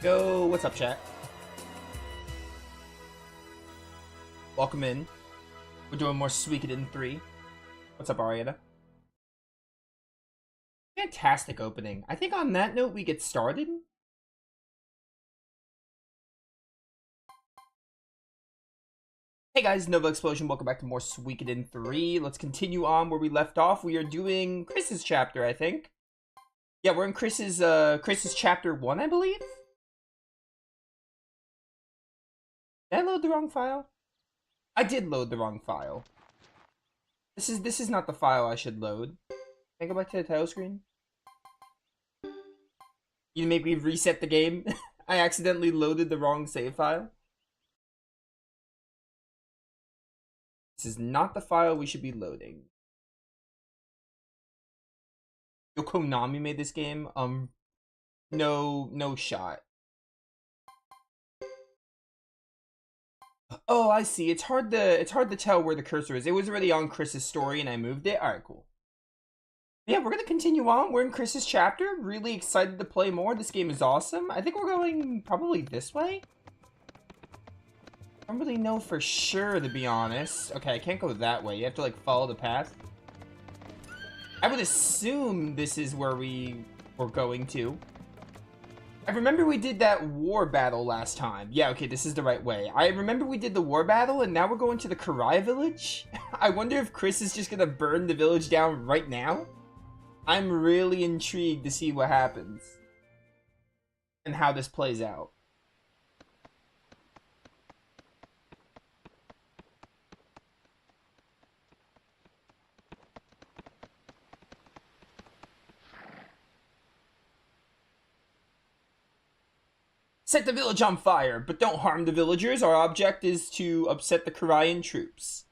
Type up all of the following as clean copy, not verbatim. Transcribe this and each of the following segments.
Yo, what's up, chat? Welcome in. We're doing more Suikoden 3. What's up, Arietta? Fantastic opening. I think on that note, we get started. Hey guys, NovaExplosion, welcome back to more Suikoden 3. Let's continue on where we left off. We are doing Chris's chapter, I think. Yeah, we're in Chris's chapter 1, I believe? Did I load the wrong file? I did load the wrong file. This is not the file I should load. Can I go back to the title screen? You make me reset the game? I accidentally loaded the wrong save file. This is not the file we should be loading. Yo, Konami made this game? No shot. Oh, I see. It's hard to tell where the cursor is. It was already on Chris's story and I moved it. Alright, cool. Yeah, we're gonna continue on. We're in Chris's chapter. Really excited to play more. This game is awesome. I think we're going probably this way. I don't really know for sure, to be honest. Okay, I can't go that way. You have to, like, follow the path. I would assume this is where we were going to. I remember we did that war battle last time. Yeah, okay, this is the right way. I remember we did the war battle, and now we're going to the Karai village. I wonder if Chris is just gonna burn the village down right now. I'm really intrigued to see what happens. And how this plays out. Set the village on fire, but don't harm the villagers. Our object is to upset the Karayan troops.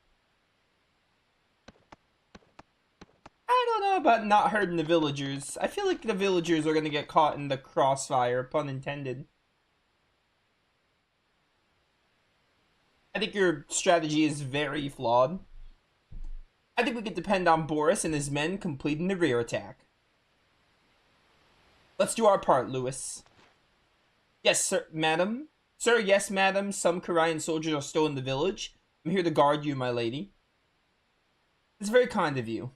I don't know about not hurting the villagers. I feel like the villagers are gonna get caught in the crossfire, pun intended. I think your strategy is very flawed. I think we could depend on Boris and his men completing the rear attack. Let's do our part, Lewis. Yes, sir, madam. Sir, yes, madam. Some Karayan soldiers are still in the village. I'm here to guard you, my lady. It's very kind of you.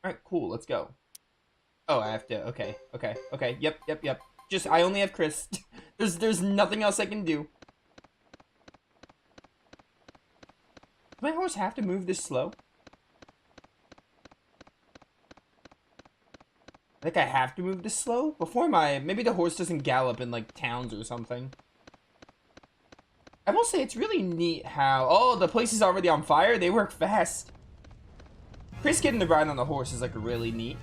Alright, cool, let's go. Oh, I have to, okay. Yep. Just, I only have Chris. There's nothing else I can do. Does my horse have to move this slow? I think I have to move this slow before maybe the horse doesn't gallop in like towns or something. I will say it's really neat how, oh, the place is already on fire. They work fast. Chris getting to ride on the horse is like really neat.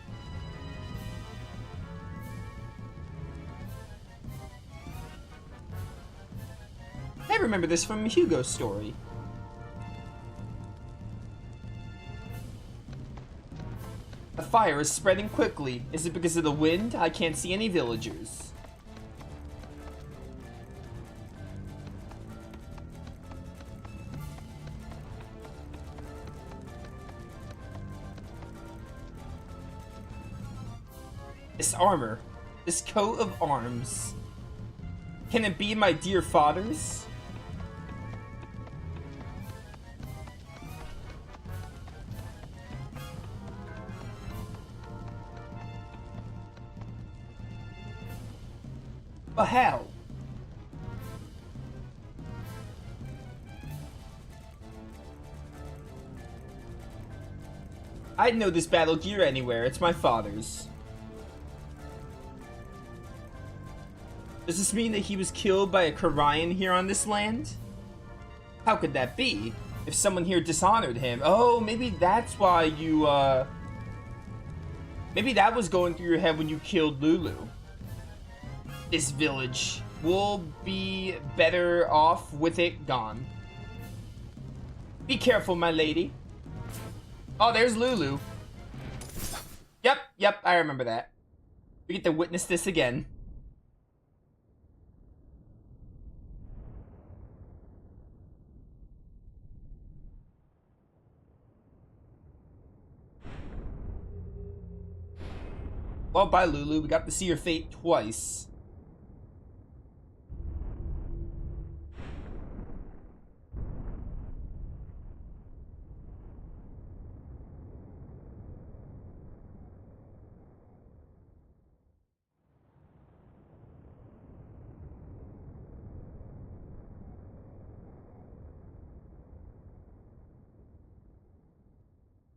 I remember this from Hugo's story. The fire is spreading quickly. Is it because of the wind? I can't see any villagers. This armor. This coat of arms. Can it be my dear father's? But how? I'd know this battle gear anywhere. It's my father's. Does this mean that he was killed by a Karayan here on this land? How could that be? If someone here dishonored him. Oh, maybe that's why you, maybe that was going through your head when you killed Lulu. This village will be better off with it gone. Be careful, my lady. Oh, there's Lulu. Yep, I remember that. We get to witness this again. Well, bye, Lulu. We got to see your fate twice.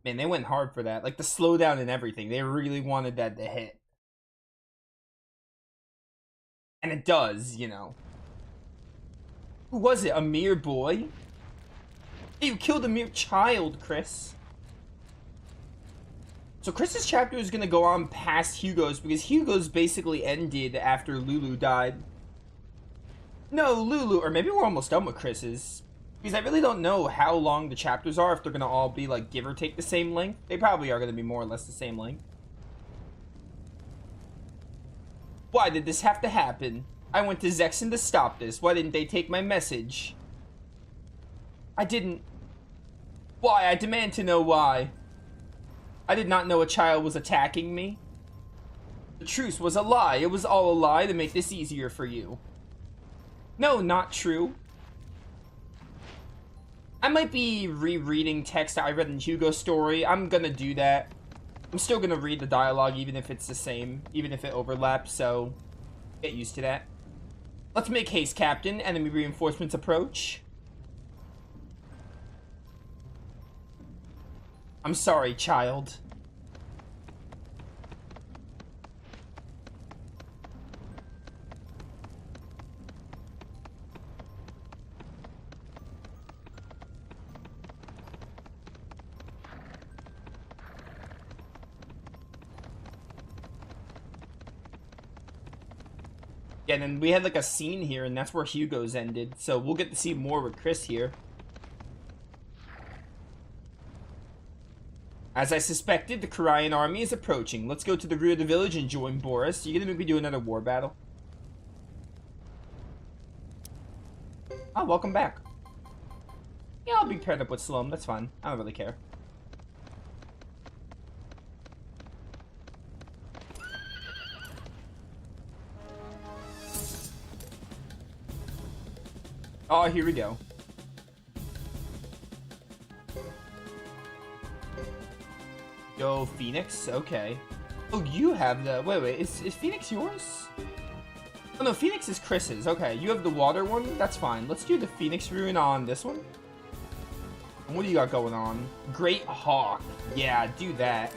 Man, they went hard for that. Like, the slowdown and everything. They really wanted that to hit. And it does, you know. Who was it? A mere boy? Hey, you killed a mere child, Chris. So Chris's chapter is going to go on past Hugo's, because Hugo's basically ended after Lulu died. No, Lulu, or maybe we're almost done with Chris's. Because I really don't know how long the chapters are, if they're going to all be, like, give or take the same length. They probably are going to be more or less the same length. Why did this have to happen? I went to Zexen to stop this. Why didn't they take my message? I didn't... Why? I demand to know why. I did not know a child was attacking me. The truce was a lie. It was all a lie to make this easier for you. No, not true. I might be rereading text I read in Hugo's story. I'm gonna do that. I'm still gonna read the dialogue even if it's the same, even if it overlaps, so get used to that. Let's make haste, Captain. Enemy reinforcements approach. I'm sorry, child. Yeah, and then we had like a scene here, and that's where Hugo's ended. So we'll get to see more with Chris here. As I suspected, the Korean army is approaching. Let's go to the rear of the village and join Boris. You gonna make me do another war battle? Oh, welcome back. Yeah, I'll be paired up with Sloan. That's fine. I don't really care. Oh, here we go. Go Phoenix, okay. Oh, you have the... Wait, is Phoenix yours? Oh no, Phoenix is Chris's. Okay, you have the water one? That's fine. Let's do the Phoenix rune on this one. And what do you got going on? Great Hawk. Yeah, do that.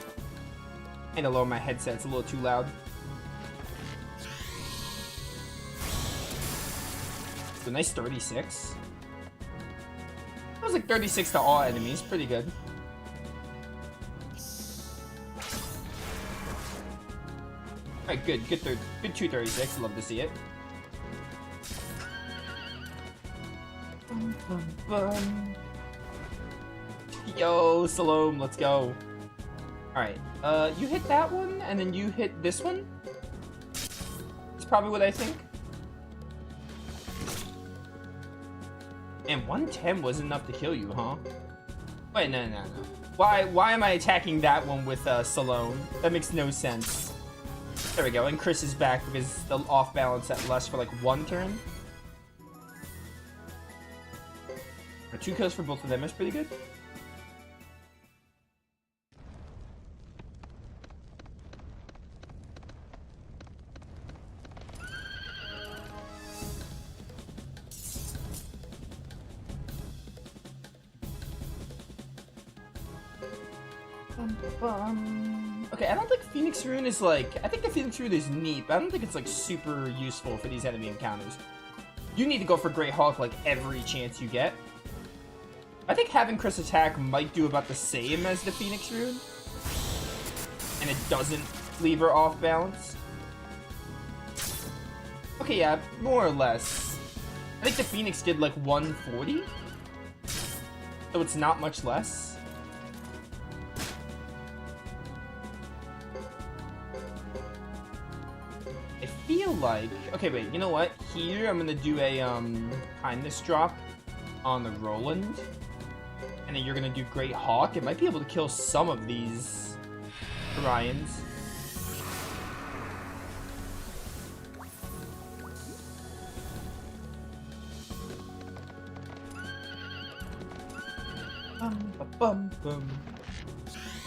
I need to lower my headset, it's a little too loud. So nice 36. That was like 36 to all enemies, pretty good. Alright, good 236, love to see it. Yo, Salome, let's go. Alright, you hit that one, and then you hit this one? That's probably what I think. And 110 wasn't enough to kill you, huh? Wait, no. Why am I attacking that one with, Salome? That makes no sense. There we go, and Chris is back because the off balance at less for like one turn. Or 2 kills for both of them is pretty good. Okay, I don't think Phoenix Rune is like... I think the Phoenix Rune is neat, but I don't think it's like super useful for these enemy encounters. You need to go for Great Hawk like every chance you get. I think having Chris attack might do about the same as the Phoenix Rune. And it doesn't leave her off balance. Okay, yeah, more or less. I think the Phoenix did like 140. So it's not much less. I feel like... Okay, wait, you know what? Here, I'm gonna do a, kindness drop on the Roland. And then you're gonna do Great Hawk. It might be able to kill some of these Orions.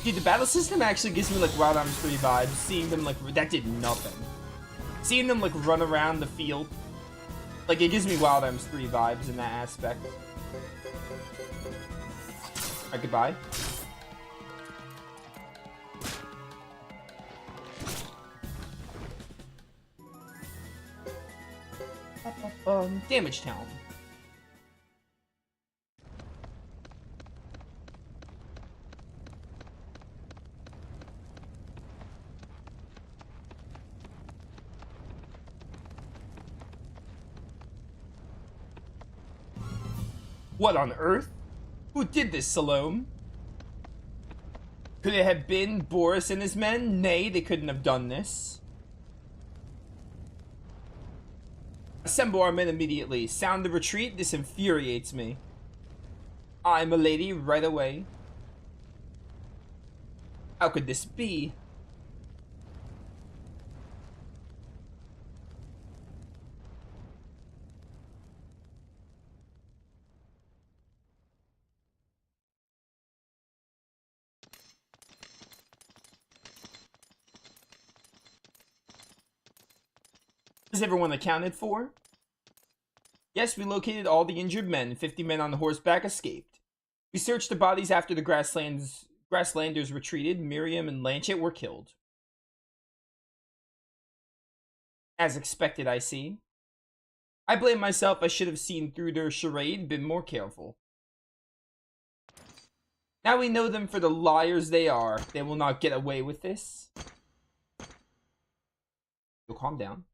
Dude, the battle system actually gives me, like, Wild Arms 3 vibes. Seeing them, like, that did nothing. Seeing them, like, run around the field. Like, it gives me Wild Arms 3 vibes in that aspect. Alright, goodbye. Damage Town. What on earth? Who did this, Salome? Could it have been Boris and his men? Nay, they couldn't have done this. Assemble our men immediately. Sound the retreat. This infuriates me. Aye, milady, right away. How could this be? Is everyone accounted for? Yes, we located all the injured men. 50 men on horseback escaped. We searched the bodies after the grasslanders retreated. Miriam and Lanchet were killed. As expected, I see. I blame myself. I should have seen through their charade, been more careful. Now we know them for the liars they are. They will not get away with this. So calm down.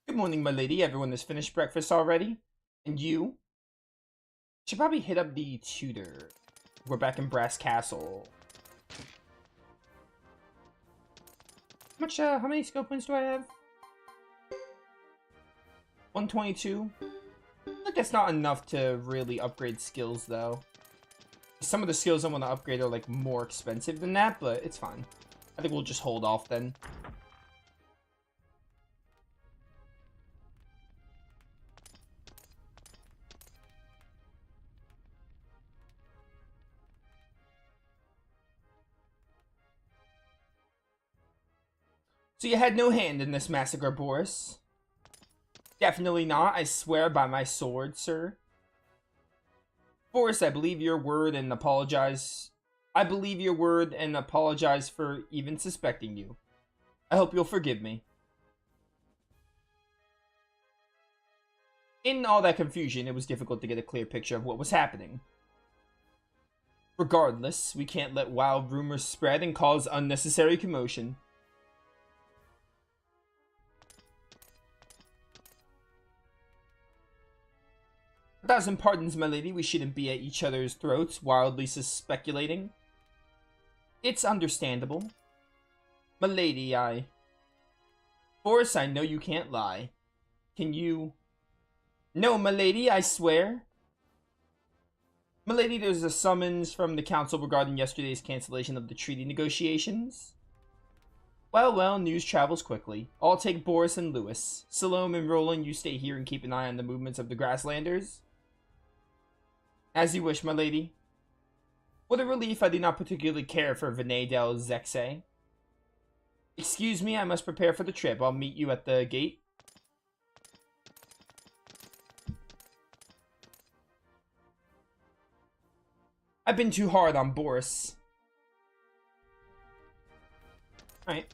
Good morning, my lady. Everyone has finished breakfast already? And you? Should probably hit up the tutor. We're back in Brass Castle. How many skill points do I have? 122. I think that's not enough to really upgrade skills, though. Some of the skills I want to upgrade are, like, more expensive than that, but it's fine. I think we'll just hold off, then. So you had no hand in this massacre, Boris? Definitely not. I swear by my sword, sir. Boris, I believe your word and apologize. I believe your word and apologize for even suspecting you. I hope you'll forgive me. In all that confusion, it was difficult to get a clear picture of what was happening. Regardless, we can't let wild rumors spread and cause unnecessary commotion. 1,000 pardons, my lady. We shouldn't be at each other's throats, wildly speculating. It's understandable. My lady, Boris, I know you can't lie. Can you... No, my lady, I swear. My lady, there's a summons from the council regarding yesterday's cancellation of the treaty negotiations. Well, news travels quickly. I'll take Boris and Lewis. Salome and Roland, you stay here and keep an eye on the movements of the Grasslanders. As you wish, my lady. What a relief, I do not particularly care for Vinay del Zexe. Excuse me, I must prepare for the trip. I'll meet you at the gate. I've been too hard on Boris. Alright.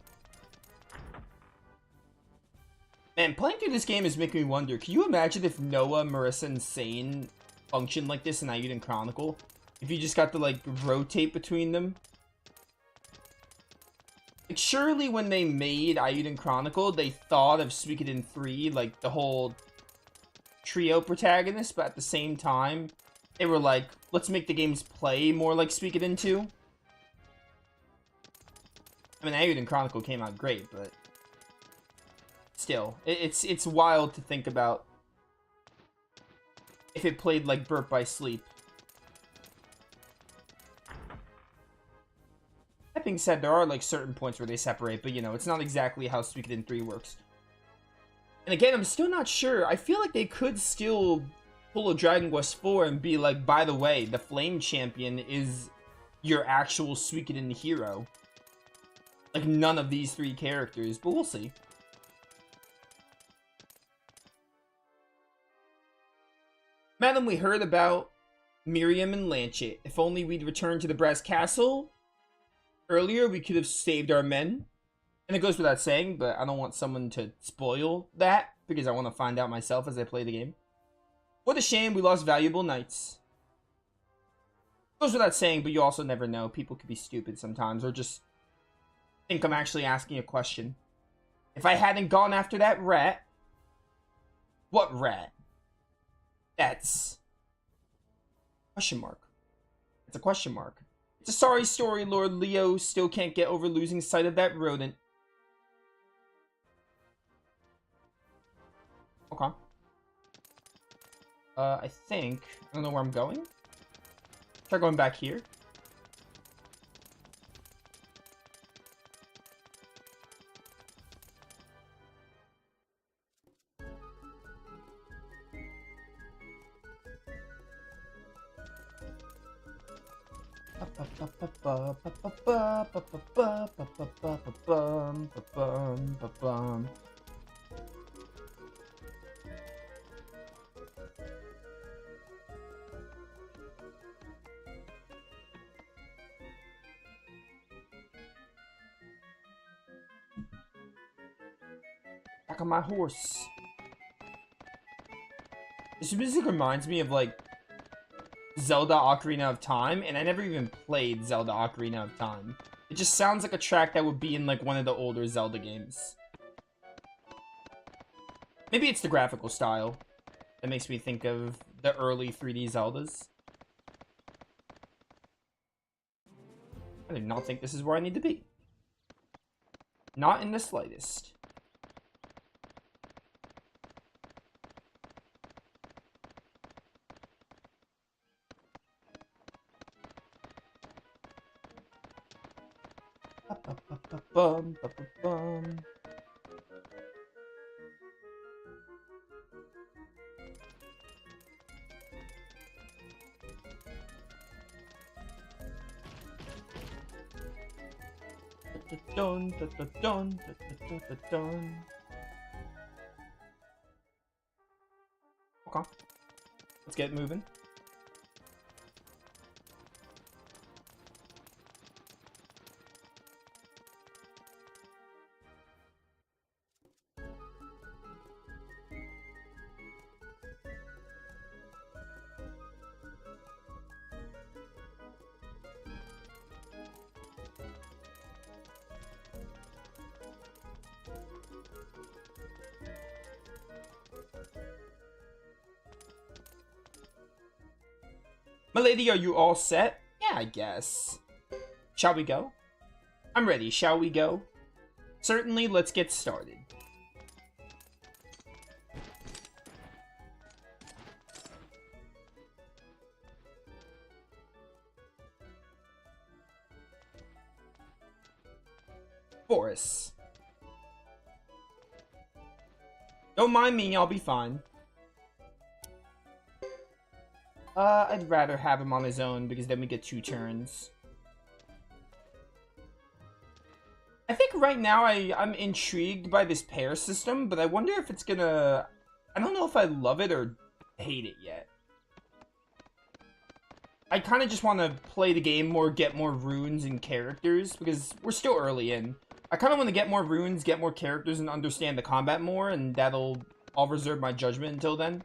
Man, playing through this game is making me wonder, can you imagine if Noah, Marissa, and Sane functioned like this in Suikoden Chronicle? If you just got to, like, rotate between them? Like, surely when they made Suikoden Chronicle, they thought of Suikoden 3, like, the whole trio protagonist, but at the same time, they were like, let's make the games play more like Suikoden 2. I mean, Suikoden Chronicle came out great, but still, it's wild to think about if it played like Birth by Sleep. That being said, there are like certain points where they separate, but you know, it's not exactly how Suikoden 3 works. And again, I'm still not sure. I feel like they could still pull a Dragon Quest IV and be like, by the way, the Flame Champion is your actual Suikoden hero. Like, none of these 3 characters, but we'll see. Madam, we heard about Miriam and Lanchet. If only we'd returned to the Brass Castle earlier, we could have saved our men. And it goes without saying, but I don't want someone to spoil that, because I want to find out myself as I play the game. What a shame we lost valuable knights. It goes without saying, but you also never know. People could be stupid sometimes, or just think I'm actually asking a question. If I hadn't gone after that rat... What rat? That's... Question mark. It's a question mark. It's a sorry story, Lord Leo still can't get over losing sight of that rodent. Okay. I think... I don't know where I'm going. Try going back here. Back on my horse. This music reminds me of, like, Zelda Ocarina of Time, and I never even played Zelda Ocarina of Time. It just sounds like a track that would be in, like, one of the older Zelda games. Maybe it's the graphical style that makes me think of the early 3D Zeldas. I do not think this is where I need to be. Not in the slightest. Bum, bum, bum. Dun, dun, dun, dun, dun, dun, dun. Okay. Let's get moving. My lady, are you all set? Yeah, I guess. Shall we go? I'm ready. Shall we go? Certainly, let's get started. Boris. Don't mind me, I'll be fine. I'd rather have him on his own, because then we get 2 turns. I think right now I'm intrigued by this pair system, but I wonder if it's gonna... I don't know if I love it or hate it yet. I kind of just want to play the game more, get more runes and characters, because we're still early in. I kind of want to get more runes, get more characters, and understand the combat more, and I'll reserve my judgment until then.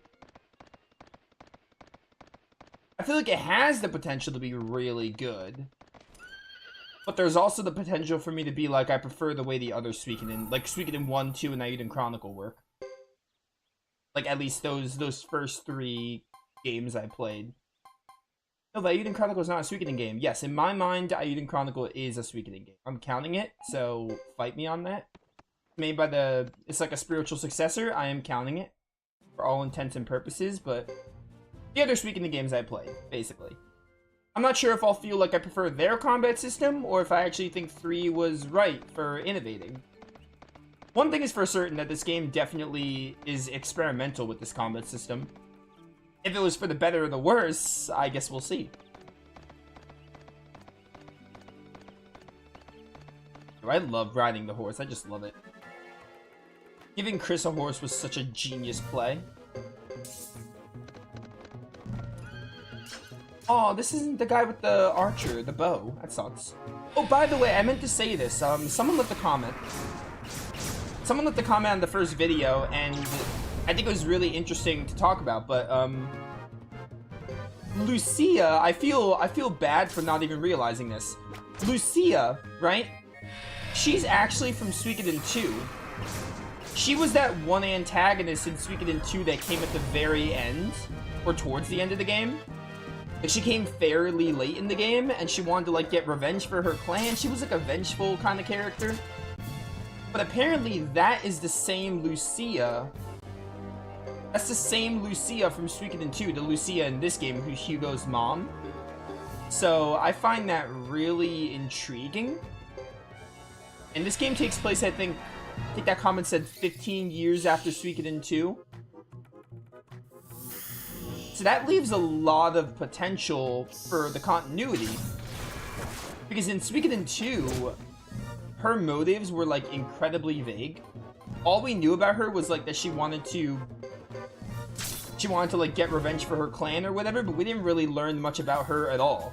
I feel like it has the potential to be really good. But there's also the potential for me to be like, I prefer the way the other Suikoden, like Suikoden 1, 2, and Eiyuden Chronicle work. Like, at least those first 3 games I played. No, the Eiyuden Chronicle is not a Suikoden game. Yes, in my mind, Eiyuden Chronicle is a Suikoden game. I'm counting it, so fight me on that. Made by it's like a spiritual successor. I am counting it for all intents and purposes, but the other Suikoden games I played, basically. I'm not sure if I'll feel like I prefer their combat system, or if I actually think 3 was right for innovating. One thing is for certain, that this game definitely is experimental with this combat system. If it was for the better or the worse, I guess we'll see. I love riding the horse. I just love it. Giving Chris a horse was such a genius play. Oh, this isn't the guy with the archer, the bow. That sucks. Oh, by the way, I meant to say this. Someone left a comment. Someone left a comment on the first video, and I think it was really interesting to talk about, but, Lucia, I feel bad for not even realizing this. Lucia, right? She's actually from Suikoden 2. She was that one antagonist in Suikoden 2 that came at the very end, or towards the end of the game. Like, she came fairly late in the game, and she wanted to, like, get revenge for her clan. She was, like, a vengeful kind of character. But apparently, that is the same Lucia. That's the same Lucia from Suikoden 2, the Lucia in this game, who's Hugo's mom. So, I find that really intriguing. And this game takes place, I think that comment said 15 years after Suikoden 2. So that leaves a lot of potential for the continuity. Because in Suikoden 2, her motives were, like, incredibly vague. All we knew about her was, like, that she wanted to, like, get revenge for her clan or whatever, but we didn't really learn much about her at all.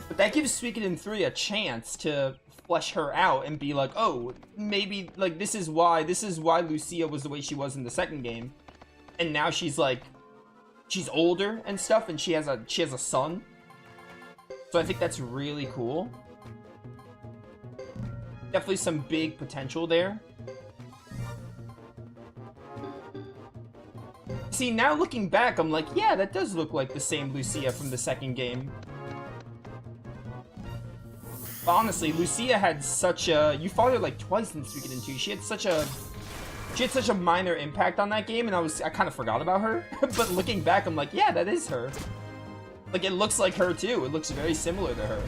But that gives Suikoden 3 a chance to flesh her out and be like, oh, maybe, like, this is why Lucia was the way she was in the second game. And now she's, like, she's older and stuff, and she has a son. So I think that's really cool. Definitely some big potential there. See, now looking back, I'm like, yeah, that does look like the same Lucia from the second game. But honestly, Lucia had such a... You fought her like twice in Suikoden 2. She had such a minor impact on that game, and I kind of forgot about her. But looking back, I'm like, yeah, that is her. Like, it looks like her too. It looks very similar to her.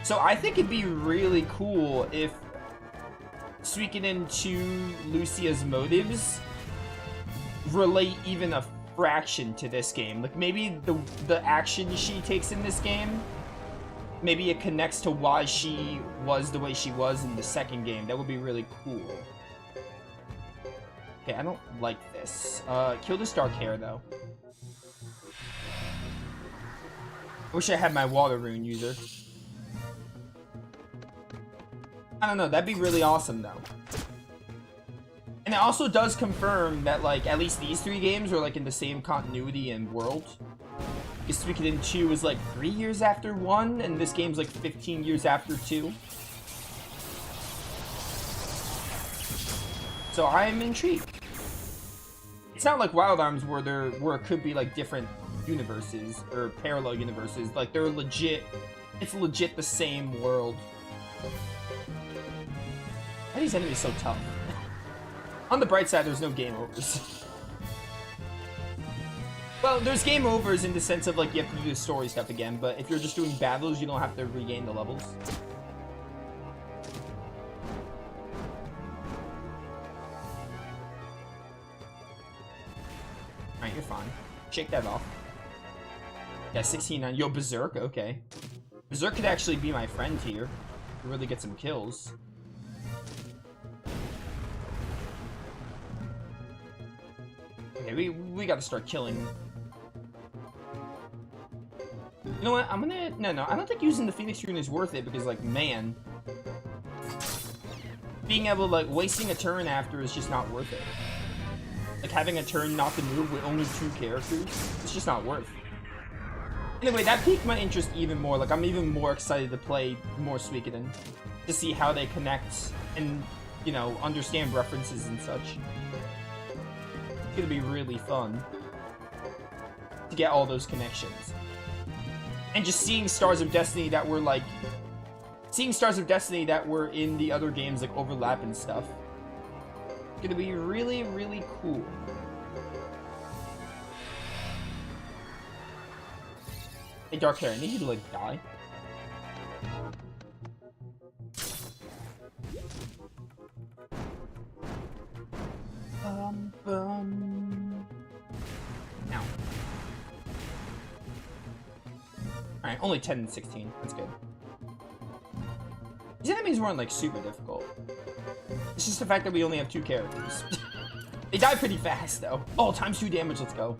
So I think it'd be really cool if Suikoden 2 Lucia's motives relate even a fraction to this game. Like, maybe the action she takes in this game, maybe it connects to why she was the way she was in the second game. That would be really cool. Okay, I don't like this. Kill this dark hair, though. I wish I had my water rune user. I don't know, that'd be really awesome, though. And it also does confirm that, like, at least these three games are, like, in the same continuity and world. Because Suikoden 2 was, like, 3 years after 1, and this game's, like, 15 years after 2. So I'm intrigued. It's not like Wild Arms where it could be, like, different universes, or parallel universes. Like, they're legit, it's legit the same world. Why are these enemies so tough? On the bright side, there's no game overs. Well, there's game overs in the sense of, like, you have to do the story stuff again, but if you're just doing battles, you don't have to regain the levels. Alright, you're fine. Shake that off. Yeah, 16-9. Yo, Berserk, okay. Berserk could actually be my friend here. Really get some kills. Okay, we gotta start killing. You know what? I'm gonna... No, I don't think using the Phoenix Rune is worth it because, like, man. Being able to, like, wasting a turn after is just not worth it. Like, having a turn not to move with only 2 characters, it's just not worth. Anyway, that piqued my interest even more. Like, I'm even more excited to play more Suikoden. To see how they connect and, you know, understand references and such. It's gonna be really fun to get all those connections. And just seeing Stars of Destiny that were, like... Seeing Stars of Destiny that were in the other games, like, overlap and stuff. It's gonna be really, really cool. Hey, Dark Hair, I need you to, like, die. Now. Alright, only 10 and 16. That's good. These enemies weren't, like, super difficult. It's just the fact that we only have 2 characters. They die pretty fast, though. Oh, times 2 damage. Let's go.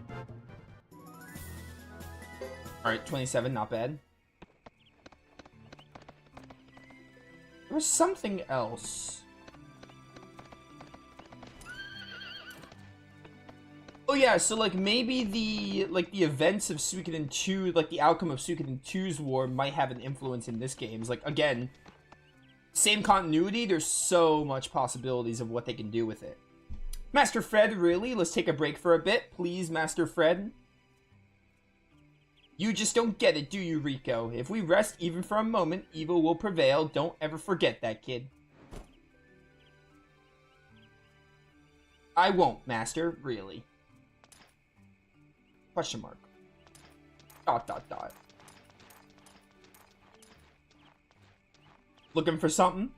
Alright, 27. Not bad. There was something else. Oh yeah, so like maybe the events of Suikoden 2, like the outcome of Suikoden 2's war might have an influence in this game. It's like, again, same continuity, there's so much possibilities of what they can do with it. Master Fred, really? Let's take a break for a bit, please, Master Fred. You just don't get it, do you, Rico? If we rest even for a moment, evil will prevail. Don't ever forget that, kid. I won't, Master, really. Question mark. ... Looking for something?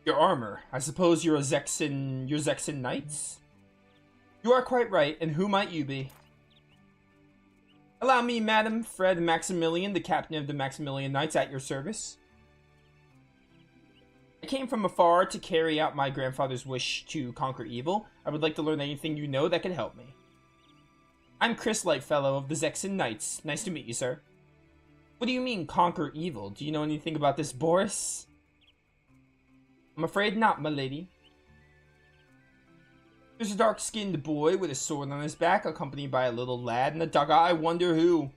Your armor. I suppose you're Zexen Knights? You are quite right, and who might you be? Allow me, Madam Fred Maximilian, the captain of the Maximilian Knights, at your service. I came from afar to carry out my grandfather's wish to conquer evil. I would like to learn anything you know that can help me. I'm Chris Lightfellow of the Zexen Knights. Nice to meet you, sir. What do you mean, conquer evil? Do you know anything about this, Boris? I'm afraid not, my lady. There's a dark-skinned boy with a sword on his back, accompanied by a little lad in a dugout. I wonder who.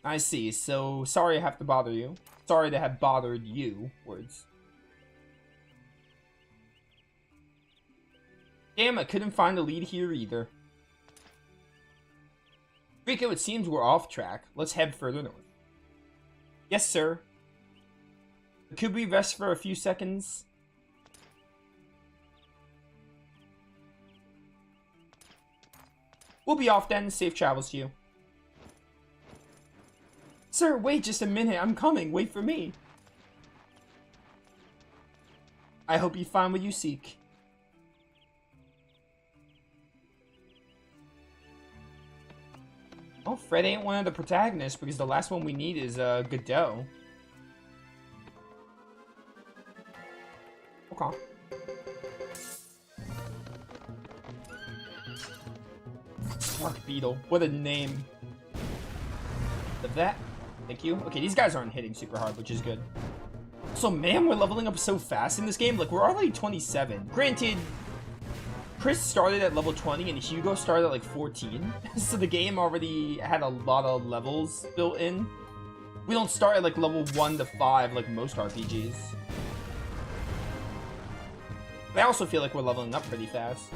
I see. So, sorry I have to bother you. Sorry to have bothered you. Words. Damn, I couldn't find a lead here either. Rico, it seems we're off track. Let's head further north. Yes, sir. Could we rest for a few seconds? We'll be off then. Safe travels to you. Sir, wait just a minute. I'm coming. Wait for me. I hope you find what you seek. Oh, Fred ain't one of the protagonists because the last one we need is Godot. Okay. Spark Beetle. What a name. Of that. Thank you. Okay, these guys aren't hitting super hard, which is good. So, man, we're leveling up so fast in this game. Like, we're already 27. Granted, Chris started at level 20 and Hugo started at like 14. So the game already had a lot of levels built in. We don't start at like level 1 to 5 like most RPGs. But I also feel like we're leveling up pretty fast.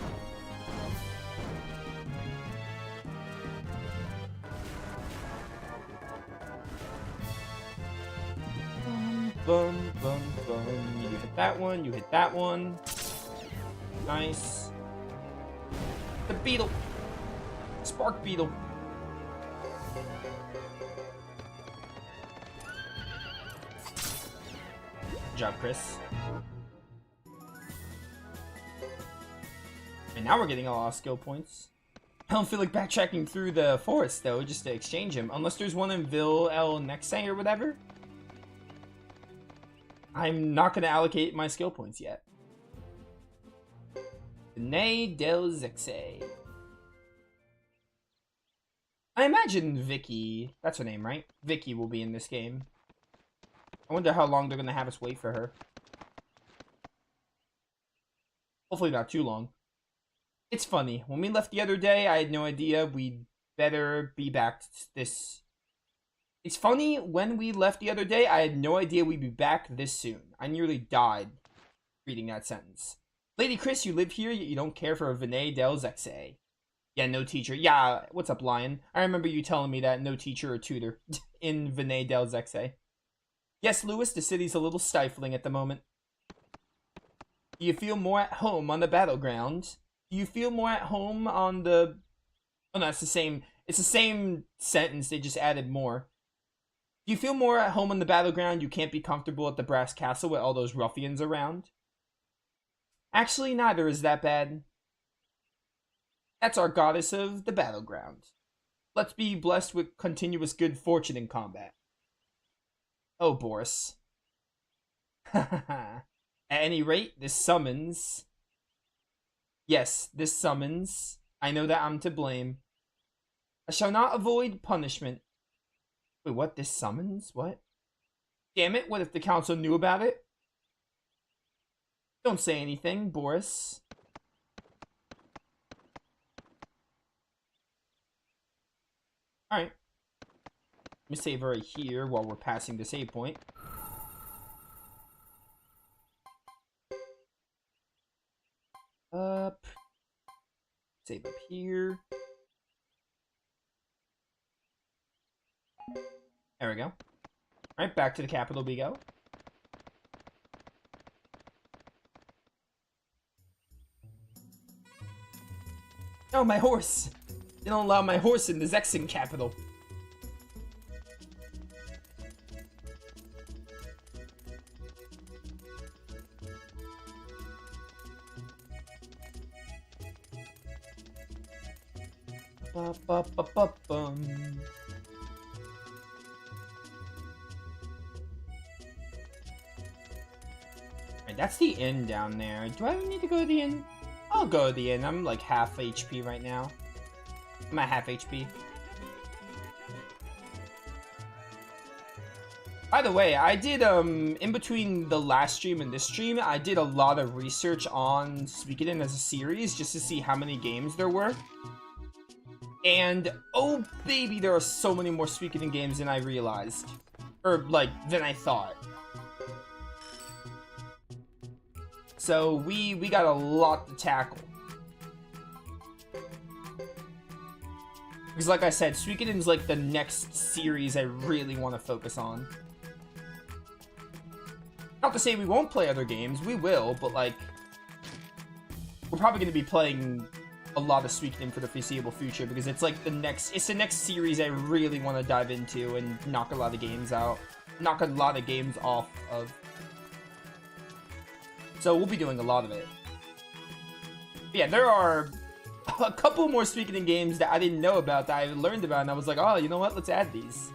Boom, boom, boom. You hit that one, you hit that one. Nice. The beetle. Spark Beetle. Good job, Chris. And now we're getting a lot of skill points. I don't feel like backtracking through the forest, though, just to exchange him. Unless there's one in Ville El Nexay or whatever. I'm not going to allocate my skill points yet. Vinay del Zexe. I imagine Vicky, that's her name, right? Vicky will be in this game. I wonder how long they're going to have us wait for her. Hopefully not too long. It's funny. When we left the other day, I had no idea we'd better be back this... It's funny, when we left the other day, I had no idea we'd be back this soon. I nearly died reading that sentence. Lady Chris, you live here, yet you don't care for Vinay del Zexe. Yeah, no teacher. Yeah, what's up, Lion? I remember you telling me that no teacher or tutor in Vinay del Zexe. Yes, Lewis, the city's a little stifling at the moment. Do you feel more at home on the battleground? Do you feel more at home on the... Oh, no, it's the same. It's the same sentence, they just added more. Do you feel more at home on the battleground? You can't be comfortable at the brass castle with all those ruffians around? Actually, neither is that bad. That's our goddess of the battleground. Let's be blessed with continuous good fortune in combat. Oh, Boris. At any rate, this summons... Yes, this summons. I know that I'm to blame. I shall not avoid punishment. Wait, what? This summons? What? Damn it, what if the council knew about it? Don't say anything, Boris. Alright. Let me save right here while we're passing the save point. Up. Save up here. There we go. Alright, back to the capital we go. Oh, my horse! They don't allow my horse in the Zexin capital. Ba-ba-ba-ba-bum. Alright, that's the inn down there. Do I need to go to the inn? I'll go to the inn. I'm like half HP right now. I'm at half HP. By the way, I did, in between the last stream and this stream, I did a lot of research on Suikoden as a series, just to see how many games there were. And, oh baby, there are so many more Suikoden games than I realized. Or, like, than I thought. So, we got a lot to tackle. Because like I said, Suikoden's like the next series I really want to focus on. Not to say we won't play other games, we will, but like... We're probably going to be playing a lot of Suikoden for the foreseeable future, because it's like the next series I really want to dive into and knock a lot of games out. Knock a lot of games off of. So we'll be doing a lot of it. But yeah, there are a couple more Suikoden games that I didn't know about that I learned about, and I was like, oh, you know what? Let's add these.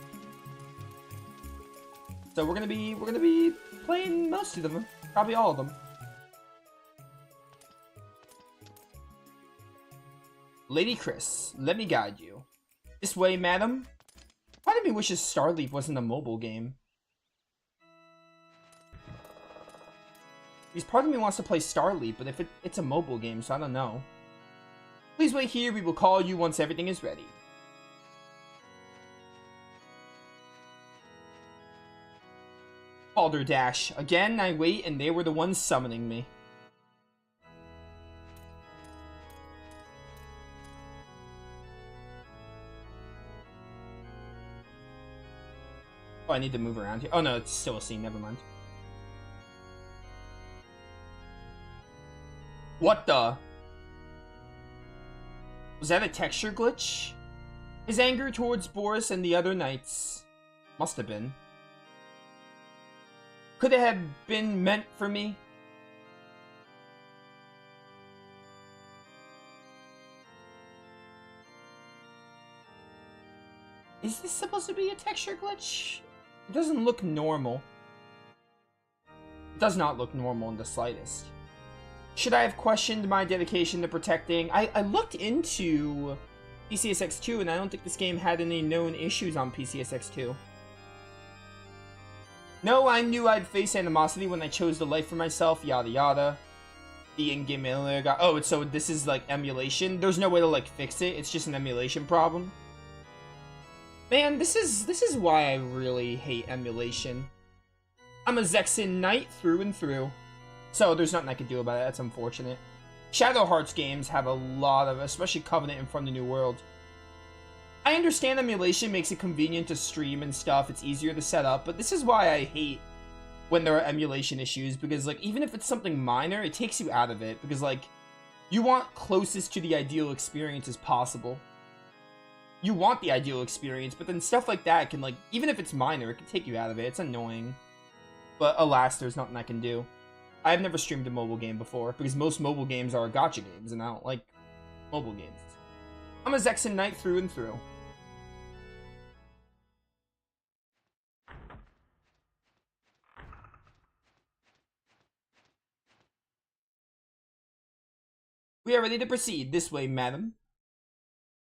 So we're gonna be playing most of them, probably all of them. Lady Chris, let me guide you. This way, madam. Part of me wishes Starleaf wasn't a mobile game. Because part of me wants to play Starleaf, but if it's a mobile game, so I don't know. Please wait here, we will call you once everything is ready. Balderdash. Again, I wait, and they were the ones summoning me. Oh, I need to move around here. Oh no, it's still a scene, never mind. What the? Was that a texture glitch? His anger towards Boris and the other knights. Must have been. Could it have been meant for me? Is this supposed to be a texture glitch? It doesn't look normal. It does not look normal in the slightest. Should I have questioned my dedication to protecting? I looked into PCSX2, and I don't think this game had any known issues on PCSX2. No, I knew I'd face animosity when I chose the life for myself, yada yada. The in-game emulator got... Oh, so this is like emulation? There's no way to like fix it, it's just an emulation problem? Man, this is why I really hate emulation. I'm a Zexin Knight through and through. So there's nothing I can do about it, that's unfortunate. Shadow Hearts games have a lot of, especially Covenant and From the New World. I understand emulation makes it convenient to stream and stuff, it's easier to set up, but this is why I hate when there are emulation issues, because like, even if it's something minor, it takes you out of it, because like, you want closest to the ideal experience as possible. you want the ideal experience, but then stuff like that can, like, even if it's minor, it can take you out of it. It's annoying. But alas, there's nothing I can do. I've never streamed a mobile game before, because most mobile games are gacha games, and I don't like mobile games. I'm a Zexen Knight through and through. We are ready to proceed. This way, madam.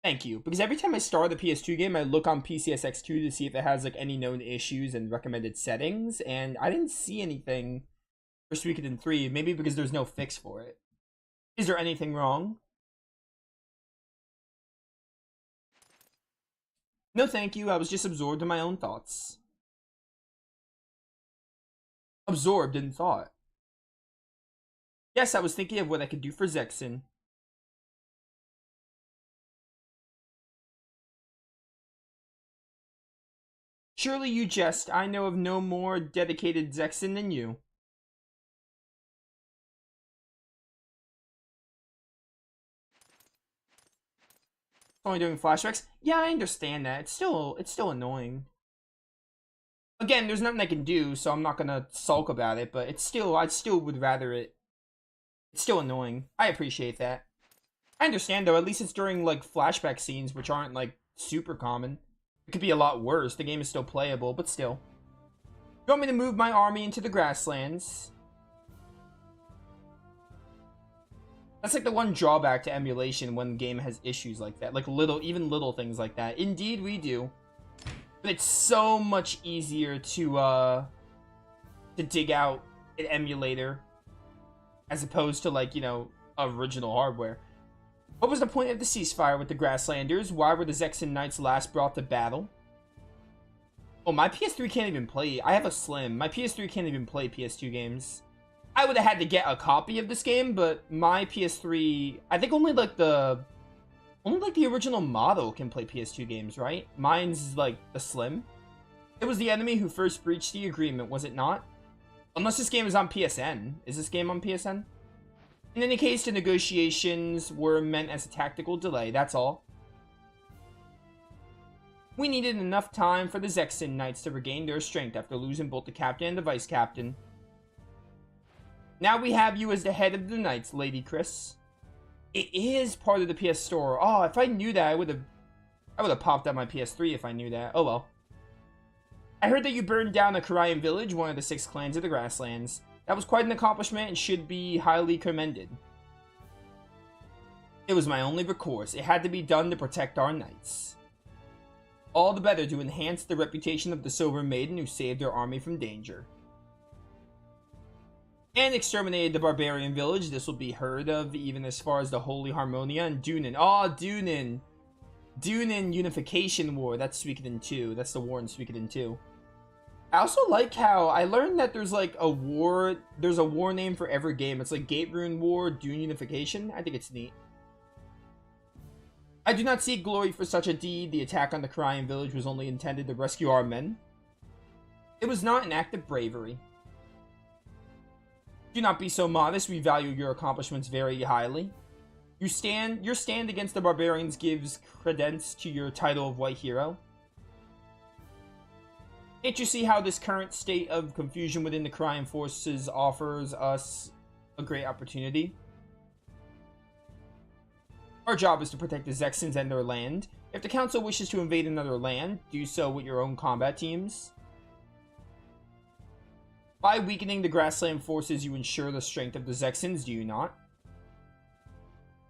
Thank you. Because every time I start the PS2 game, I look on PCSX2 to see if it has like any known issues and recommended settings, and I didn't see anything for Suikoden 3, maybe because there's no fix for it. Is there anything wrong? No thank you, I was just absorbed in my own thoughts. Absorbed in thought. Yes, I was thinking of what I could do for Zexen. Surely you jest, I know of no more dedicated Zexen than you. Only doing flashbacks? Yeah, I understand that. It's still annoying. Again, there's nothing I can do, so I'm not gonna sulk about it, but I still would rather it. It's still annoying. I appreciate that. I understand though, at least it's during like flashback scenes, which aren't like super common. It could be a lot worse. The game is still playable, but still. You want me to move my army into the grasslands? That's like the one drawback to emulation when the game has issues like that. Like even little things like that. Indeed, we do. But it's so much easier to dig out an emulator as opposed to like, you know, original hardware. What was the point of the ceasefire with the Grasslanders? Why were the Zexen Knights last brought to battle? Oh, my PS3 can't even play. I have a Slim. My PS3 can't even play PS2 games. I would have had to get a copy of this game, but my PS3, I think only like the original model can play PS2 games, right? Mine's like the Slim. It was the enemy who first breached the agreement, was it not? Unless this game is on PSN. Is this game on PSN? In any case, the negotiations were meant as a tactical delay, that's all. We needed enough time for the Zexen Knights to regain their strength after losing both the captain and the vice captain. Now we have you as the head of the Knights, Lady Chris. It is part of the PS Store. Oh, if I knew that, I would have popped out my PS3 if I knew that. Oh well. I heard that you burned down a Korean village, one of the 6 clans of the Grasslands. That was quite an accomplishment and should be highly commended. It was my only recourse. It had to be done to protect our knights. All the better to enhance the reputation of the Silver Maiden who saved their army from danger. And exterminated the barbarian village. This will be heard of even as far as the Holy Harmonia and Dunin. Oh, Dunin! Dunin Unification War. That's Suikoden 2. That's the war in Suikoden 2. I also like how I learned that there's like a war name for every game. It's like Gate Rune War, Dune Unification. I think it's neat. I do not seek glory for such a deed. The attack on the Korean village was only intended to rescue our men. It was not an act of bravery. Do not be so modest. We value your accomplishments very highly. Your stand against the barbarians gives credence to your title of White Hero. Can't you see how this current state of confusion within the Korean forces offers us a great opportunity? Our job is to protect the Zexens and their land. If the council wishes to invade another land, do so with your own combat teams. By weakening the grassland forces, you ensure the strength of the Zexens, do you not?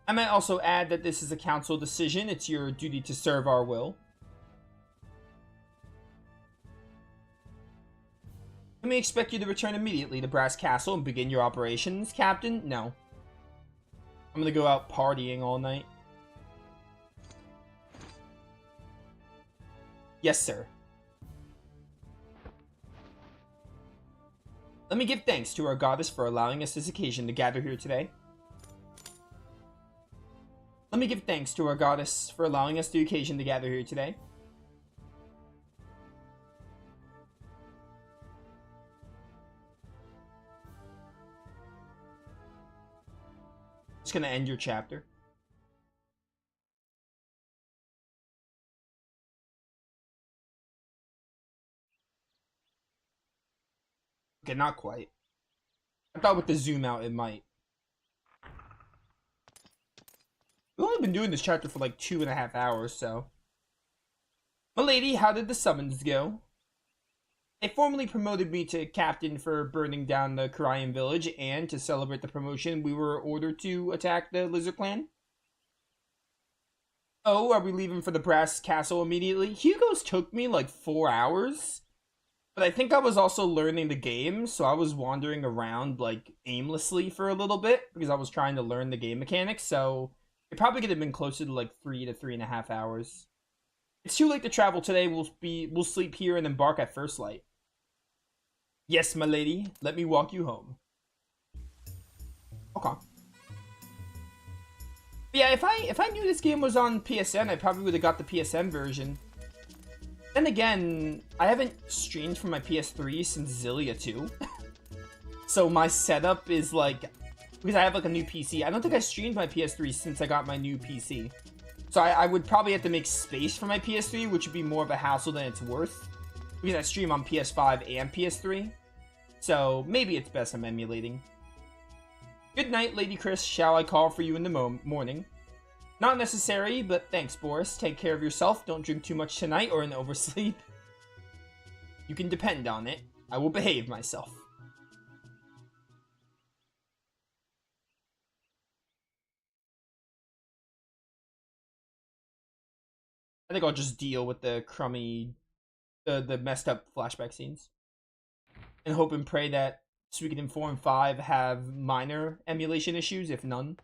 I might also add that this is a council decision. It's your duty to serve our will. Can we expect you to return immediately to Brass Castle and begin your operations, Captain? No. I'm gonna go out partying all night. Yes, sir. Let me give thanks to our goddess for allowing us this occasion to gather here today. Let me give thanks to our goddess for allowing us the occasion to gather here today. Just gonna end your chapter. Okay, not quite. I thought with the zoom out it might. We've only been doing this chapter for like 2.5 hours, so. Milady, how did the summons go? They formally promoted me to captain for burning down the Korean village, and to celebrate the promotion, we were ordered to attack the Lizard Clan. Oh, are we leaving for the Brass Castle immediately? Hugo's took me like 4 hours, but I think I was also learning the game, so I was wandering around like aimlessly for a little bit because I was trying to learn the game mechanics, so it probably could have been closer to like 3 to 3.5 hours. It's too late to travel today. We'll sleep here and embark at first light. Yes, my lady. Let me walk you home. Okay. But yeah, if I knew this game was on PSN, I probably would have got the PSN version. Then again, I haven't streamed from my PS3 since Zillia 2. So my setup is like, because I have like a new PC. I don't think I streamed my PS3 since I got my new PC. So I would probably have to make space for my PS3, which would be more of a hassle than it's worth. Because I stream on PS5 and PS3. So maybe it's best I'm emulating. Good night, Lady Chris. Shall I call for you in the morning? Not necessary, but thanks, Boris. Take care of yourself. Don't drink too much tonight or in oversleep. You can depend on it. I will behave myself. I think I'll just deal with the crummy, the messed up flashback scenes. And hope and pray that Suikoden 4 and 5 have minor emulation issues, if none.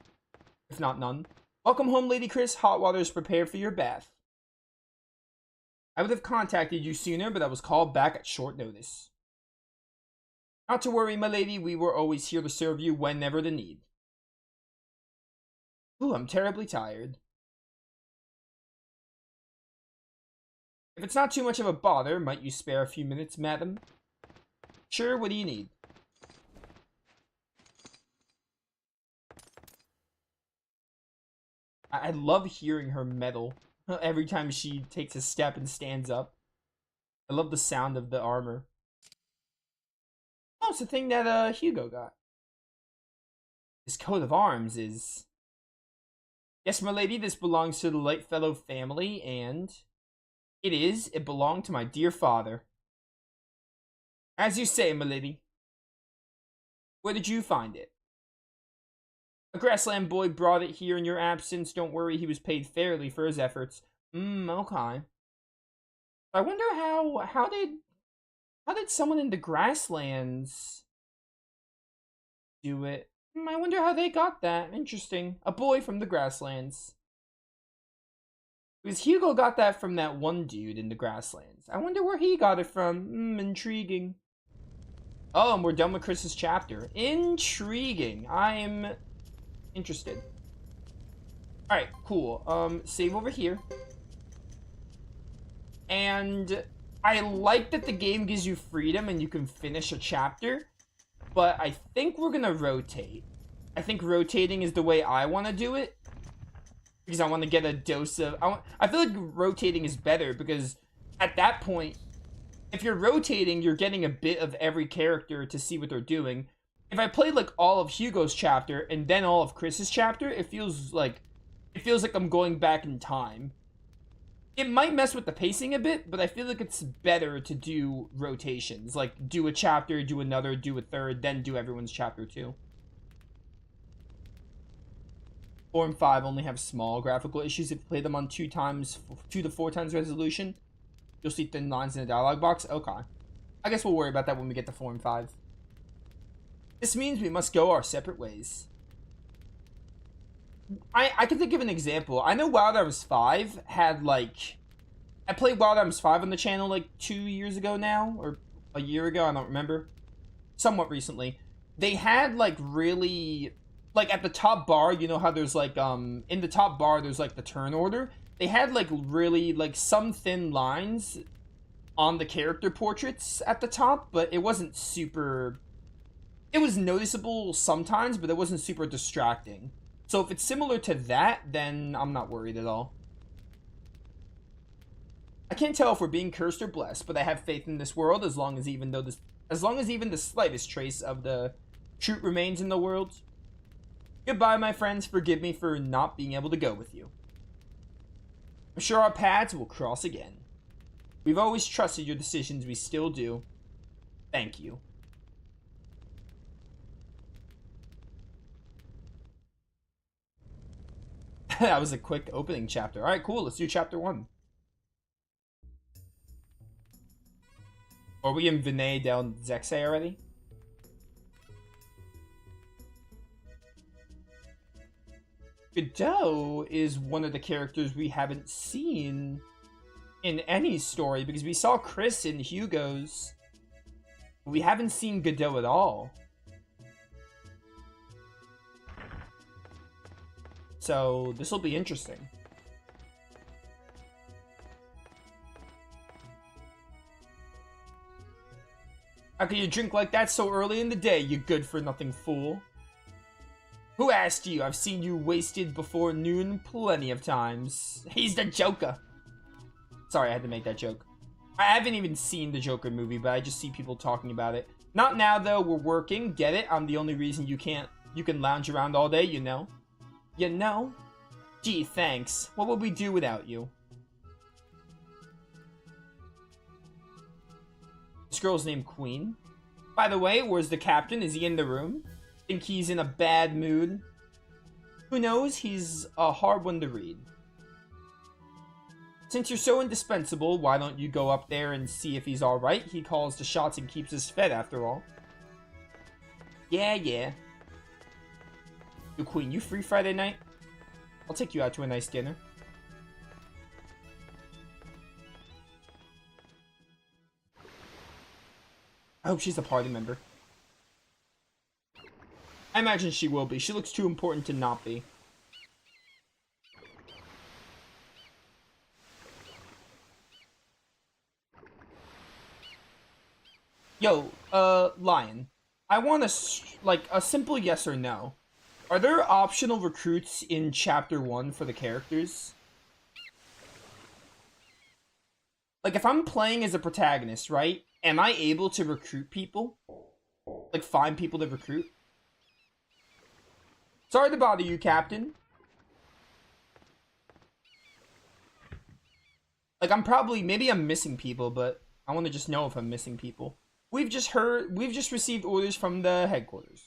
If not none. Welcome home, Lady Chris. Hot water is prepared for your bath. I would have contacted you sooner, but I was called back at short notice. Not to worry, my lady. We were always here to serve you whenever the need. Ooh, I'm terribly tired. If it's not too much of a bother, might you spare a few minutes, madam? Sure, what do you need? I love hearing her metal every time she takes a step and stands up. I love the sound of the armor. Oh, it's the thing that Hugo got. His coat of arms is... Yes, my lady, this belongs to the Lightfellow family, and... It belonged to my dear father. As you say, my lady. Where did you find it? A grassland boy brought it here in your absence. Don't worry, he was paid fairly for his efforts. Okay. I wonder how did someone in the grasslands do it? I wonder how they got that. Interesting. A boy from the grasslands. Because Hugo got that from that one dude in the grasslands. I wonder where he got it from. Intriguing. Oh, and we're done with Chris's chapter. Intriguing. I'm interested. Alright, cool. Save over here. And I like that the game gives you freedom and you can finish a chapter. But I think we're gonna rotate. I think rotating is the way I want to do it. Because I want to get a dose of... I feel like rotating is better because at that point, if you're rotating, you're getting a bit of every character to see what they're doing. If I played like all of Hugo's chapter and then all of Chris's chapter, it feels like I'm going back in time. It might mess with the pacing a bit, but I feel like it's better to do rotations. Like, do a chapter, do another, do a third, then do everyone's chapter too. 4 and 5 only have small graphical issues. If you play them on 2 to 4 times resolution, you'll see thin lines in the dialogue box. Okay. I guess we'll worry about that when we get to 4 and 5. This means we must go our separate ways. I can think of an example. I know Wild Arms 5 had, like... I played Wild Arms 5 on the channel, like, 2 years ago now. Or a year ago, I don't remember. Somewhat recently. They had, like, really... Like, at the top bar, you know how there's, like, in the top bar, there's, like, the turn order. They had, like, really, like, some thin lines on the character portraits at the top, but it wasn't super... It was noticeable sometimes, but it wasn't super distracting. So if it's similar to that, then I'm not worried at all. I can't tell if we're being cursed or blessed, but I have faith in this world as long as even though As long as even the slightest trace of the truth remains in the world. Goodbye, my friends. Forgive me for not being able to go with you. I'm sure our paths will cross again. We've always trusted your decisions. We still do. Thank you. That was a quick opening chapter. Alright, cool. Let's do chapter 1. Are we in Vinay del Zexe already? Godot is one of the characters we haven't seen in any story, because we saw Chris in Hugo's. We haven't seen Godot at all. So this will be interesting. How can you drink like that so early in the day, you good-for-nothing fool? Who asked you? I've seen you wasted before noon plenty of times. He's the Joker. Sorry, I had to make that joke. I haven't even seen the Joker movie, but I just see people talking about it. Not now, though. We're working. Get it? I'm the only reason you can lounge around all day, you know? You know? Gee, thanks. What would we do without you? This girl's named Queen. By the way, where's the captain? Is he in the room? Think he's in a bad mood? Who knows? He's a hard one to read. Since you're so indispensable, why don't you go up there and see if he's alright? He calls the shots and keeps us fed, after all. Yeah. Yo, Queen, you free Friday night? I'll take you out to a nice dinner. I hope she's a party member. I imagine she will be. She looks too important to not be. Yo, Lion. I want a simple yes or no. Are there optional recruits in Chapter 1 for the characters? Like, if I'm playing as a protagonist, right? Am I able to recruit people? Like, find people to recruit? Sorry to bother you, Captain. Like, maybe I'm missing people, but I want to just know if I'm missing people. We've just received orders from the headquarters.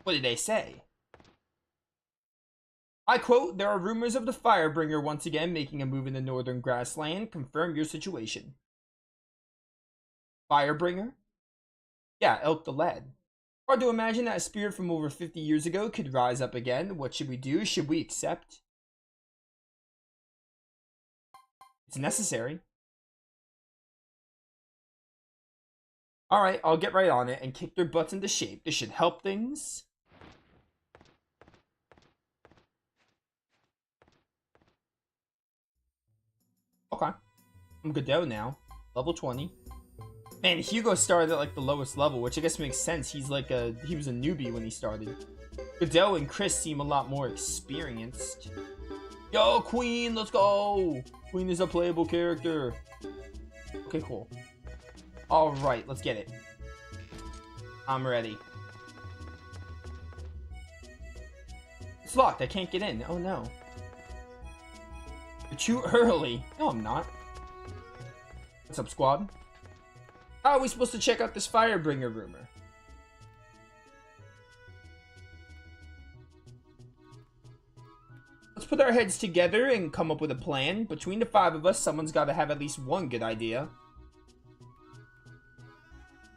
What did they say? I quote, there are rumors of the Firebringer once again making a move in the northern grassland. Confirm your situation. Firebringer? Yeah, Elk the Lad. Hard to imagine that a spirit from over 50 years ago could rise up again. What should we do? Should we accept? It's necessary. Alright, I'll get right on it and kick their butts into shape. This should help things. Okay. I'm Godot now. Level 20. Man, Hugo started at like the lowest level, which I guess makes sense. He was a newbie when he started. Godot and Chris seem a lot more experienced. Yo, Queen, let's go! Queen is a playable character. Okay, cool. Alright, let's get it. I'm ready. It's locked, I can't get in. Oh no. You're too early. No, I'm not. What's up, squad? How are we supposed to check out this Firebringer rumor? Let's put our heads together and come up with a plan. Between the 5 of us, someone's got to have at least one good idea.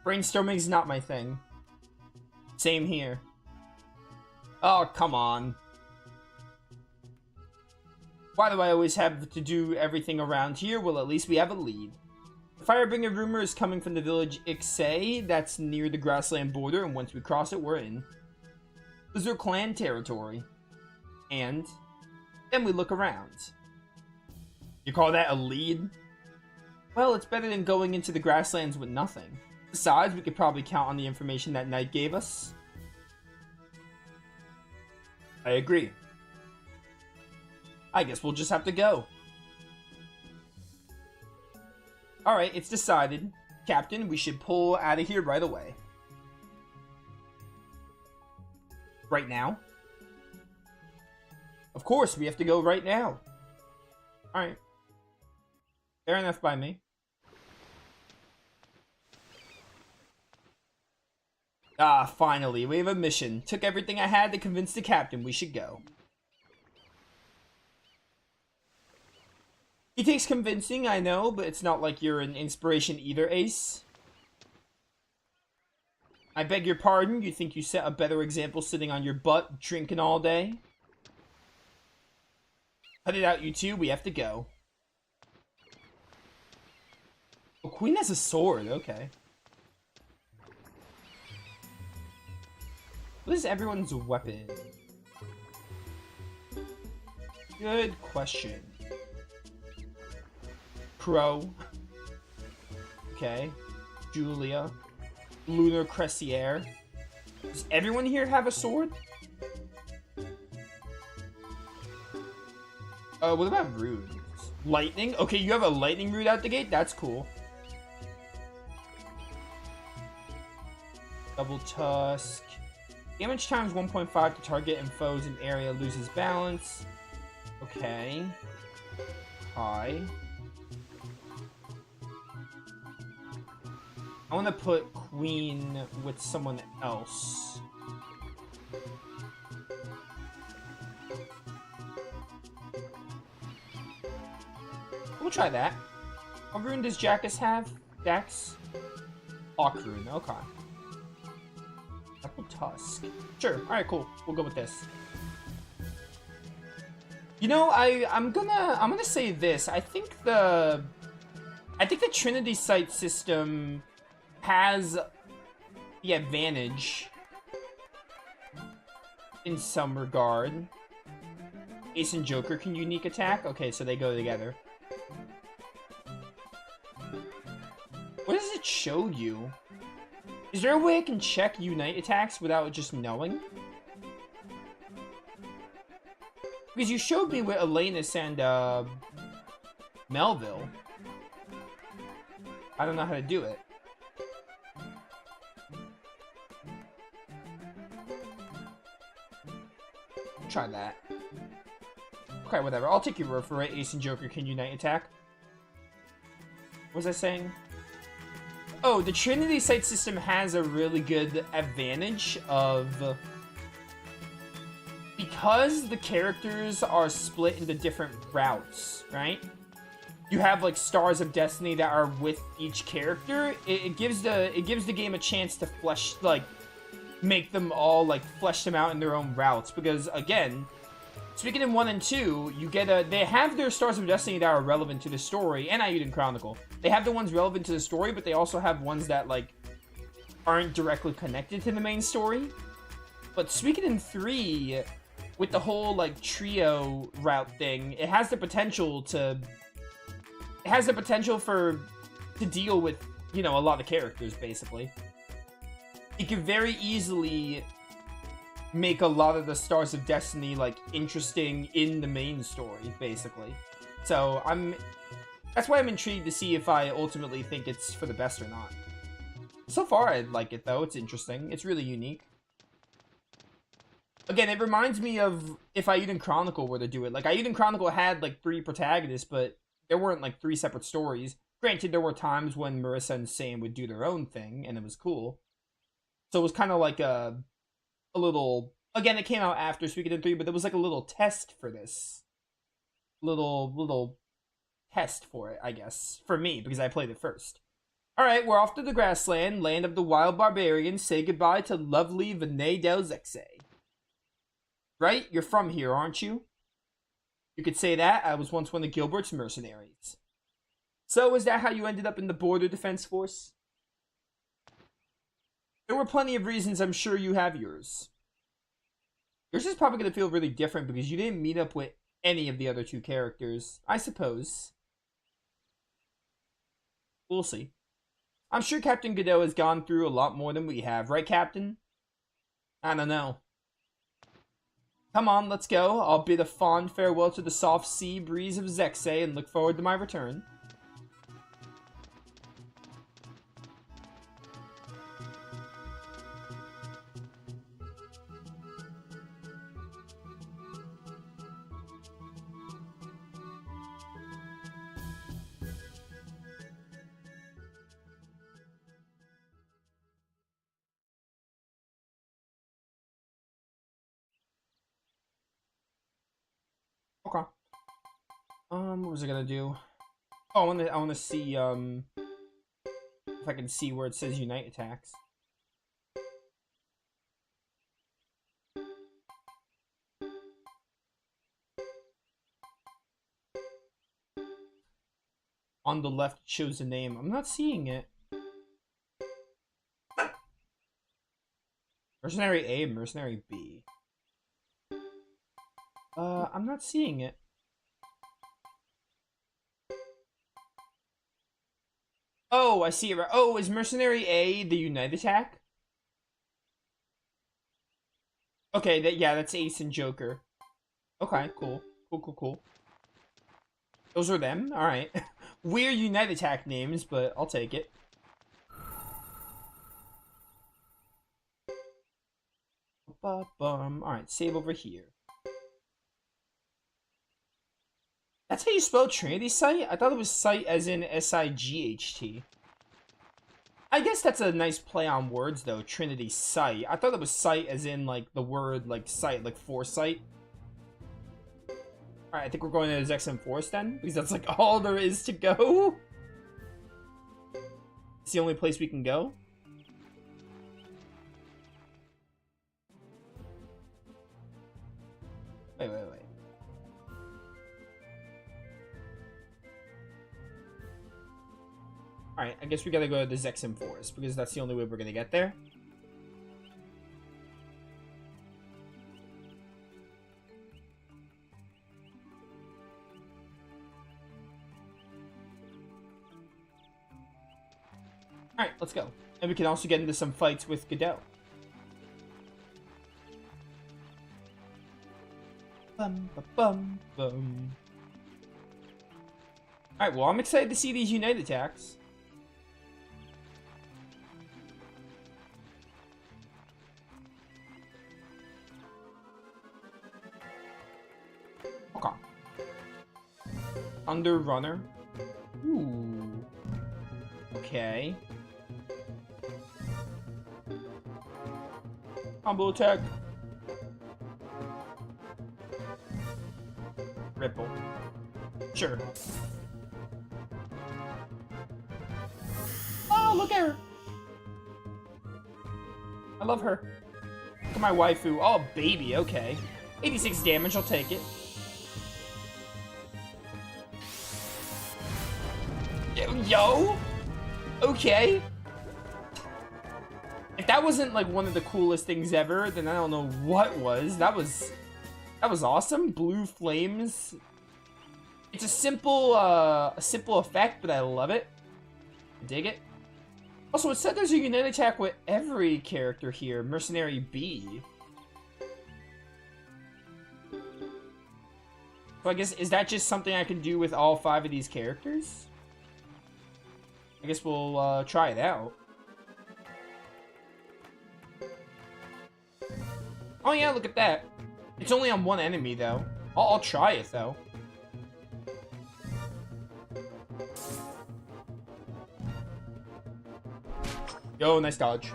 Brainstorming's not my thing. Same here. Oh, come on. Why do I always have to do everything around here? Well, at least we have a lead. The Firebringer rumor is coming from the village Ixay. That's near the grassland border, and once we cross it, we're in. This is our clan territory. And then we look around. You call that a lead? Well, it's better than going into the grasslands with nothing. Besides, we could probably count on the information that Knight gave us. I agree. I guess we'll just have to go. Alright, it's decided. Captain, we should pull out of here right away. Right now? Of course, we have to go right now. Alright. Fair enough by me. Ah, finally, we have a mission. Took everything I had to convince the captain we should go. He takes convincing, I know, but it's not like you're an inspiration either, Ace. I beg your pardon, you think you set a better example sitting on your butt, drinking all day? Cut it out, you two, we have to go. Oh, Queen has a sword, okay. What is everyone's weapon? Good question. Crow. Okay. Julia. Lunar Cressier. Does everyone here have a sword? What about runes? Lightning? Okay, you have a lightning root out the gate? That's cool. Double Tusk. Damage times 1.5 to target and foes in area, loses balance. Okay. High. I want to put Queen with someone else. We'll try that. What rune does Jackus have? Jax? Hawk rune, okay. Double Tusk. Sure, alright, cool. We'll go with this. You know, I'm gonna say this. I think the Trinity Sight system has the advantage in some regard. Ace and Joker can unique attack? Okay, so they go together. What does it show you? Is there a way I can check unite attacks without just knowing? Because you showed me with Elenis and Melville. I don't know how to do it. Try that. Okay, whatever. I'll take your word for it. Ace and Joker can unite attack. What was I saying? Oh, the Trinity Sight system has a really good advantage of... Because the characters are split into different routes, right? You have, like, Stars of Destiny that are with each character. It gives the game a chance to flesh, like... make them all, like, flesh them out in their own routes. Because, again, speaking in 1 and 2, you get they have their Stars of Destiny that are relevant to the story, and Ayuden Chronicle. They have the ones relevant to the story, but they also have ones that, like, aren't directly connected to the main story. But speaking in 3, with the whole, like, trio route thing, it has the potential to... It has the potential to deal with, you know, a lot of characters, basically. It could very easily make a lot of the Stars of Destiny, like, interesting in the main story, basically. So, that's why I'm intrigued to see if I ultimately think it's for the best or not. So far, I like it, though. It's interesting. It's really unique. Again, it reminds me of if Ayuden Chronicle were to do it. Like, Ayuden Chronicle had, like, 3 protagonists, but there weren't, like, 3 separate stories. Granted, there were times when Marissa and Sam would do their own thing, and it was cool. So it was kind of like a little... Again, it came out after Suikoden 3, but there was like a little test for this. Little test for it, I guess. For me, because I played it first. Alright, we're off to the grassland, land of the wild barbarians. Say goodbye to lovely Vinay del Zexe. Right? You're from here, aren't you? You could say that. I was once one of Gilbert's mercenaries. So, is that how you ended up in the Border Defense Force? There were plenty of reasons. I'm sure you have yours. Yours is probably going to feel really different because you didn't meet up with any of the other 2 characters. I suppose. We'll see. I'm sure Captain Godot has gone through a lot more than we have. Right, Captain? I don't know. Come on, let's go. I'll bid a fond farewell to the soft sea breeze of Zexe and look forward to my return. Okay. What was I gonna do? Oh, I wanna see, if I can see where it says Unite attacks. On the left, it shows the name. I'm not seeing it. Mercenary A, Mercenary B. I'm not seeing it. Oh, I see it. Oh, is Mercenary A the Unite attack? Okay, yeah, that's Ace and Joker. Okay, cool. Cool. Those are them? Alright. Weird Unite attack names, but I'll take it. Alright, save over here. That's how you spell Trinity Sight? I thought it was Sight as in S-I-G-H-T. I guess that's a nice play on words, though. Trinity Sight. I thought it was sight as in, like, the word, like, sight, like foresight. Alright, I think we're going to the Zexen Forest then, because that's, like, all there is to go. It's the only place we can go. Wait. Alright, I guess we gotta go to the Zexen Forest, because that's the only way we're gonna get there. Alright, let's go. And we can also get into some fights with Godot. Alright, well, I'm excited to see these Unite attacks. Okay. Thunder Runner. Ooh. Okay. Combo attack. Ripple. Sure. Oh, look at her. I love her. Look at my waifu. Oh, baby. Okay. 86 damage. I'll take it. Yo. Okay. If that wasn't like one of the coolest things ever, then I don't know what was. That was awesome. Blue flames. It's a simple effect, but I love it. Dig it. Also, it said there's a Unite attack with every character here. Mercenary B. So I guess, is that just something I can do with all 5 of these characters? I guess we'll try it out. Oh yeah, look at that. It's only on one enemy, though. I'll try it, though. Yo, nice dodge.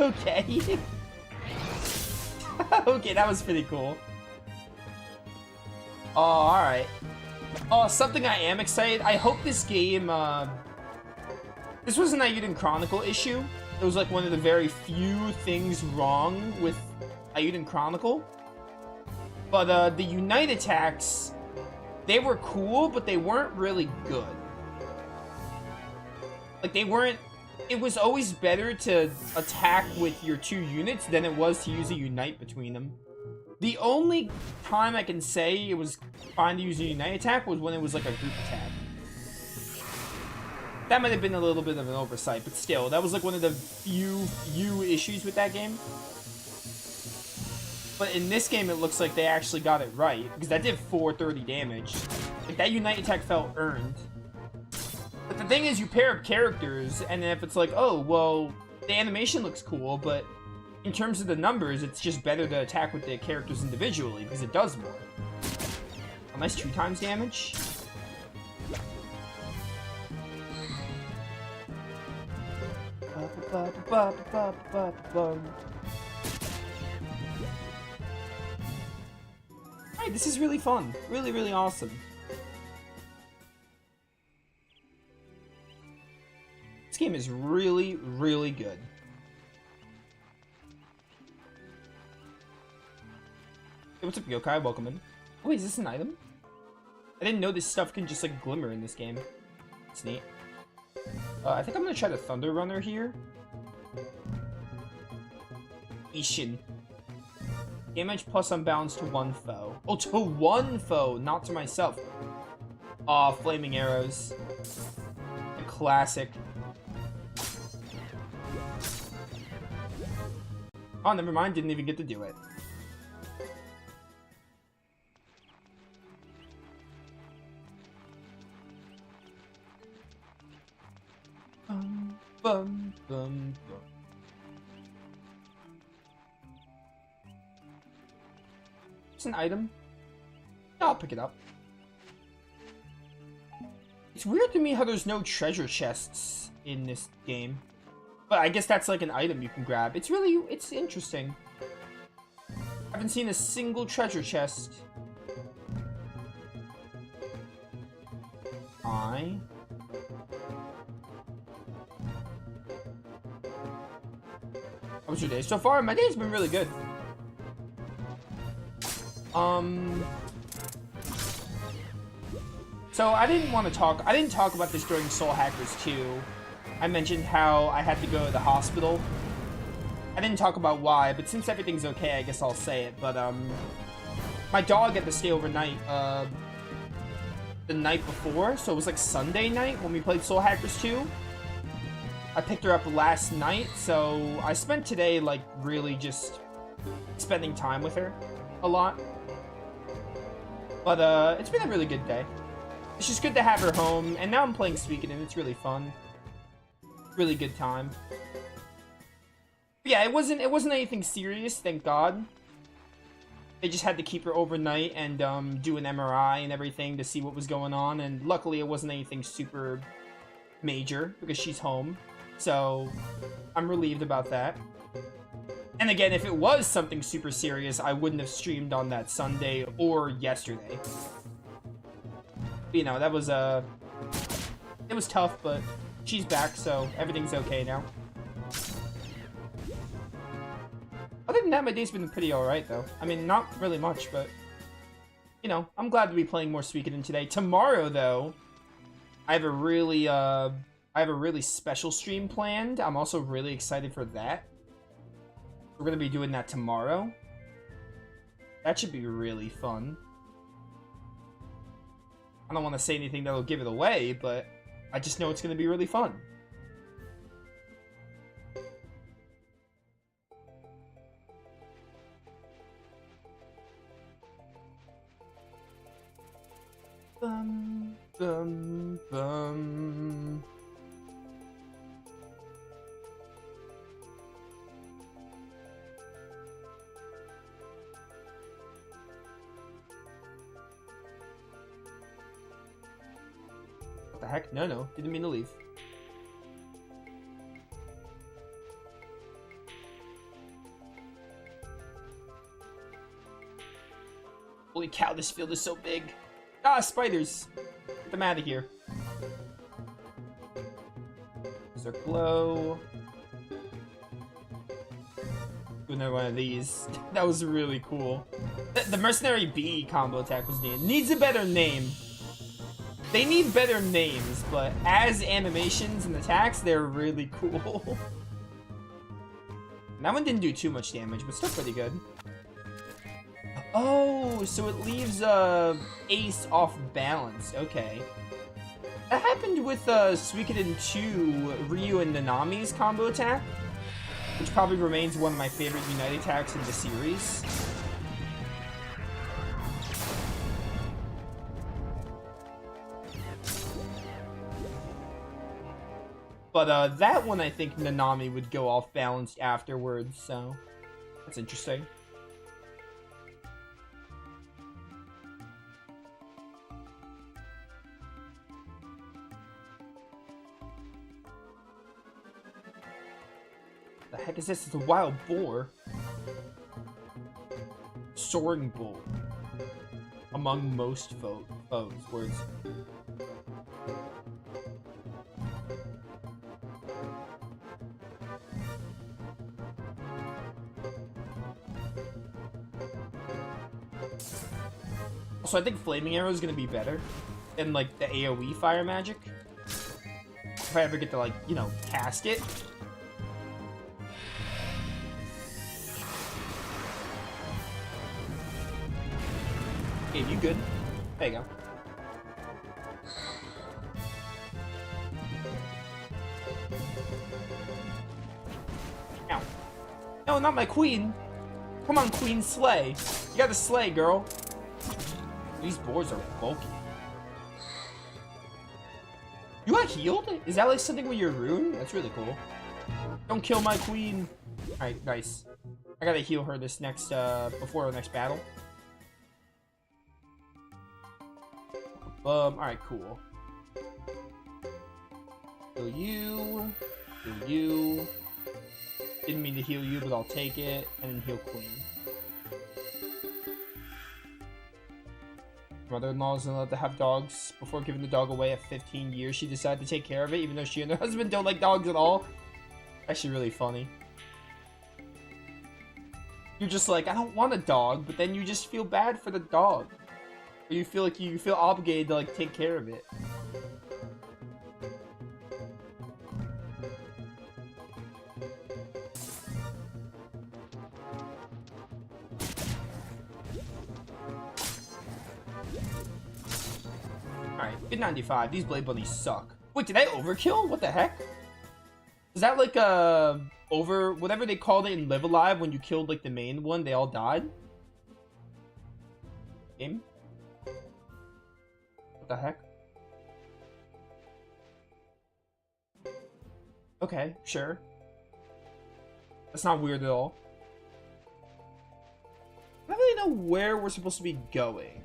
Okay. Okay, that was pretty cool. Oh, alright. Oh, something I am excited. I hope this game, this was an Ayuden Chronicle issue. It was like one of the very few things wrong with Ayuden Chronicle. But, the Unite attacks, they were cool, but they weren't really good. Like, they weren't... It was always better to attack with your 2 units than it was to use a Unite between them. The only time I can say it was fine to use a Unite attack was when it was like a group attack. That might have been a little bit of an oversight, but still, that was like one of the few issues with that game. But in this game, it looks like they actually got it right, because that did 430 damage. Like, that Unite attack felt earned. But the thing is, you pair up characters, and then if it's like, oh, well, the animation looks cool, but in terms of the numbers, it's just better to attack with the characters individually, because it does more. A nice 2 times damage. Ba, ba, ba, ba, ba. Alright, this is really fun. Really, really awesome. This game is really, really good. Hey, what's up, Yokai? Welcome in. Oh, wait, is this an item? I didn't know this stuff can just, like, glimmer in this game. It's neat. I think I'm gonna try the Thunder Runner here. Ishin. Damage plus unbalance to one foe. Oh, to one foe, not to myself. Aw, flaming arrows. A classic. Oh, never mind, didn't even get to do it. Bum, bum, bum. It's an item. I'll pick it up. It's weird to me how there's no treasure chests in this game. But I guess that's like an item you can grab. It's interesting. I haven't seen a single treasure chest. How was your day so far? My day's been really good. So I didn't talk about this during Soul Hackers 2. I mentioned how I had to go to the hospital. I didn't talk about why, but since everything's okay, I guess I'll say it. But, my dog had to stay overnight, the night before, so it was like Sunday night when we played Soul Hackers 2. I picked her up last night, so I spent today, like, really just spending time with her a lot. But, it's been a really good day. It's just good to have her home, and now I'm playing Suikoden, it's really fun. Really good time. But yeah, it wasn't anything serious, thank God. They just had to keep her overnight and, do an MRI and everything to see what was going on, and luckily it wasn't anything super major, because she's home. So, I'm relieved about that. And again, if it was something super serious, I wouldn't have streamed on that Sunday or yesterday. You know, that was, it was tough, but she's back, so everything's okay now. Other than that, my day's been pretty alright, though. I mean, not really much, but, you know, I'm glad to be playing more Suikoden today. Tomorrow, though, I have a really special stream planned. I'm also really excited for that. We're gonna be doing that tomorrow. That should be really fun. I don't want to say anything that'll give it away, but I just know it's gonna be really fun. Bum, bum, bum. What the heck? No, didn't mean to leave. Holy cow, this field is so big. Ah, spiders! Get them out of here. There's our glow. Do another one of these. That was really cool. The Mercenary Bee combo attack was neat. Needs a better name. They need better names, but as animations and attacks, they're really cool. That one didn't do too much damage, but still pretty good. Oh, so it leaves Ace off balance. Okay. That happened with Suikoden 2 Ryu and Nanami's combo attack, which probably remains one of my favorite Unite attacks in the series. But that one, I think Nanami would go off balanced afterwards, so that's interesting. The heck is this? It's a wild boar. Soaring bull. Among most foes. Words. So I think Flaming Arrow is gonna be better than like the AoE fire magic. If I ever get to like, you know, cast it. Okay, you good. There you go. Ow. No, not my queen. Come on, queen, slay. You gotta slay, girl. These boars are bulky. You got healed? Is that like something with your rune? That's really cool. Don't kill my queen. Alright, nice. I gotta heal her this next, before our next battle. Alright, cool. Heal you. Heal you. Didn't mean to heal you, but I'll take it. And then heal queen. Mother-in-law isn't allowed to have dogs. Before giving the dog away at 15 years, she decided to take care of it, even though she and her husband don't like dogs at all. Actually really funny. You're just like, I don't want a dog, but then you just feel bad for the dog. Or you feel like you feel obligated to like take care of it. Alright, good 95. These Blade Bunnies suck. Wait, did I overkill? What the heck? Is that like over whatever they called it in Live Alive when you killed like the main one, they all died? Game? What the heck? Okay, sure. That's not weird at all. I don't really know where we're supposed to be going.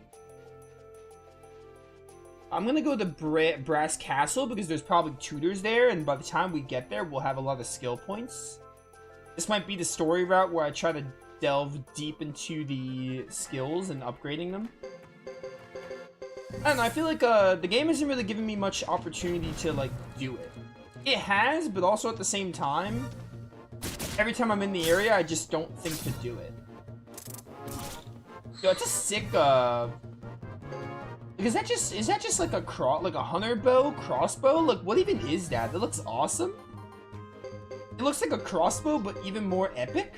I'm gonna go to Brass Castle because there's probably tutors there, and by the time we get there, we'll have a lot of skill points. This might be the story route where I try to delve deep into the skills and upgrading them. I don't know, I feel like the game isn't really giving me much opportunity to like do it. It has, but also at the same time, every time I'm in the area, I just don't think to do it. Yo, it's a sick is that just like a hunter bow, crossbow? Like, what even is that? That looks awesome. It looks like a crossbow, but even more epic.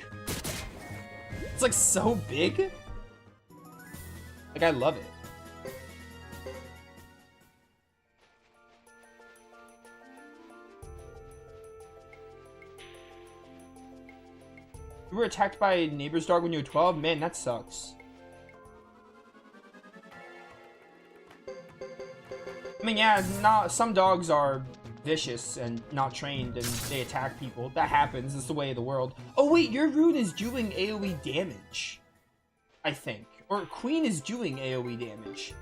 It's like so big. Like, I love it. You were attacked by a neighbor's dog when you were 12? Man, that sucks. I mean, yeah, some dogs are vicious and not trained and they attack people. That happens. It's the way of the world. Oh, wait, your rune is doing AoE damage. I think. Or Queen is doing AoE damage.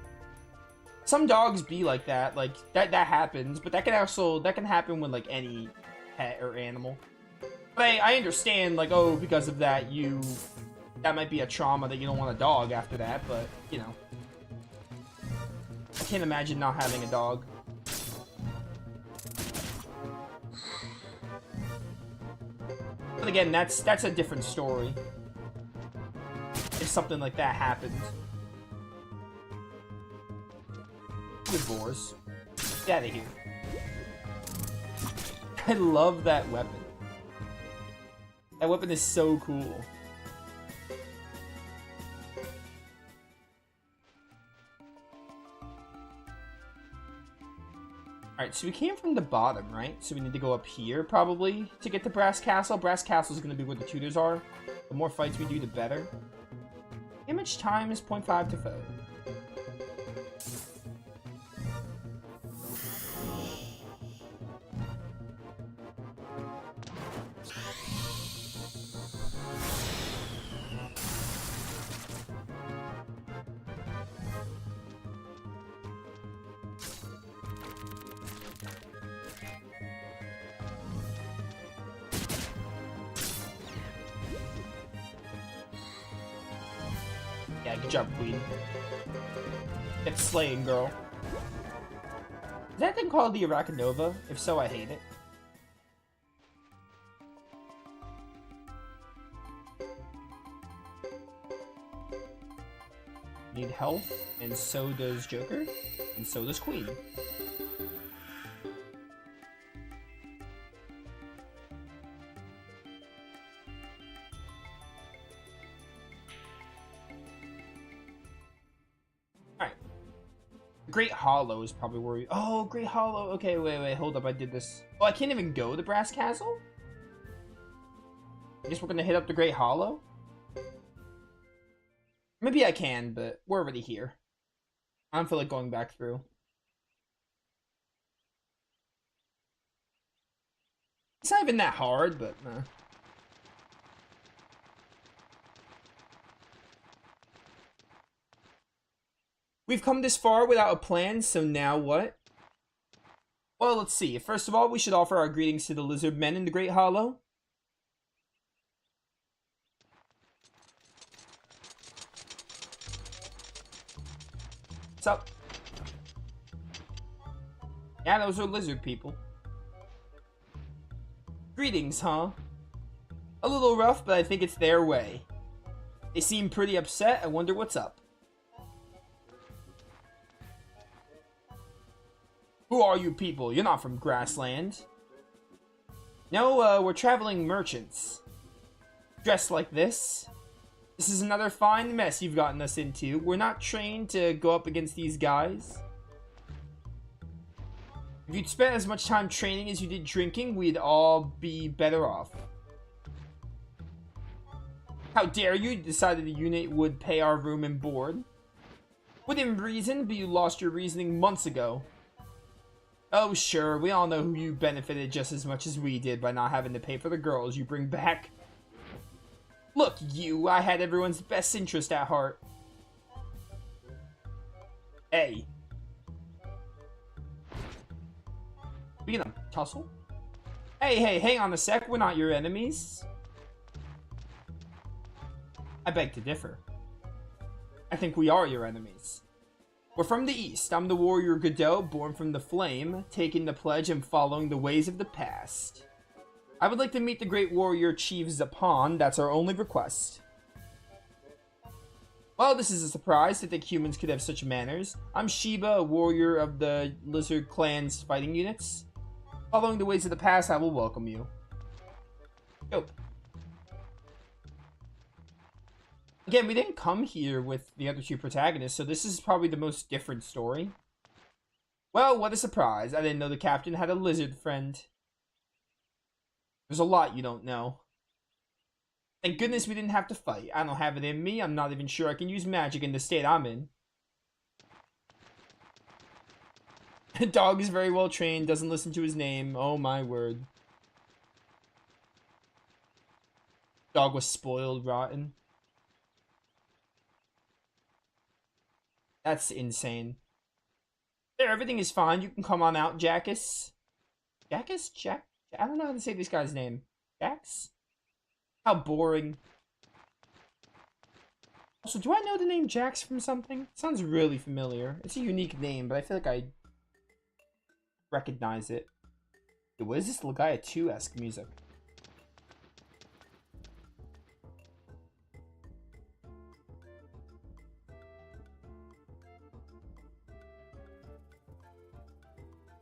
Some dogs be like that. Like, that happens. But that can happen with, like, any pet or animal. But I understand, like, oh, because of that, that might be a trauma that you don't want a dog after that, but, you know. I can't imagine not having a dog. But again, that's a different story. If something like that happens. Good boars. Get out of here. I love that weapon. That weapon is so cool. Alright, so we came from the bottom, right? So we need to go up here, probably, to get to Brass Castle. Brass Castle is going to be where the tutors are. The more fights we do, the better. Damage time is 0.5 to foe. Yeah, good job, Queen. Get slaying, girl. Is that thing called the Arakanova? If so, I hate it. Need health, and so does Joker, and so does Queen. Alright. Great Hollow is probably where we... Oh, Great Hollow. Okay, wait, hold up. I did this. Oh, I can't even go to Brass Castle? I guess we're gonna hit up the Great Hollow? Maybe I can, but we're already here. I don't feel like going back through. It's not even that hard, but... We've come this far without a plan, so now what? Well, let's see. First of all, we should offer our greetings to the lizard men in the Great Hollow. What's up? Yeah, those are lizard people. Greetings, huh? A little rough, but I think it's their way. They seem pretty upset. I wonder what's up. Who are you people? You're not from Grassland. No, we're traveling merchants. Dressed like this. This is another fine mess you've gotten us into. We're not trained to go up against these guys. If you'd spent as much time training as you did drinking, we'd all be better off. How dare you decided the unit would pay our room and board? Within reason, but you lost your reasoning months ago. Oh, sure, we all know who you benefited just as much as we did by not having to pay for the girls you bring back. Look, you, I had everyone's best interest at heart. Hey. We gonna tussle? Hey, hang on a sec, we're not your enemies. I beg to differ. I think we are your enemies. We're from the east. I'm the warrior Godot, born from the flame, taking the pledge and following the ways of the past. I would like to meet the great warrior Chief Zapan. That's our only request. Well, this is a surprise to think humans could have such manners. I'm Shiba, a warrior of the Lizard Clan's fighting units. Following the ways of the past, I will welcome you. Go. Again, we didn't come here with the other two protagonists, so this is probably the most different story. Well, what a surprise. I didn't know the captain had a lizard friend. There's a lot you don't know. Thank goodness we didn't have to fight. I don't have it in me. I'm not even sure I can use magic in the state I'm in. The dog is very well trained, doesn't listen to his name. Oh my word. Dog was spoiled rotten. That's insane. There, everything is fine. You can come on out, Jackus. Jackus? Jack? I don't know how to say this guy's name. Jax? How boring. Also, do I know the name Jax from something? It sounds really familiar. It's a unique name, but I feel like I recognize it. Dude, what is this Legaia 2-esque music?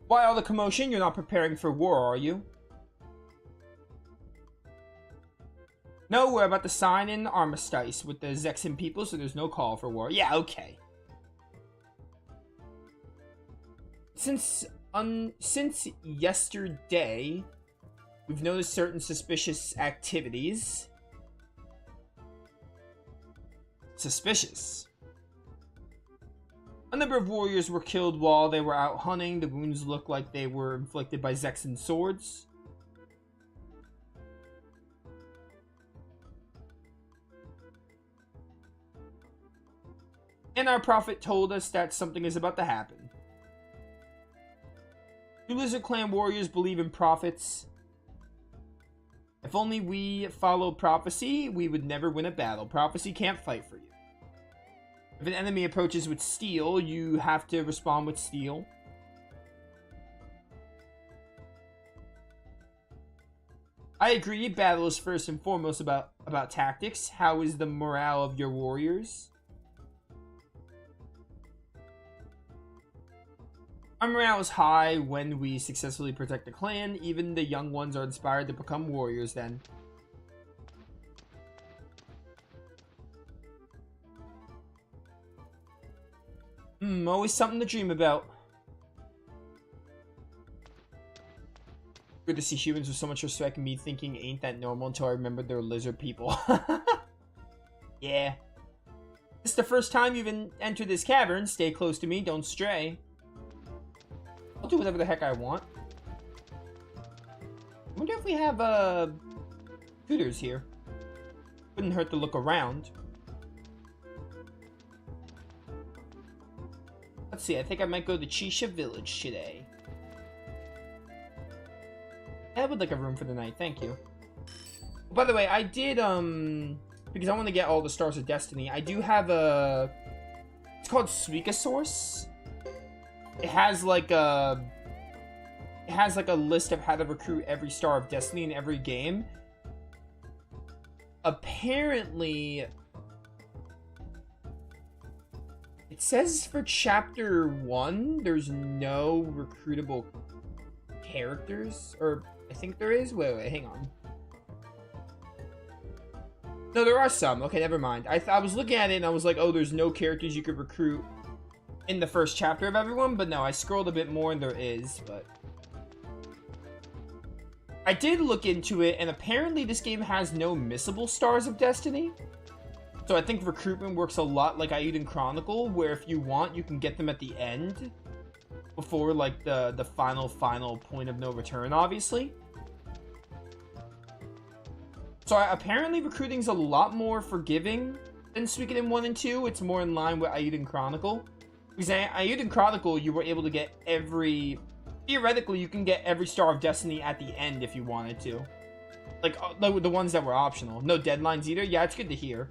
Why all the commotion? You're not preparing for war, are you? No, we're about to sign an armistice with the Zexan people, so there's no call for war. Yeah, okay. Since yesterday, we've noticed certain suspicious activities. Suspicious. A number of warriors were killed while they were out hunting. The wounds look like they were inflicted by Zexan swords. And our prophet told us that something is about to happen. You Lizard Clan warriors believe in prophets. If only we follow prophecy, we would never win a battle. Prophecy can't fight for you. If an enemy approaches with steel, you have to respond with steel. I agree, battle is first and foremost about tactics. How is the morale of your warriors? Our morale is high when we successfully protect the clan. Even the young ones are inspired to become warriors then. Always something to dream about. Good to see humans with so much respect, me thinking ain't that normal until I remembered they're lizard people. Yeah. This is the first time you've entered this cavern. Stay close to me, don't stray. I'll do whatever the heck I want. I wonder if we have, tutors here. Wouldn't hurt to look around. Let's see, I think I might go to Chisha Village today. I would like a room for the night, thank you. By the way, I did, because I want to get all the Stars of Destiny, I do have a... It's called Suikoden. It has like a list of how to recruit every Star of Destiny in every game. Apparently, it says for Chapter 1, there's no recruitable characters, or I think there is. Wait, hang on. No, there are some. Okay, never mind. I was looking at it and I was like, oh, there's no characters you could recruit in the first chapter of everyone, but no, I scrolled a bit more and there is, but... I did look into it, and apparently this game has no missable Stars of Destiny. So I think recruitment works a lot like Eiyuden Chronicle, where if you want, you can get them at the end. Before, like, the final point of no return, obviously. So apparently recruiting's a lot more forgiving than Suikoden 1 and 2. It's more in line with Eiyuden Chronicle. Because Eiyuden Chronicle, you were able to get every... Theoretically, you can get every Star of Destiny at the end if you wanted to. Like, the ones that were optional. No deadlines either? Yeah, it's good to hear.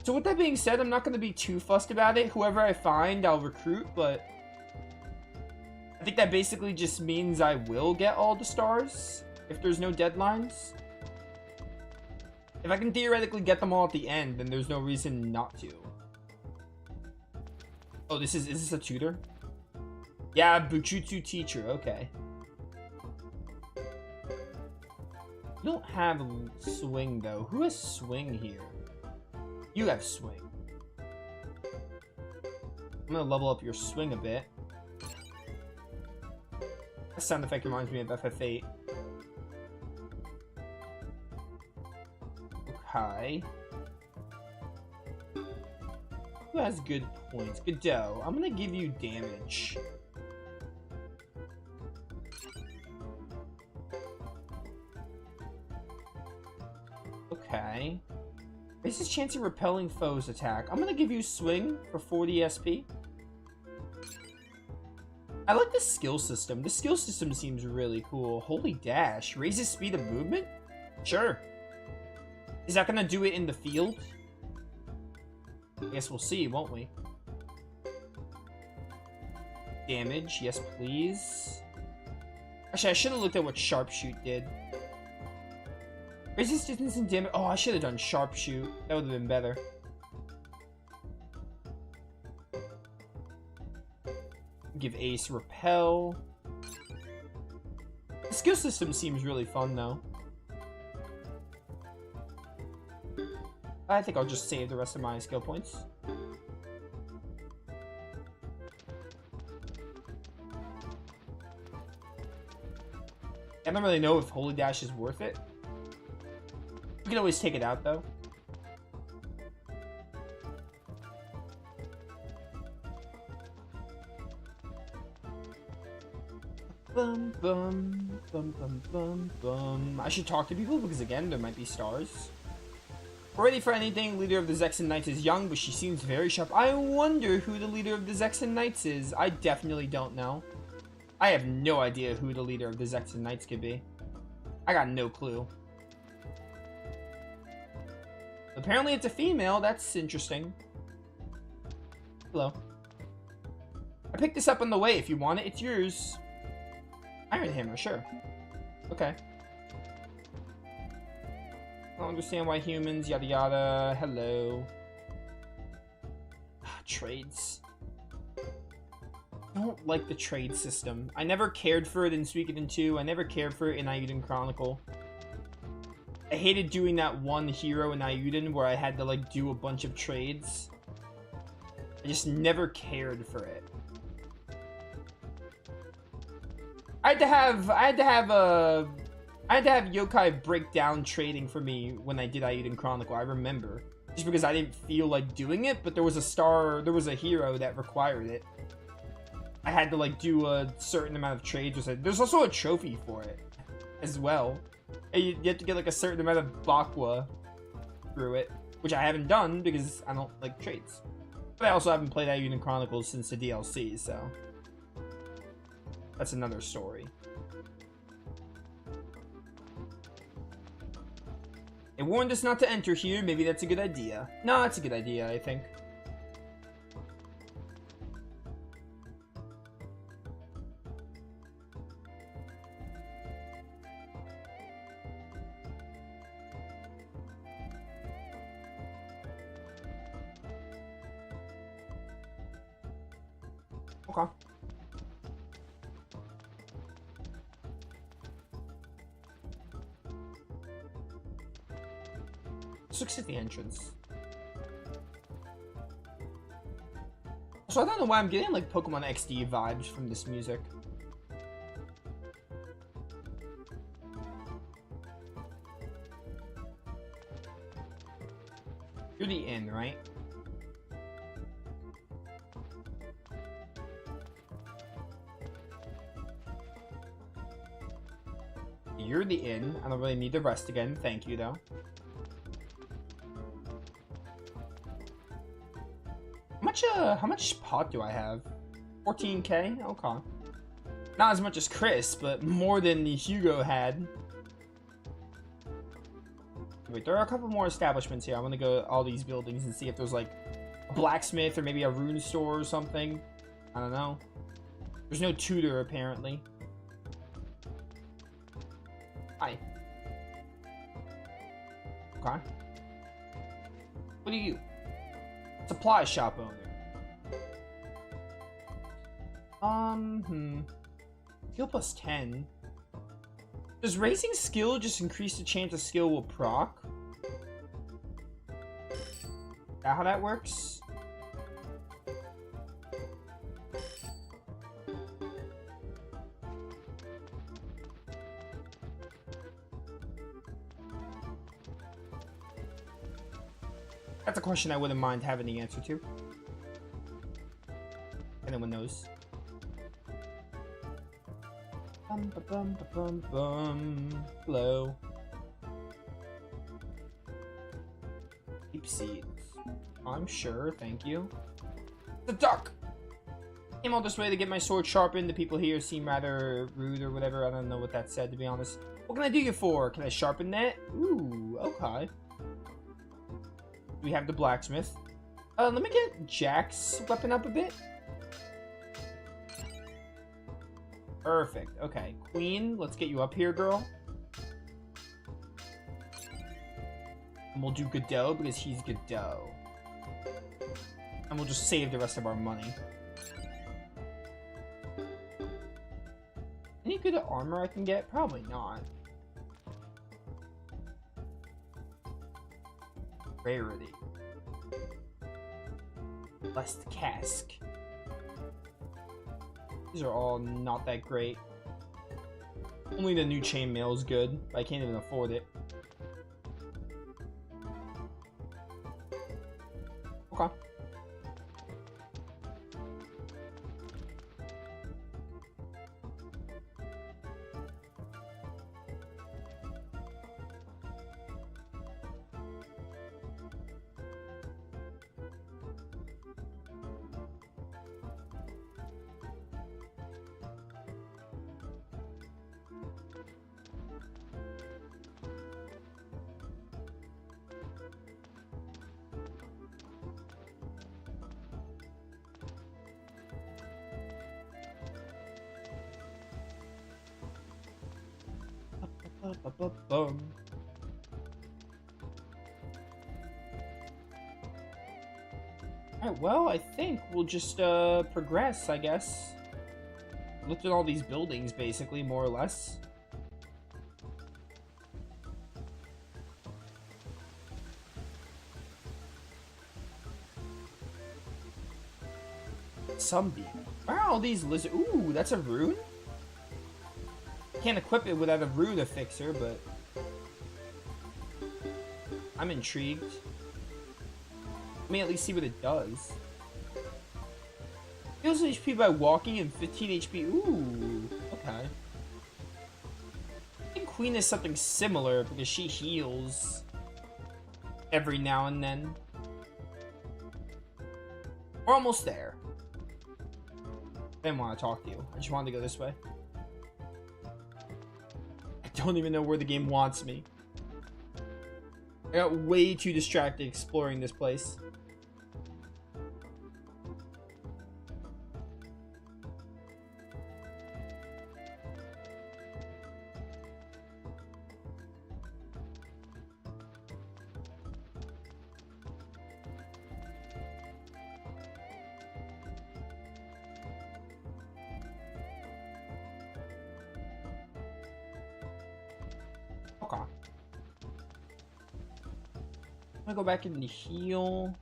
So with that being said, I'm not going to be too fussed about it. Whoever I find, I'll recruit, but... I think that basically just means I will get all the stars if there's no deadlines. If I can theoretically get them all at the end, then there's no reason not to. Oh, is this a tutor? Yeah, Bujutsu teacher, okay. You don't have swing, though. Who has swing here? You have swing. I'm gonna level up your swing a bit. That sound effect reminds me of FF8. Okay. Who has good points? Godot. I'm gonna give you damage. Okay. This is chance of repelling foes attack. I'm gonna give you swing for 40 SP. I like the skill system. The skill system seems really cool. Holy dash. Raises speed of movement? Sure. Is that gonna do it in the field? I guess we'll see, won't we? Damage, yes please. Actually, I should have looked at what Sharpshoot did. Raises distance and damage. Oh, I should have done Sharpshoot. That would have been better. Give Ace Repel. The skill system seems really fun, though. I think I'll just save the rest of my skill points. I don't really know if Holy Dash is worth it. You can always take it out, though. Bum, bum, bum, bum, bum, bum. I should talk to people because, again, there might be stars. Ready for anything, leader of the Zexen Knights is young, but she seems very sharp. I wonder who the leader of the Zexen Knights is. I definitely don't know. I have no idea who the leader of the Zexen Knights could be. I got no clue. Apparently it's a female, that's interesting. Hello. I picked this up on the way. If you want it, it's yours. Iron Hammer, sure. Okay. I don't understand why humans, yada yada. Hello. Trades. I don't like the trade system. I never cared for it in Suikoden 2. I never cared for it in Ayuden Chronicle. I hated doing that one hero in Ayuden where I had to like do a bunch of trades. I just never cared for it. I had to have yokai break down trading for me when I did Ayuden Chronicle. I remember. Just because I didn't feel like doing it, but there was a hero that required it. I had to like do a certain amount of trades. There's also a trophy for it as well. You have to get like a certain amount of Bakwa through it, which I haven't done because I don't like trades. But I also haven't played Ayuden Chronicles since the DLC, so that's another story. It warned us not to enter here. Maybe that's a good idea. No, that's a good idea, I think. Okay. Let's look at the entrance. So I don't know why I'm getting like Pokemon XD vibes from this music. You're the inn, right? You're the inn. I don't really need the rest again. Thank you, though. How much pot do I have? 14k? Okay. Not as much as Chris, but more than Hugo had. Wait, there are a couple more establishments here. I want to go to all these buildings and see if there's like a blacksmith or maybe a rune store or something. I don't know. There's no tutor, apparently. Hi. Okay. What are you? Supply shop owner. Skill plus 10. Does raising skill just increase the chance a skill will proc? Is that how that works? That's a question I wouldn't mind having the answer to. Anyone knows. Hello. Deep seeds. I'm sure, thank you. The duck! Came all this way to get my sword sharpened. The people here seem rather rude or whatever. I don't know what that said, to be honest. What can I do you for? Can I sharpen that? Ooh, okay. We have the blacksmith. Let me get Jack's weapon up a bit. Perfect. Okay, Queen, let's get you up here, girl. And we'll do Godot because he's Godot. And we'll just save the rest of our money. Any good armor I can get? Probably not. Rarity. Blessed Cask. These are all not that great. Only the new chainmail is good, but I can't even afford it. Okay. Ba-ba-ba-bum. Alright, well, I think we'll just progress, I guess. Looked at all these buildings, basically, more or less. Sunbeam. Where are all these lizards? Ooh, that's a rune? Can't equip it without a rune affixer, but I'm intrigued. Let me at least see what it does. Heals HP by walking and 15 HP. Ooh, okay. I think Queen is something similar because she heals every now and then. We're almost there. I didn't want to talk to you. I just wanted to go this way. I don't even know where the game wants me. I got way too distracted exploring this place. Okay. I'm gonna go back in the heal.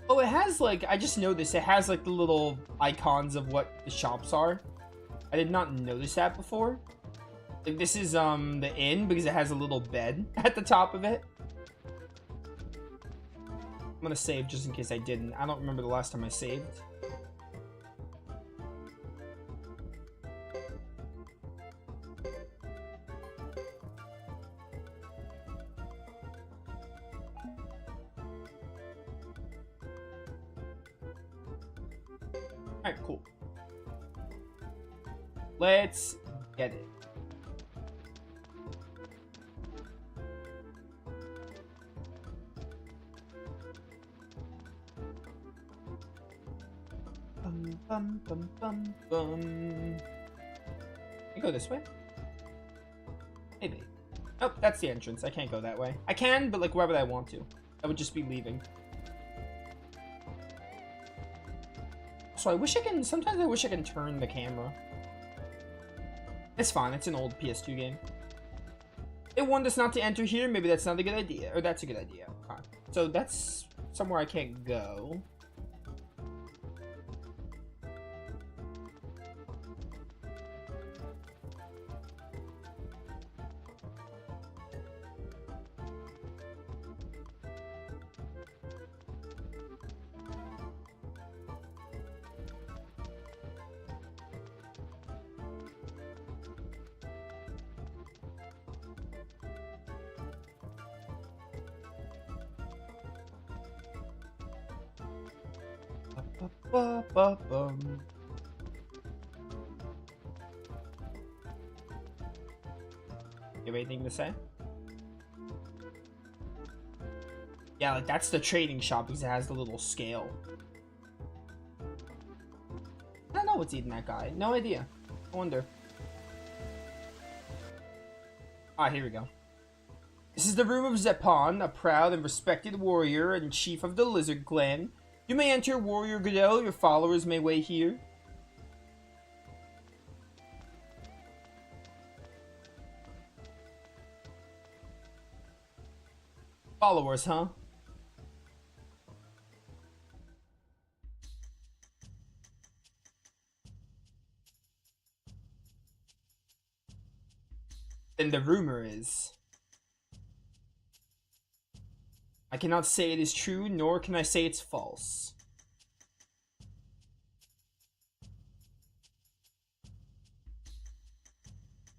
Oh, it has like, I just noticed it has like the little icons of what the shops are. I did not notice that before. Like this is the inn because it has a little bed at the top of it. I'm gonna save just in case I didn't. I don't remember the last time I saved. Alright, cool. Let's get it. Bum, bum, bum, bum, bum. Can you go this way? Maybe. Oh, that's the entrance. I can't go that way. I can, but like, why would I want to? I would just be leaving. So I wish I can, sometimes I wish I can turn the camera. It's fine, it's an old PS2 game. It warned us not to enter here, maybe that's not a good idea. Or that's a good idea. Okay. So that's somewhere I can't go. Ba-ba-bum. You have anything to say? Yeah, like that's the trading shop because it has the little scale. I don't know what's eating that guy. No idea. I wonder. Ah, here we go. This is the room of Zeppon, a proud and respected warrior and chief of the Lizard Clan. You may enter, Warrior Godot. Your followers may wait here. Followers, huh? Then the rumor is... I cannot say it is true, nor can I say it's false.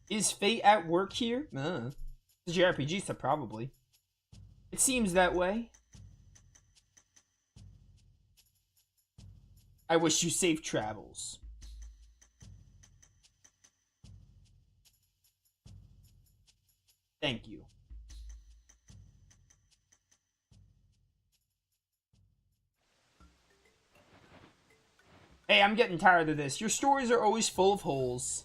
Is fate at work here? This is your RPG stuff, probably. It seems that way. I wish you safe travels. Thank you. Hey, I'm getting tired of this. Your stories are always full of holes.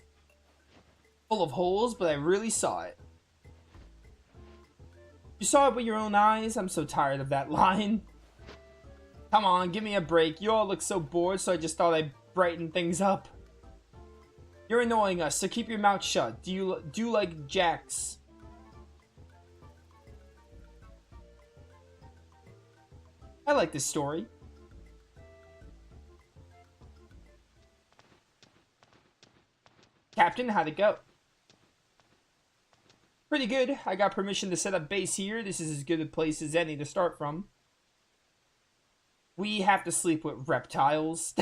Full of holes, but I really saw it. You saw it with your own eyes? I'm so tired of that line. Come on, give me a break. You all look so bored, so I just thought I'd brighten things up. You're annoying us, so keep your mouth shut. Do you like Jax? I like this story. Captain, how'd it go? Pretty good. I got permission to set up base here. This is as good a place as any to start from. We have to sleep with reptiles.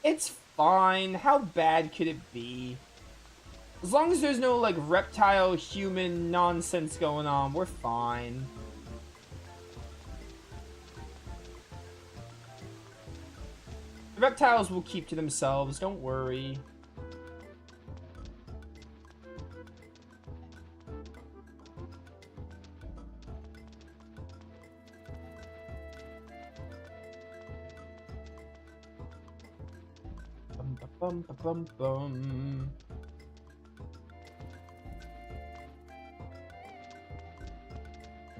It's fine. How bad could it be? As long as there's no, like, reptile human nonsense going on, we're fine. The reptiles will keep to themselves, don't worry. Bum, bum, bum, bum.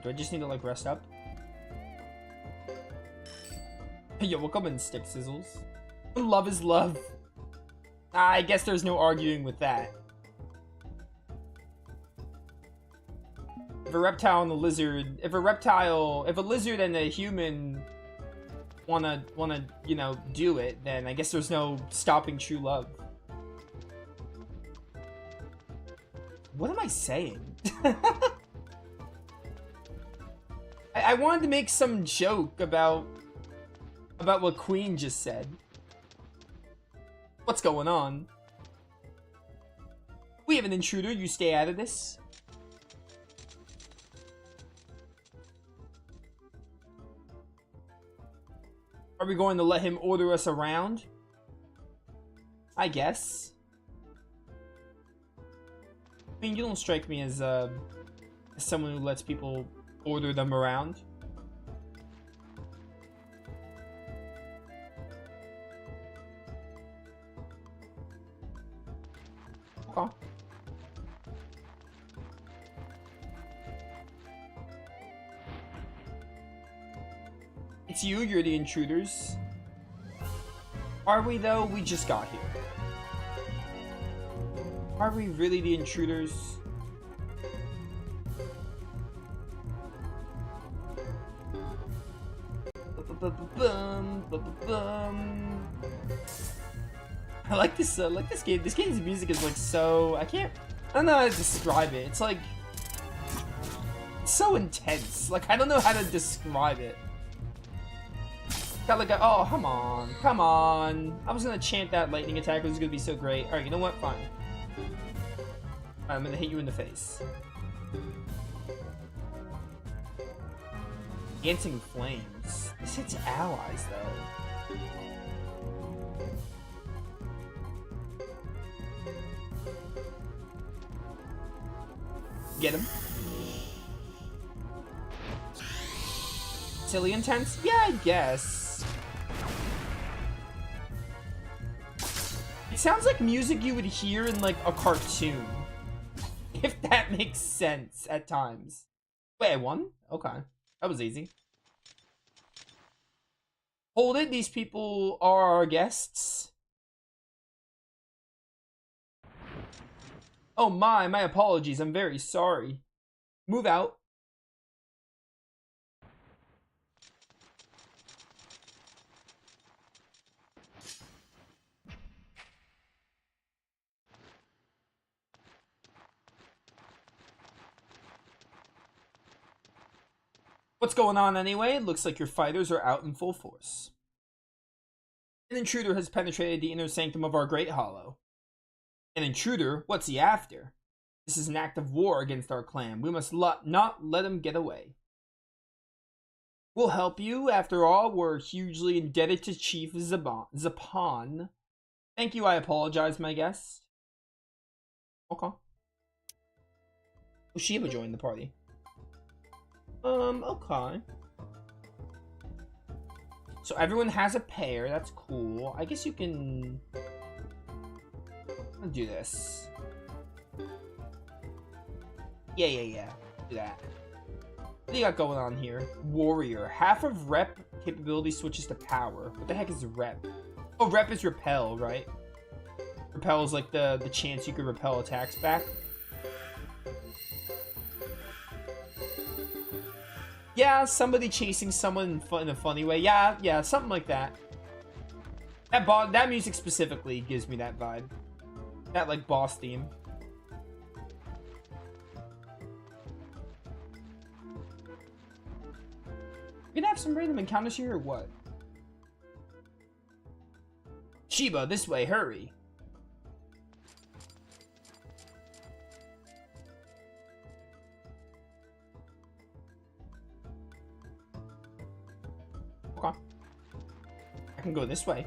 Do I just need to, like, rest up? Yo, welcome in, Stick Sizzles. Love is love. I guess there's no arguing with that. If a reptile and a lizard... If a lizard and a human wanna, you know, do it, then I guess there's no stopping true love. What am I saying? I wanted to make some joke about what Queen just said. What's going on? We have an intruder, you stay out of this. Are we going to let him order us around? I guess. I mean, you don't strike me as someone who lets people order them around. Okay. It's you, you're the intruders. Are we though? We just got here. Are we really the intruders? I like this game. This game's music is like so... I don't know how to describe it. It's like... It's so intense. Like, I don't know how to describe it. Got like a... Oh, come on. Come on. I was gonna chant that lightning attack. It was gonna be so great. Alright, you know what? Fine. Alright, I'm gonna hit you in the face. Dancing Flames. This hits allies, though. Get him. Silly intense? Yeah, I guess. It sounds like music you would hear in, like, a cartoon. If that makes sense at times. Wait, I won? Okay. That was easy. Hold it, these people are our guests. Oh my apologies, I'm very sorry. Move out. What's going on anyway? It looks like your fighters are out in full force. An intruder has penetrated the inner sanctum of our great hollow. An intruder? What's he after? This is an act of war against our clan. We must not let him get away. We'll help you. After all, we're hugely indebted to Chief Zapan. Thank you, I apologize, my guest. Okay. Ushiba joined the party. Okay. So everyone has a pair, that's cool. I guess you can... Let's do this. Yeah. Do that. What do you got going on here? Warrior. Half of rep capability switches to power. What the heck is rep? Oh, rep is repel, right? Repel is like the chance you could repel attacks back. Yeah, somebody chasing someone in a funny way. Yeah, something like that. That music specifically gives me that vibe. That, like, boss theme. We're gonna have some random encounters here or what? Shiba, this way, hurry. Okay. I can go this way.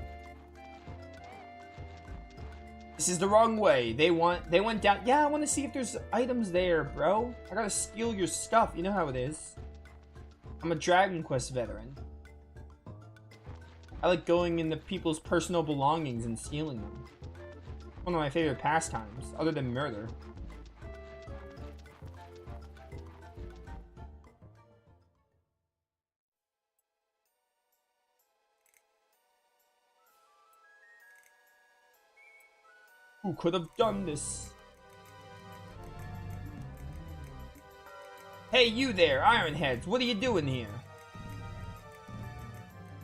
This is the wrong way. They went down. Yeah, I want to see if there's items there, bro. I gotta steal your stuff. You know how it is. I'm a Dragon Quest veteran. I like going into people's personal belongings and stealing them. One of my favorite pastimes, other than murder. Who could have done this? Hey, you there, Ironheads, what are you doing here?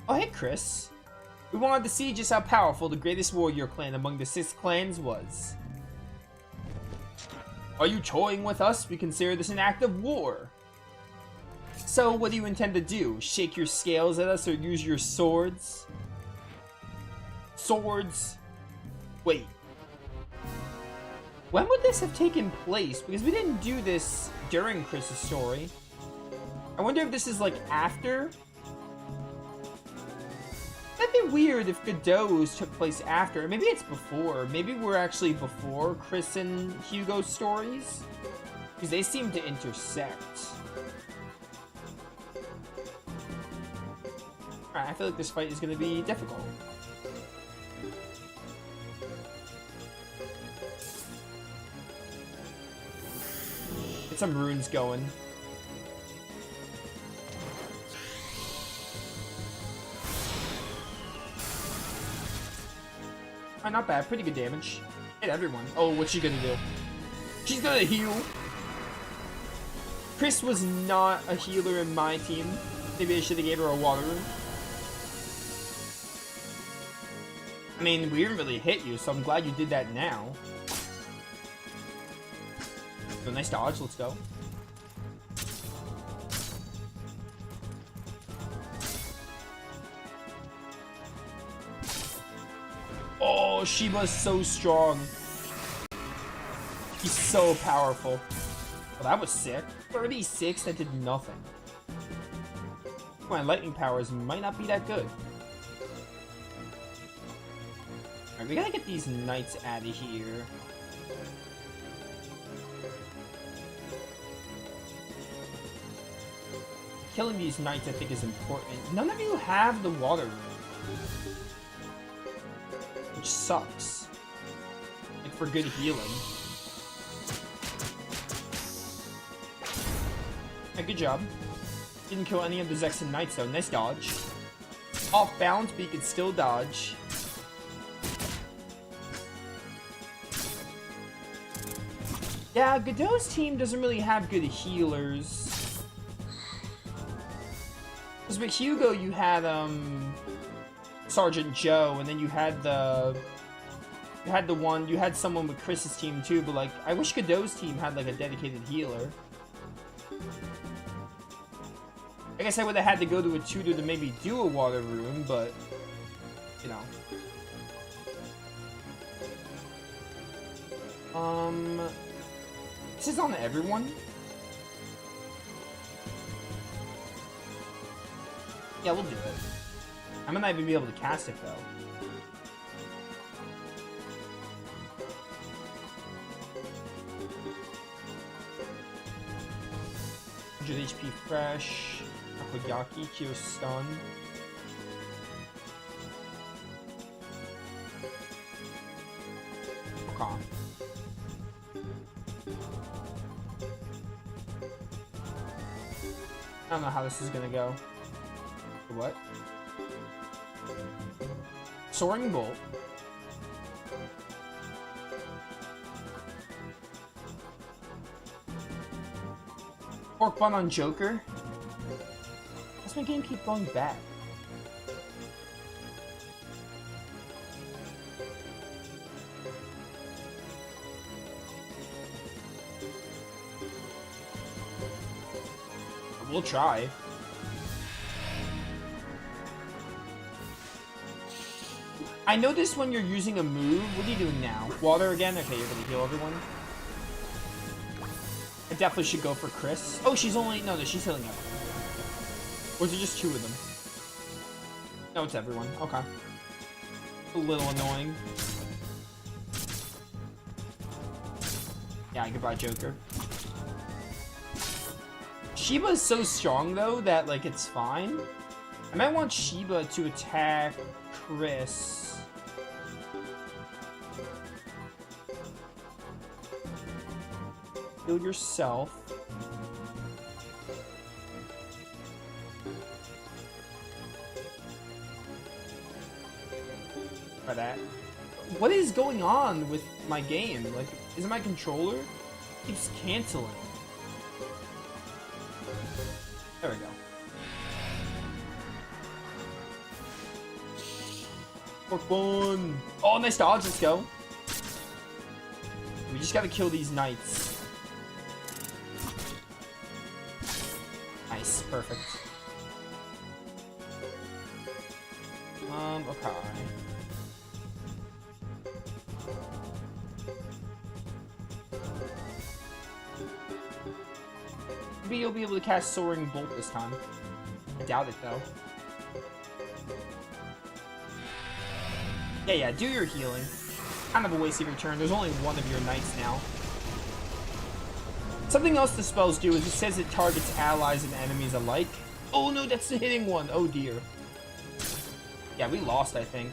Oh, hey, Chris. We wanted to see just how powerful the greatest warrior clan among the 6 clans was. Are you toying with us? We consider this an act of war. So, what do you intend to do? Shake your scales at us or use your swords? Swords? Wait. When would this have taken place? Because we didn't do this during Chris's story. I wonder if this is like after? That'd be weird if Godot's took place after. Maybe it's before. Maybe we're actually before Chris and Hugo's stories. Because they seem to intersect. Alright, I feel like this fight is going to be difficult. Get some runes going. Alright, not bad. Pretty good damage. Hit everyone. Oh, what's she gonna do? She's gonna heal. Chris was not a healer in my team. Maybe I should have gave her a water rune. I mean, we didn't really hit you, so I'm glad you did that now. So nice dodge. Let's go. Oh, Shiba's so strong. He's so powerful. Well, that was sick. 36, that did nothing. My lightning powers might not be that good. Alright, we gotta get these knights out of here. Killing these knights, I think, is important. None of you have the water rune. Which sucks. Like, for good healing. Yeah, good job. Didn't kill any of the Zexan Knights, though. Nice dodge. Off balance, but you can still dodge. Yeah, Godot's team doesn't really have good healers. Because with Hugo, you had, Sergeant Joe, and then you had someone with Chris's team too, but like, I wish Godot's team had like a dedicated healer. I guess I would have had to go to a tutor to maybe do a water rune, but, you know. This is on everyone? Yeah, we'll do it. I might not even be able to cast it, though. HP fresh. Akoyaki, cure stun. Okay. I don't know how this is gonna go. What? Soaring Bolt. Pork bun on Joker. Does my game keep going back? We'll try. I noticed when you're using a move. What are you doing now? Water again? Okay, you're gonna heal everyone. I definitely should go for Chris. Oh, she's only... No, she's healing everyone. Or is it just 2 of them? No, it's everyone. Okay. A little annoying. Yeah, goodbye, Joker. Shiba is so strong, though, that, like, it's fine. I might want Shiba to attack Chris. Heal yourself. Try that. What is going on with my game? Like, is it my controller? It keeps canceling. There we go. Pork bun. Oh, nice dodge. Let's go. We just gotta kill these knights. Nice. Perfect. Okay. Maybe you'll be able to cast Soaring Bolt this time. I doubt it, though. Yeah, do your healing. Kind of a waste of your turn. There's only one of your knights now. Something else the spells do is it says it targets allies and enemies alike. Oh no, that's the hitting one. Oh dear. Yeah, we lost, I think.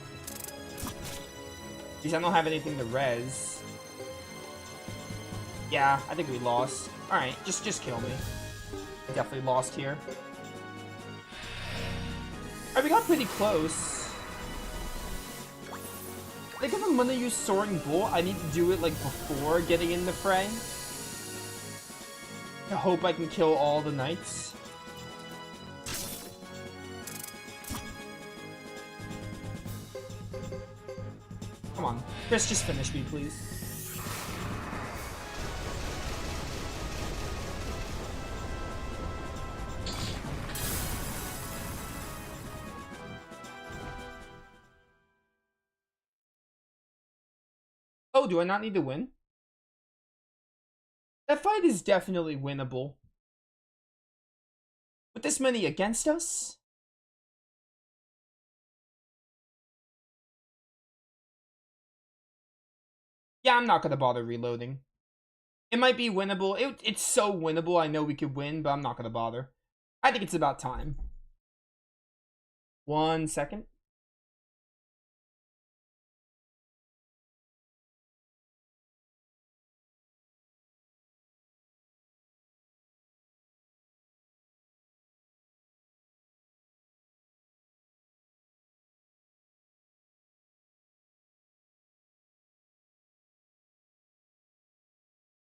Because I don't have anything to res. Yeah, I think we lost. Alright, just kill me. I definitely lost here. Alright, we got pretty close. I think if I'm gonna use Soaring Bolt, I need to do it, like, before getting in the fray. I hope I can kill all the knights. Come on. Chris, just finish me, please. Oh, do I not need to win? That fight is definitely winnable. With this many against us? Yeah, I'm not gonna bother reloading. It might be winnable. It's so winnable, I know we could win, but I'm not gonna bother. I think it's about time. 1 second.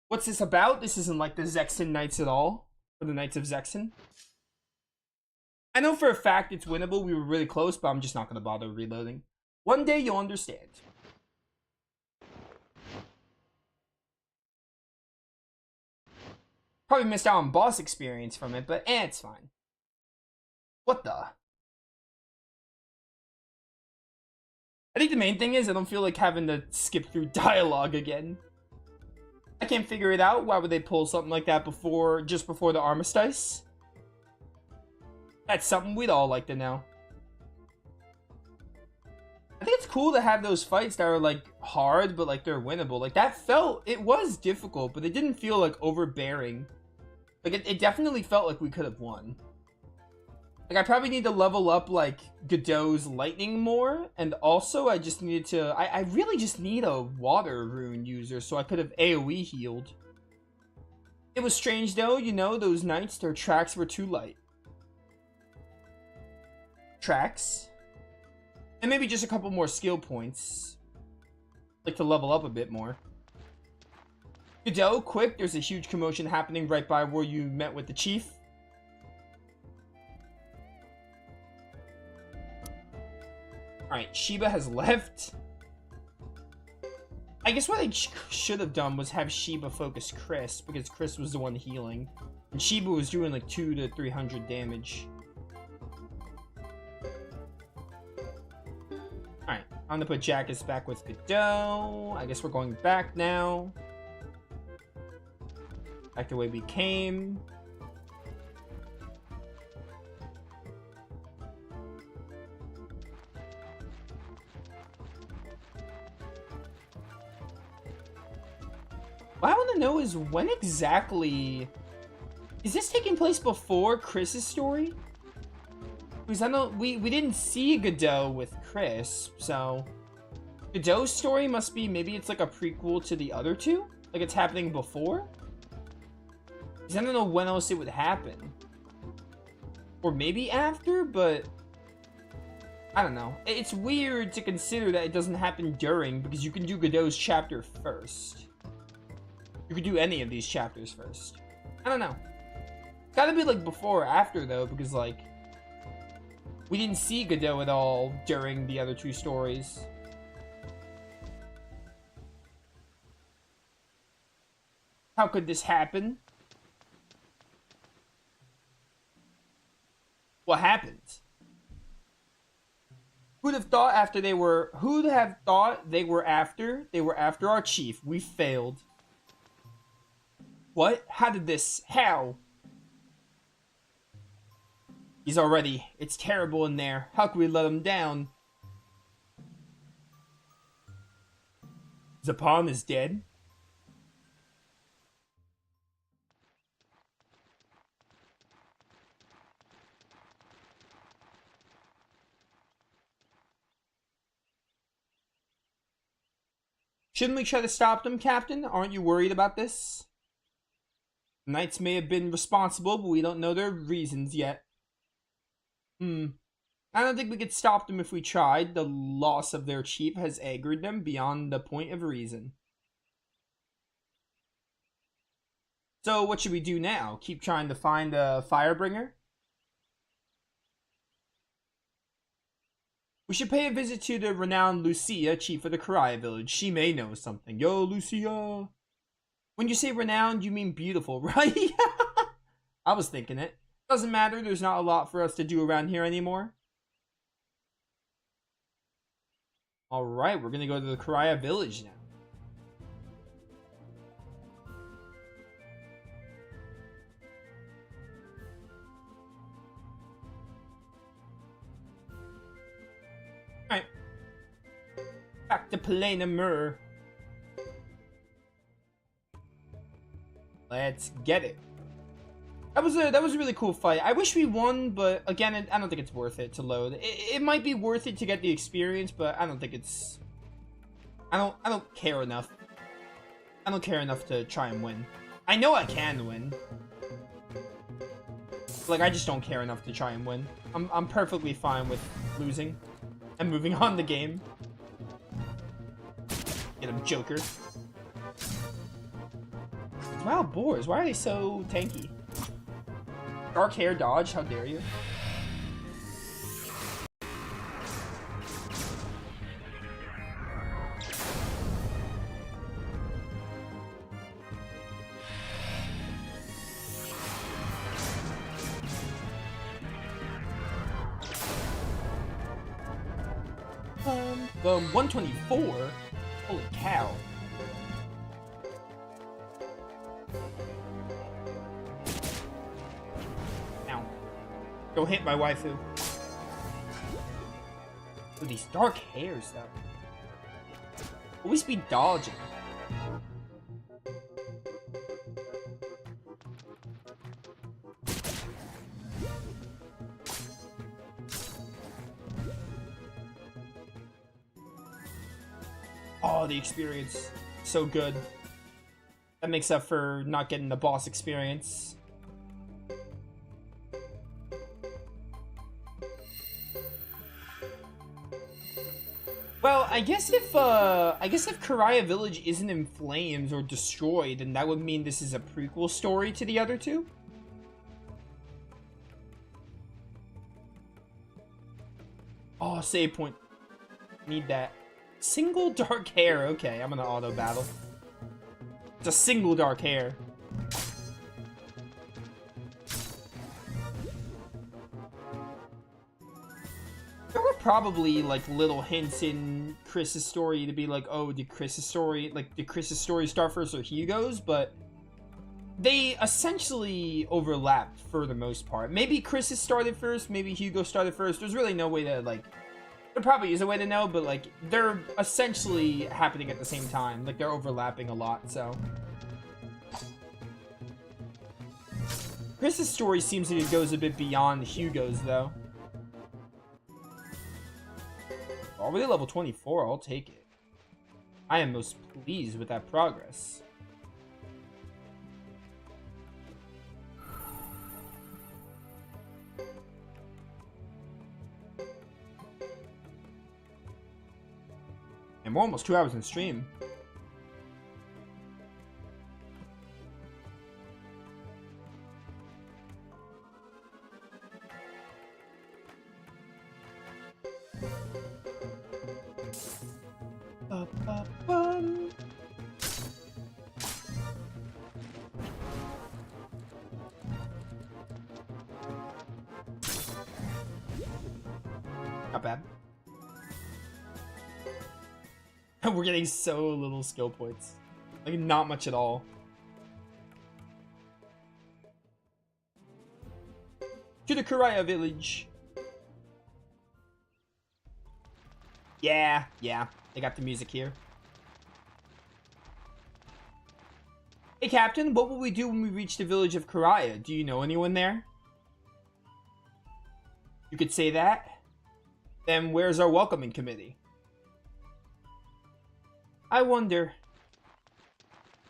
What's this about? This isn't like the Zexen Knights at all. Or the Knights of Zexen. I know for a fact it's winnable. We were really close, but I'm just not going to bother reloading. One day you'll understand. Probably missed out on boss experience from it, but it's fine. What the? I think the main thing is I don't feel like having to skip through dialogue again. I can't figure it out. Why would they pull something like that just before the armistice? That's something we'd all like to know. I think it's cool to have those fights that are like hard, but like they're winnable. Like that it was difficult, but it didn't feel like overbearing. Like it definitely felt like we could have won. Like, I probably need to level up, like, Godot's lightning more, and also I just needed to... I really just need a water rune user, so I could have AoE healed. It was strange, though, you know, those nights, their tracks were too light. Tracks? And maybe just a couple more skill points. Like, to level up a bit more. Godot, quick, there's a huge commotion happening right by where you met with the chief. Alright, Sheba has left. I guess what I should have done was have Sheba focus Chris, because Chris was the one healing. And Sheba was doing like 200 to 300 damage. Alright, I'm gonna put Jackus back with Godot. I guess we're going back now. Back the way we came. What I want to know is when exactly... Is this taking place before Chris's story? Because I know we didn't see Godot with Chris, so... Godot's story must be, maybe it's like a prequel to the other two? Like it's happening before? Because I don't know when else it would happen. Or maybe after, but... I don't know. It's weird to consider that it doesn't happen during, because you can do Godot's chapter first. You could do any of these chapters first. I don't know. It's gotta be like before or after though, because like... We didn't see Godot at all during the other two stories. How could this happen? What happened? Who'd have thought they were after our chief? We failed. What? How did this? How? He's already. It's terrible in there. How could we let him down? Zapan is dead? Shouldn't we try to stop them, Captain? Aren't you worried about this? The Knights may have been responsible, but we don't know their reasons yet. I don't think we could stop them if we tried. The loss of their chief has angered them beyond the point of reason. So what should we do now? Keep trying to find a Firebringer? We should pay a visit to the renowned Lucia, chief of the Karaya village. She may know something. Yo, Lucia! When you say renowned, you mean beautiful, right? I was thinking it. Doesn't matter, there's not a lot for us to do around here anymore. Alright, we're gonna go to the Karaya village now. Alright. Back to Plana Mur. Let's get it. That was a really cool fight. I wish we won, but again, I don't think it's worth it to load. It might be worth it to get the experience, but I don't think it's... I don't care enough. I don't care enough to try and win. I know I can win. Like, I just don't care enough to try and win. I'm perfectly fine with losing and moving on the game. Get him, Joker. Wow, boars. Why are they so tanky? Dark hair dodge, how dare you? The 124? Holy cow. Go hit my waifu. With these dark hairs, though. Always be dodging. Oh, the experience. So good. That makes up for not getting the boss experience. Well, I guess if Karaya Village isn't in flames or destroyed, then that would mean this is a prequel story to the other two. Oh, save point. Need that. Single dark hair. Okay, I'm gonna auto battle. It's a single dark hair. There were probably like little hints in Chris's story to be like, oh, did Chris's story start first or Hugo's? But they essentially overlapped for the most part. Maybe Chris's started first, maybe Hugo started first. There's really no way to like. There probably is a way to know, but like they're essentially happening at the same time. Like they're overlapping a lot, so. Chris's story seems like it goes a bit beyond Hugo's though. Already level 24, I'll take it. I am most pleased with that progress. And we're almost 2 hours in stream. Not bad. We're getting so little skill points. Like, not much at all. To the Karaya Village. Yeah. They got the music here. Hey, Captain, what will we do when we reach the village of Karaya? Do you know anyone there? You could say that? Then where's our welcoming committee? I wonder.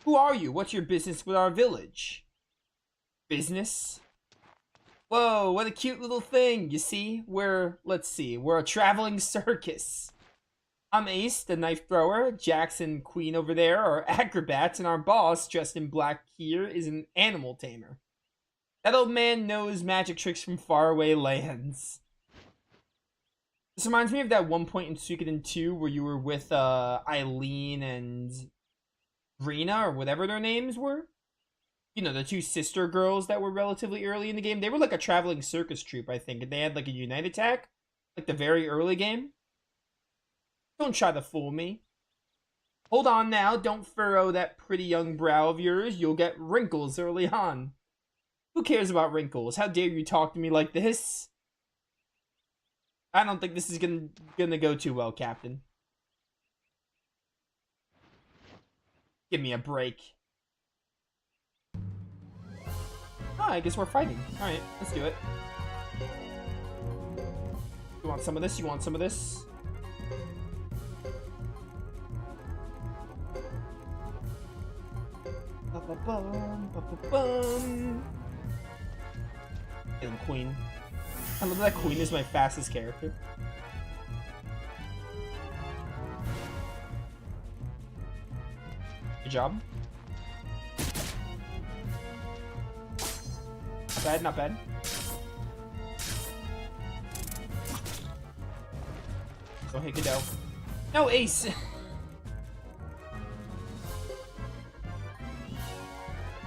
Who are you? What's your business with our village? Business? Whoa, what a cute little thing. You see? Let's see, we're a traveling circus. I'm Ace, the knife thrower. Jackson, Queen over there are acrobats, and our boss, dressed in black here, is an animal tamer. That old man knows magic tricks from faraway lands. This reminds me of that one point in Suikoden 2 where you were with Eileen and Rena, or whatever their names were. You know, the two sister girls that were relatively early in the game. They were like a traveling circus troupe, I think, and they had like a unite attack, like the very early game. Don't try to fool me. Hold on now, don't furrow that pretty young brow of yours. You'll get wrinkles early on. Who cares about wrinkles? How dare you talk to me like this? I don't think this is gonna go too well, Captain. Give me a break. Oh, I guess we're fighting. Alright, let's do it. You want some of this? You want some of this? Ba-ba-bum, ba-ba-bum. Get him, Queen. I love that Queen is my fastest character. Good job. Not bad, not bad. Don't hit Godot. No, Ace!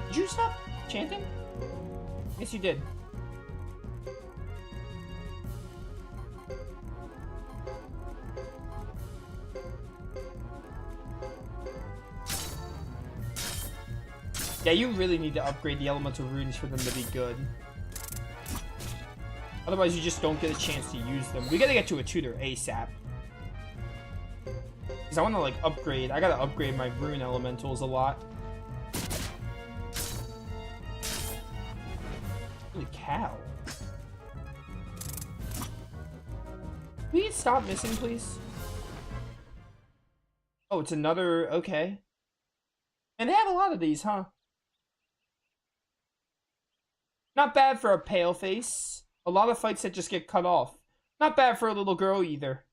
Did you stop chanting? Yes, you did. Yeah, you really need to upgrade the elemental runes for them to be good. Otherwise, you just don't get a chance to use them. We gotta get to a tutor ASAP. Because I want to, like, upgrade. I gotta upgrade my rune elementals a lot. Holy cow. Can we stop missing, please? Oh, it's another... Okay. And they have a lot of these, huh? Not bad for a pale face. A lot of fights that just get cut off. Not bad for a little girl either.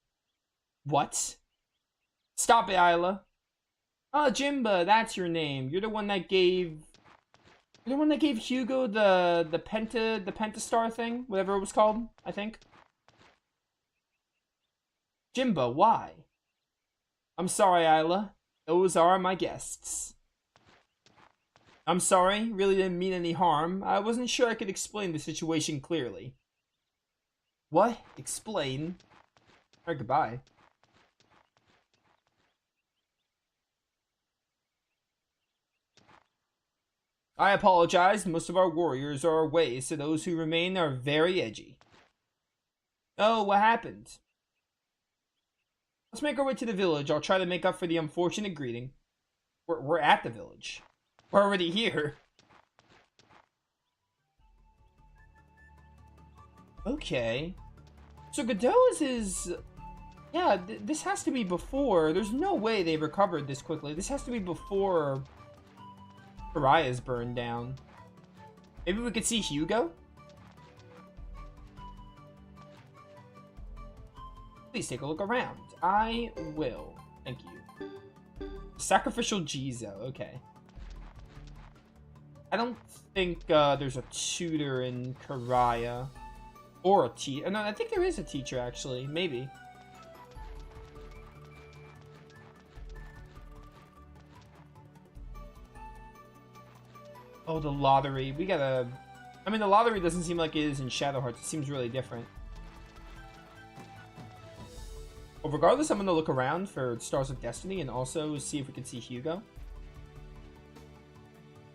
What? Stop it, Isla. Oh, Jimba, that's your name. You're the one that gave... You're the one that gave Hugo the Pentastar thing? Whatever it was called, I think. Jimba, why? I'm sorry, Isla. Those are my guests. I'm sorry, really didn't mean any harm. I wasn't sure I could explain the situation clearly. What? Explain? Alright, goodbye. I apologize. Most of our warriors are away, so those who remain are very edgy. Oh, what happened? Let's make our way to the village. I'll try to make up for the unfortunate greeting. We're at the village. We're already here. Okay. So Godot's is... Yeah, this has to be before. There's no way they recovered this quickly. This has to be before Pariah's burned down. Maybe we could see Hugo? Please take a look around. I will. Thank you. Sacrificial Jizo. Okay. I don't think there's a tutor in Pariah. Or a teacher. No, I think there is a teacher, actually. Maybe. Oh, the lottery. We gotta... I mean, the lottery doesn't seem like it is in Shadow Hearts. It seems really different. Well, regardless, I'm gonna look around for Stars of Destiny and also see if we can see Hugo.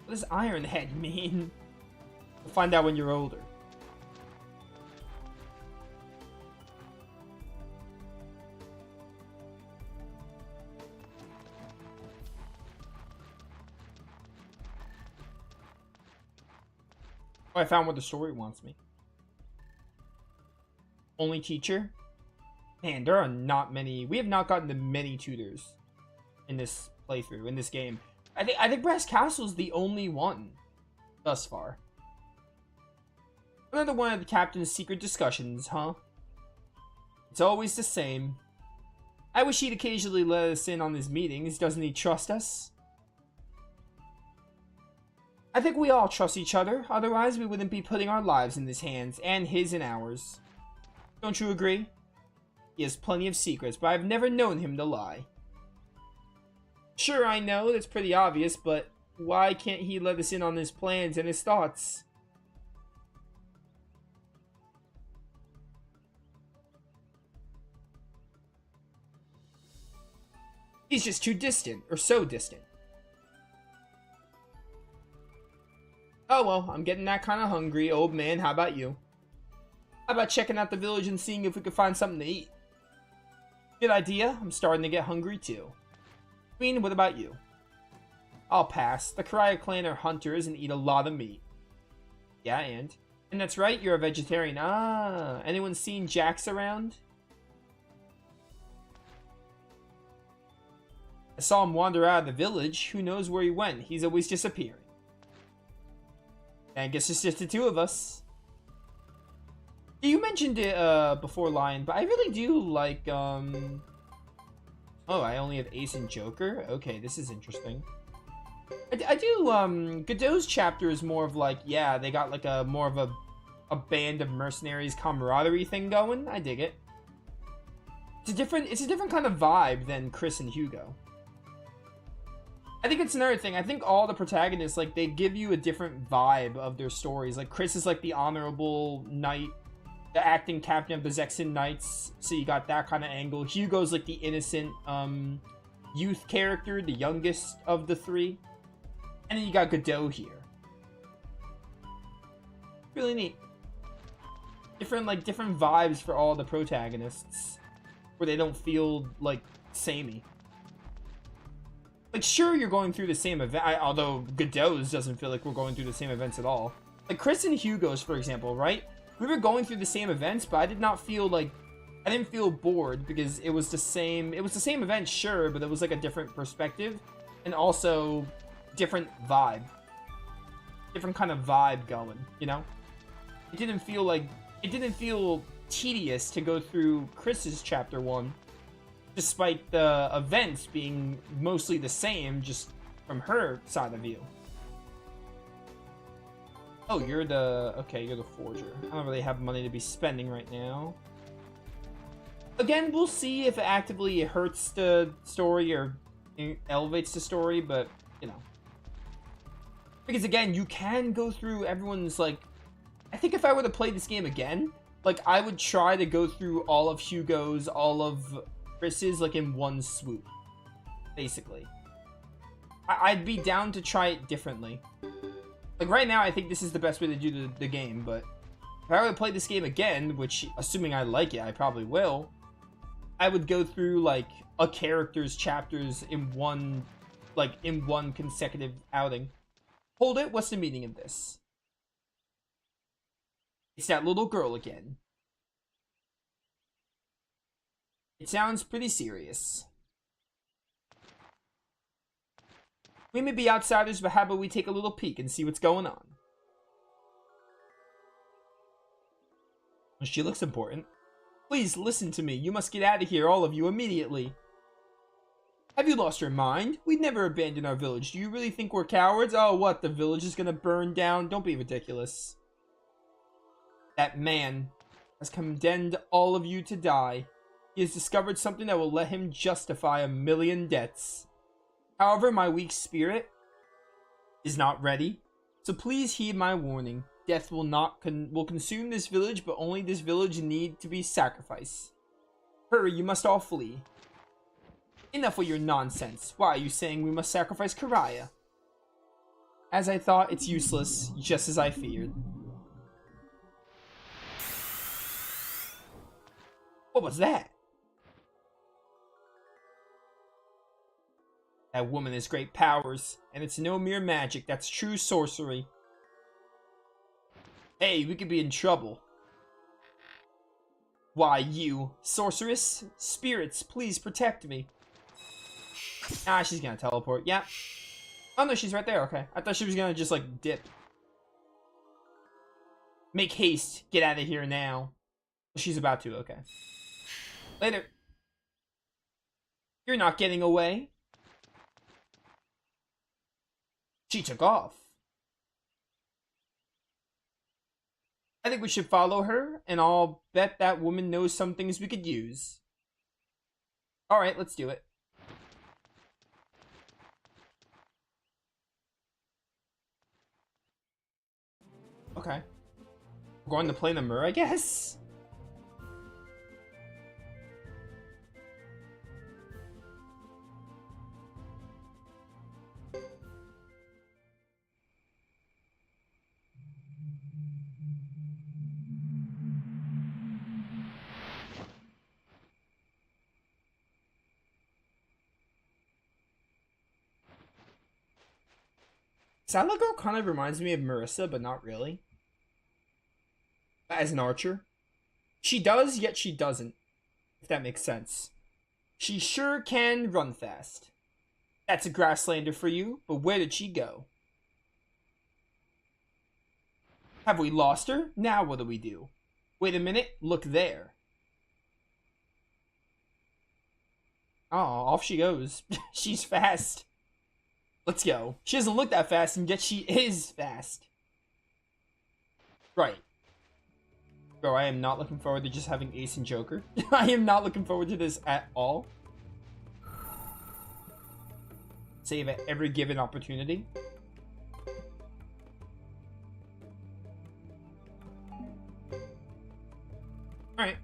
What does Iron Head mean? We'll find out when you're older. Oh, I found where the story wants me. Only teacher? Man, there are not many. We have not gotten to many tutors in this playthrough, in this game. I think Brass Castle is the only one thus far. Another one of the captain's secret discussions, huh? It's always the same. I wish he'd occasionally let us in on his meetings. Doesn't he trust us? I think we all trust each other. Otherwise, we wouldn't be putting our lives in his hands, and his and ours. Don't you agree? He has plenty of secrets, but I've never known him to lie. Sure, I know, that's pretty obvious, but why can't he let us in on his plans and his thoughts? He's just too distant, or so distant. Oh well, I'm getting that kind of hungry, old man. How about you? How about checking out the village and seeing if we could find something to eat? Good idea. I'm starting to get hungry too. Queen, what about you? I'll pass. The Karaya clan are hunters and eat a lot of meat. Yeah, and that's right, you're a vegetarian. Ah, anyone seen Jax around? I saw him wander out of the village. Who knows where he went? He's always disappearing. I guess it's just the two of us. You mentioned it before, Lion, but I really do like, Oh, I only have Ace and Joker? Okay, this is interesting. I do, Godot's chapter is more of like, yeah, they got like a more of a band of mercenaries camaraderie thing going. I dig it. It's a different kind of vibe than Chris and Hugo. I think it's another thing. I think all the protagonists, like, they give you a different vibe of their stories. Like, Chris is like the honorable knight, the acting captain of the Zexen Knights, so you got that kind of angle. Hugo's like the innocent youth character, the youngest of the three. And then you got Godot here. Really neat. Different vibes for all the protagonists, where they don't feel like samey. Like, sure, you're going through the same event, although Godot's doesn't feel like we're going through the same events at all. Like, Chris and Hugo's, for example, right? We were going through the same events, but I did not feel like I didn't feel bored because it was the same event, sure, but it was like a different perspective and also different vibe. Different kind of vibe going, you know? It didn't feel tedious to go through Chris's chapter 1, despite the events being mostly the same, just from her side of view. Oh, you're the forger. I don't really have money to be spending right now. Again, we'll see if it actively hurts the story or elevates the story, but, you know. Because again, you can go through everyone's, like... I think if I were to play this game again, like, I would try to go through all of Hugo's, all of Chris's, like, in one swoop. Basically. I'd be down to try it differently. Like, right now, I think this is the best way to do the game, but... If I were to play this game again, which, assuming I like it, I probably will... I would go through, like, a character's chapters in one consecutive outing. Hold it, what's the meaning of this? It's that little girl again. It sounds pretty serious. We may be outsiders, but how about we take a little peek and see what's going on? She looks important. Please listen to me. You must get out of here, all of you, immediately. Have you lost your mind? We'd never abandon our village. Do you really think we're cowards? Oh, what? The village is gonna burn down? Don't be ridiculous. That man has condemned all of you to die. He has discovered something that will let him justify 1,000,000 debts. However, my weak spirit is not ready. So please heed my warning. Death will consume this village, but only this village need to be sacrificed. Hurry, you must all flee. Enough with your nonsense. Why are you saying we must sacrifice Karaya? As I thought, it's useless, just as I feared. What was that? That woman has great powers, and it's no mere magic, that's true sorcery. Hey, we could be in trouble. Why, you, sorceress? Spirits, please protect me. Ah, she's gonna teleport, yeah. Oh no, she's right there, okay. I thought she was gonna just, like, dip. Make haste, get out of here now. She's about to, okay. Later. You're not getting away. She took off. I think we should follow her, and I'll bet that woman knows some things we could use. Alright, let's do it. Okay. We're going to play the Mur, I guess? Salad Girl kind of reminds me of Marissa, but not really. As an archer. She does, yet she doesn't. If that makes sense. She sure can run fast. That's a Grasslander for you, but where did she go? Have we lost her? Now what do we do? Wait a minute, look there. Oh, off she goes. She's fast. Let's go. She doesn't look that fast, and yet she is fast. Right. Bro, I am not looking forward to just having Ace and Joker. I am not looking forward to this at all. Save at every given opportunity. Alright.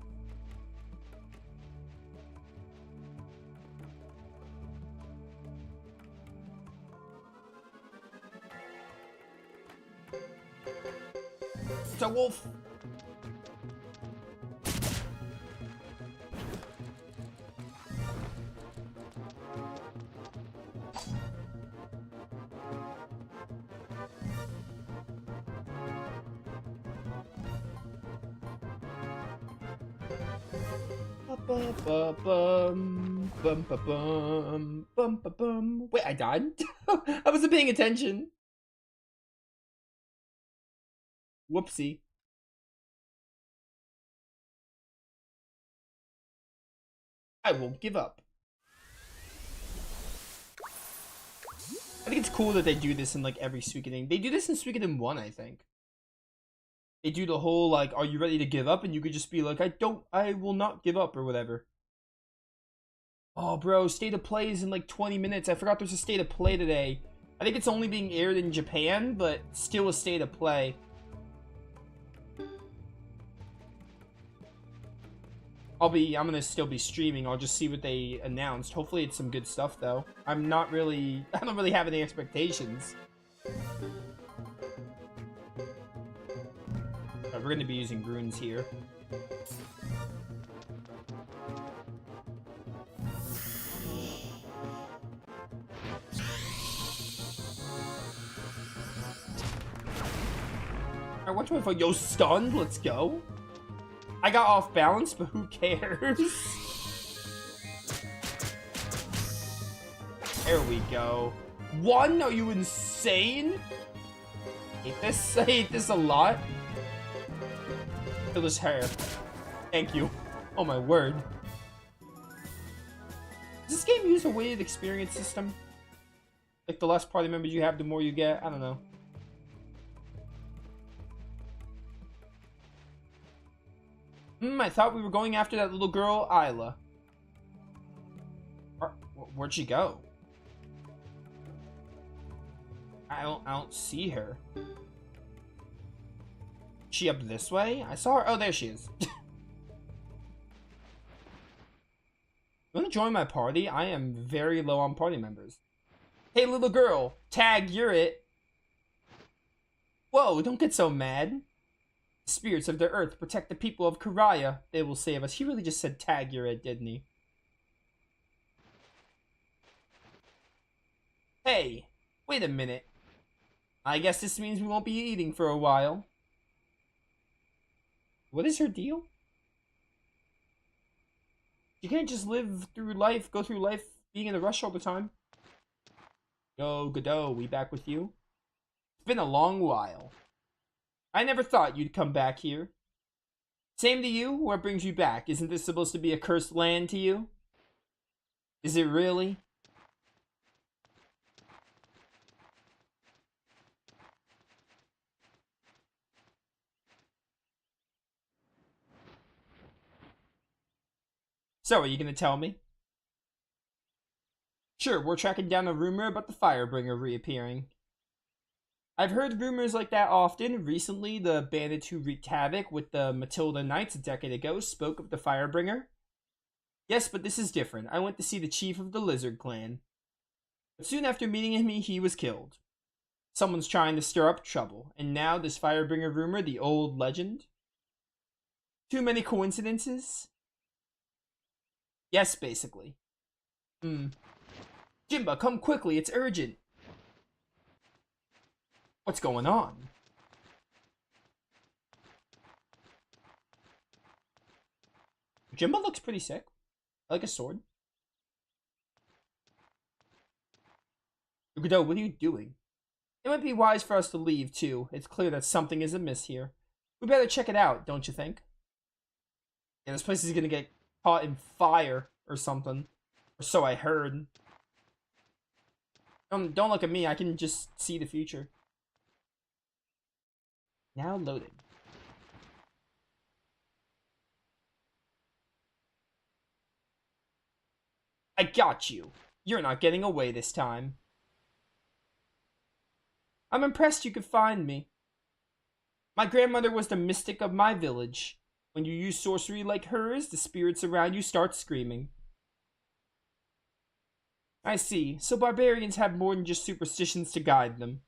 It's a wolf. Wait, I died? I wasn't paying attention. Whoopsie. I won't give up. I think it's cool that they do this in like every Suikoden. They do this in Suikoden 1, I think. They do the whole like, are you ready to give up? And you could just be like, I will not give up or whatever. Oh, bro, State of Play is in like 20 minutes. I forgot there's a State of Play today. I think it's only being aired in Japan, but still a State of Play. I'm gonna still be streaming. I'll just see what they announced. Hopefully it's some good stuff, though. I don't really have any expectations. Right, we're gonna be using runes here. Alright, watch my phone. Yo, stunned? Let's go. I got off balance, but who cares? There we go. One? Are you insane? I hate this a lot. Kill this hair. Thank you. Oh my word. Does this game use a weighted experience system? Like the less party members you have, the more you get? I don't know. I thought we were going after that little girl, Isla. Where'd she go? I don't see her. She up this way? I saw her. Oh, there she is. You want to join my party? I am very low on party members. Hey, little girl. Tag, you're it. Whoa, don't get so mad. The spirits of the earth protect the people of Karaya. They will save us. He really just said tag, you're it, didn't he? Hey, wait a minute. I guess this means we won't be eating for a while. What is her deal? You can't just go through life being in a rush all the time. Yo, Godot, we back with you? It's been a long while. I never thought you'd come back here. Same to you? What brings you back? Isn't this supposed to be a cursed land to you? Is it really? So, are you gonna tell me? Sure, we're tracking down a rumor about the Firebringer reappearing. I've heard rumors like that often. Recently, the bandits who wreaked havoc with the Matilda Knights a decade ago spoke of the Firebringer. Yes, but this is different. I went to see the chief of the Lizard Clan. But soon after meeting him, he was killed. Someone's trying to stir up trouble, and now this Firebringer rumor, the old legend? Too many coincidences? Yes, basically. Jimba, come quickly, it's urgent. What's going on? Jimba looks pretty sick. I like a sword. Godot, what are you doing? It might be wise for us to leave, too. It's clear that something is amiss here. We better check it out, don't you think? Yeah, this place is gonna get caught in fire or something. Or so I heard. Don't look at me, I can just see the future. Now loading. I got you. You're not getting away this time. I'm impressed you could find me. My grandmother was the mystic of my village. When you use sorcery like hers, the spirits around you start screaming. I see. So barbarians have more than just superstitions to guide them.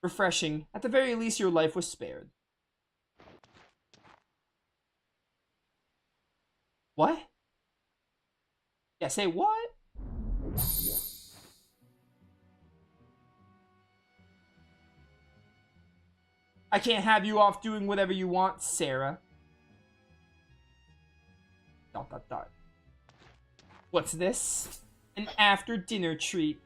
Refreshing. At the very least, your life was spared. What? Yeah, say what? I can't have you off doing whatever you want, Sarah. ... What's this? An after-dinner treat.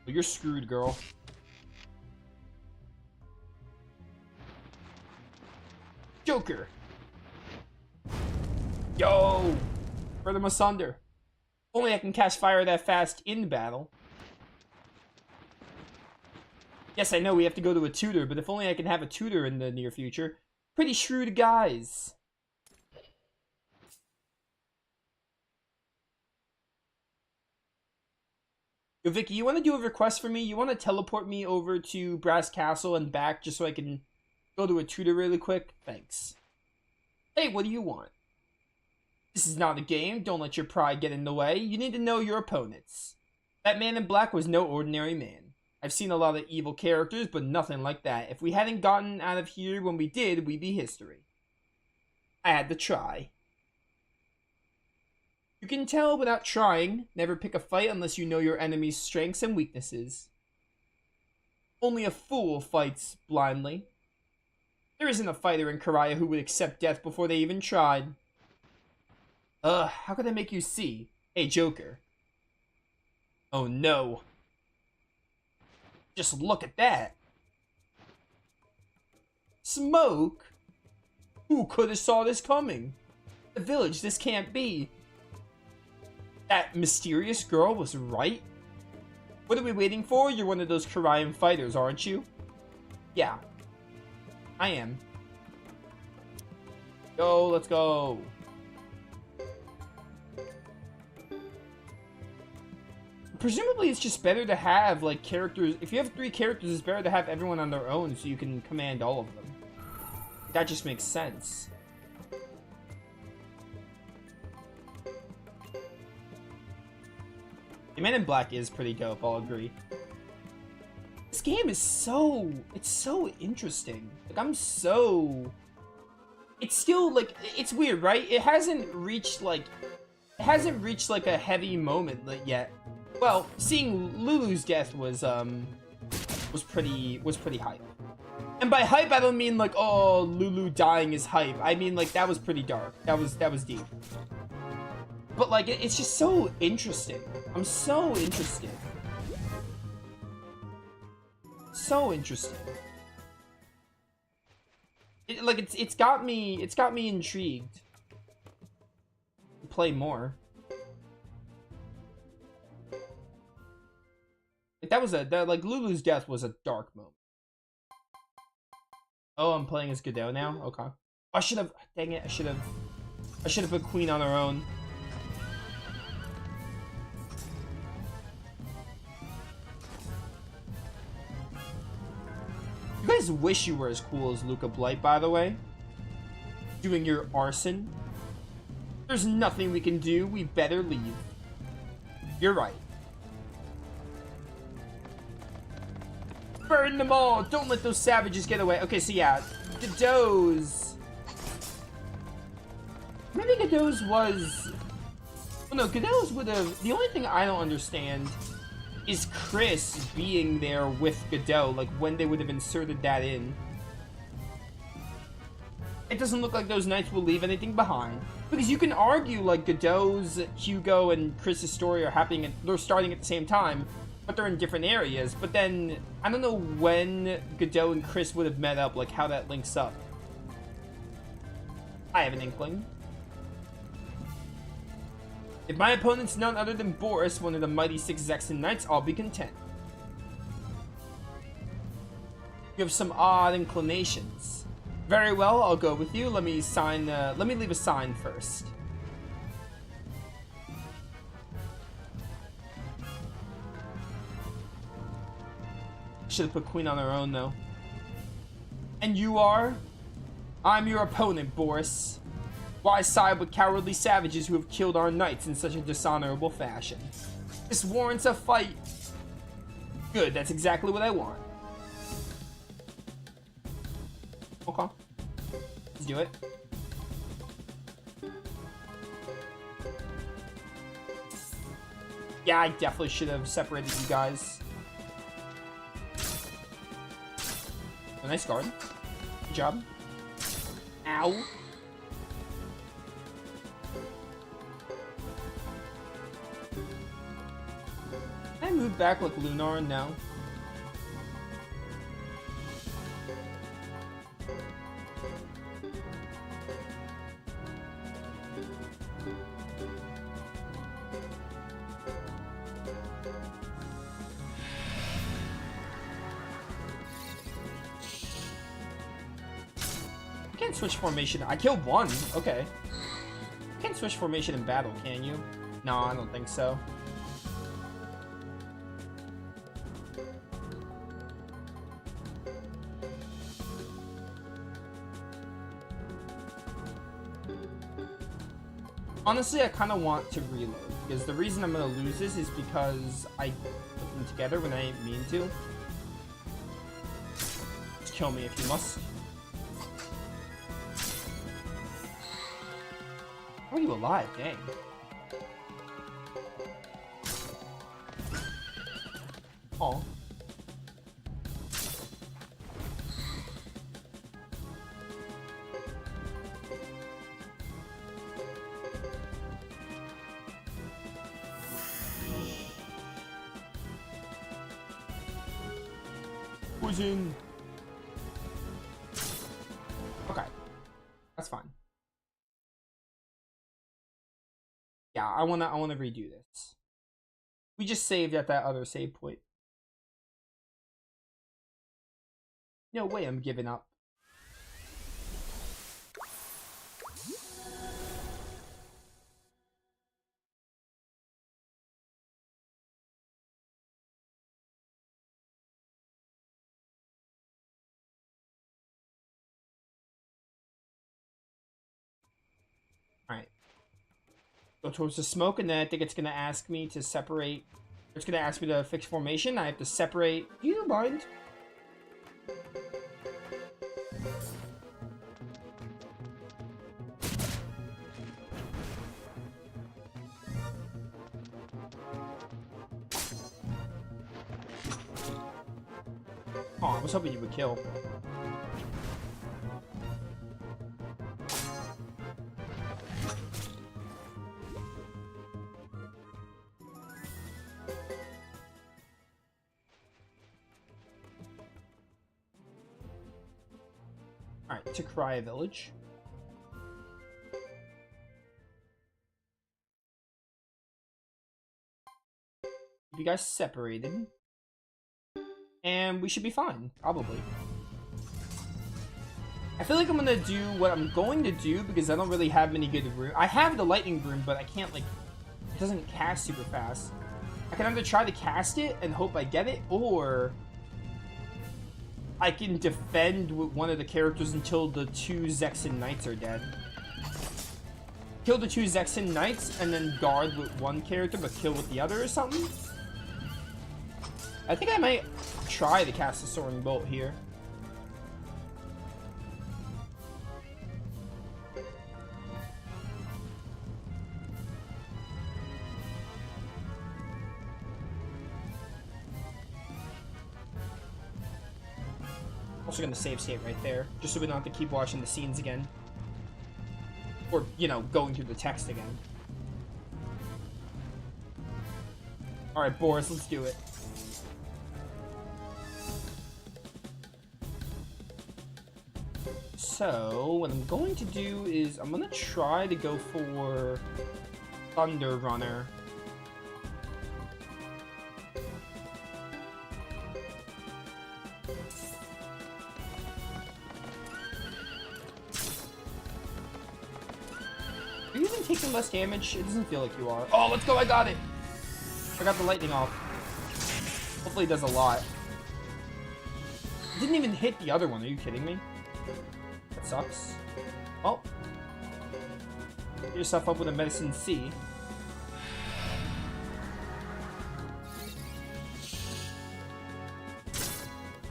Well, you're screwed, girl. Joker. Yo! Further them asunder. Only I can catch fire that fast in battle. Yes, I know we have to go to a tutor, but if only I can have a tutor in the near future. Pretty shrewd guys. Yo, Vicky, you want to do a request for me? You want to teleport me over to Brass Castle and back just so I can go to a tutor really quick? Thanks. Hey, what do you want? This is not a game. Don't let your pride get in the way. You need to know your opponents. That man in black was no ordinary man. I've seen a lot of evil characters, but nothing like that. If we hadn't gotten out of here when we did, we'd be history. I had to try. You can tell without trying. Never pick a fight unless you know your enemy's strengths and weaknesses. Only a fool fights blindly. There isn't a fighter in Karaya who would accept death before they even tried. How could I make you see? Hey, Joker. Oh no. Just look at that. Smoke? Who could have saw this coming? The village, this can't be. That mysterious girl was right? What are we waiting for? You're one of those Karayan fighters, aren't you? Yeah. I am. Go, let's go. Presumably it's just better to have, like, characters. If you have 3 characters, it's better to have everyone on their own so you can command all of them. That just makes sense. The Man in Black is pretty dope, I'll agree. This game is so... it's so interesting. Like, it's still, like, it's weird, right? It hasn't reached, like, a heavy moment yet. Well, seeing Lulu's death was pretty hype. And by hype, I don't mean like, oh, Lulu dying is hype. I mean like that was pretty dark. That was deep. But like, it's just so interesting. I'm so interested. So interesting. It's got me intrigued to play more. Like Lulu's death was a dark moment. Oh, I'm playing as Godot now? Okay. I should have, dang it, I should have put Queen on her own. You guys wish you were as cool as Luca Blight, by the way. Doing your arson. There's nothing we can do, we better leave. You're right. Burn them all! Don't let those savages get away. Okay, so yeah, Godot's... maybe Godot's was... well, no, Godot's would have... the only thing I don't understand is Chris being there with Godot, like when they would have inserted that in. It doesn't look like those knights will leave anything behind. Because you can argue, like, Godot's, Hugo, and Chris's story are happening, and they're starting at the same time. But they're in different areas. But then, I don't know when Godot and Chris would have met up, like how that links up. I have an inkling. If my opponent's none other than Boris, one of the mighty 6 Zexan Knights, I'll be content. You have some odd inclinations. Very well, I'll go with you. Let me leave a sign first. Should have put Queen on her own, though. And you are? I'm your opponent, Boris. Why side with cowardly savages who have killed our knights in such a dishonorable fashion? This warrants a fight. Good, that's exactly what I want. Okay. Let's do it. Yeah, I definitely should have separated you guys. A nice guard. Good job. Ow. move back like Lunar? No. You can't switch formation. I killed one. Okay. You can't switch formation in battle, can you? No, I don't think so. Honestly, I kind of want to reload, because the reason I'm going to lose this is because I put them together when I didn't mean to. Just kill me if you must. How are you alive? Dang. Oh. Poison. Okay. That's fine. Yeah, I wanna redo this. We just saved at that other save point. No way I'm giving up. Alright. Go towards the smoke, and then I think it's gonna ask me to separate. It's gonna ask me to fix formation. I have to separate. You don't mind. Oh, I was hoping you would kill. Alright, to Cry Village. You guys separated. And we should be fine, probably. I feel like I'm gonna do what I'm going to do because I don't really have many good rooms. I have the lightning room, but I can't, like, it doesn't cast super fast. I can either try to cast it and hope I get it, or I can defend with one of the characters until the 2 Zexen Knights are dead. Kill the 2 Zexen Knights and then guard with one character but kill with the other or something. I think I might try to cast a Soaring Bolt here. Also gonna save state right there, just so we don't have to keep watching the scenes again. Or, you know, going through the text again. Alright, Boris, let's do it. So, what I'm going to do is, I'm gonna try to go for Thunder Runner. Are you even taking less damage? It doesn't feel like you are. Oh, let's go, I got it! I got the lightning off. Hopefully it does a lot. It didn't even hit the other one, are you kidding me? That sucks. Oh. Get yourself up with a medicine C.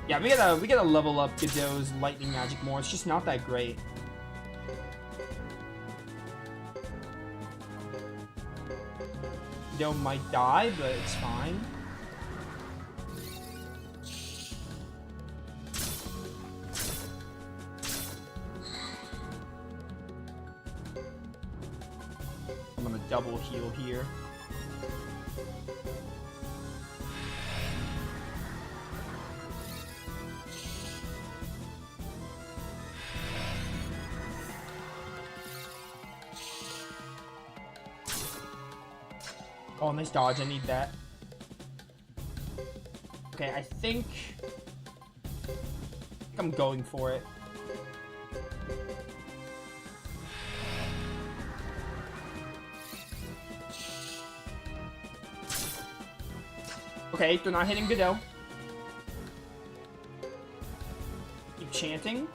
Yeah, we gotta level up Godot's lightning magic more. It's just not that great. Godot might die, but it's fine. I'm gonna double heal here. Oh, nice dodge. I need that. Okay, I think I'm going for it. Okay, they're not hitting Godot. Keep chanting.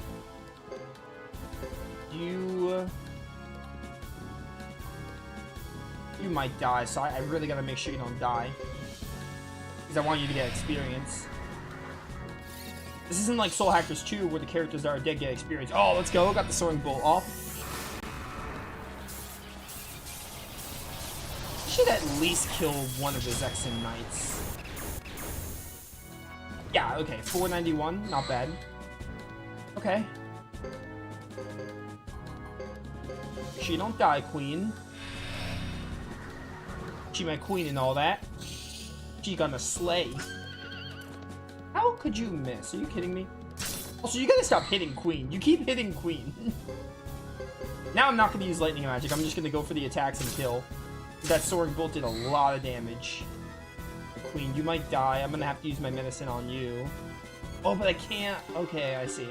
You might die, so I really gotta make sure you don't die. Because I want you to get experience. This isn't like Soul Hackers 2, where the characters that are dead get experience. Oh, let's go. Got the Soaring Bolt off. Should at least kill one of his Exen Knights. Yeah, okay. 491. Not bad. Okay. She don't die, queen. She my queen and all that. She gonna slay. How could you miss? Are you kidding me? Also, you gotta stop hitting queen. You keep hitting queen. Now I'm not gonna use lightning magic. I'm just gonna go for the attacks and kill. That Soaring Bolt did a lot of damage. Queen, you might die. I'm gonna have to use my medicine on you. Oh, but I can't. Okay, I see.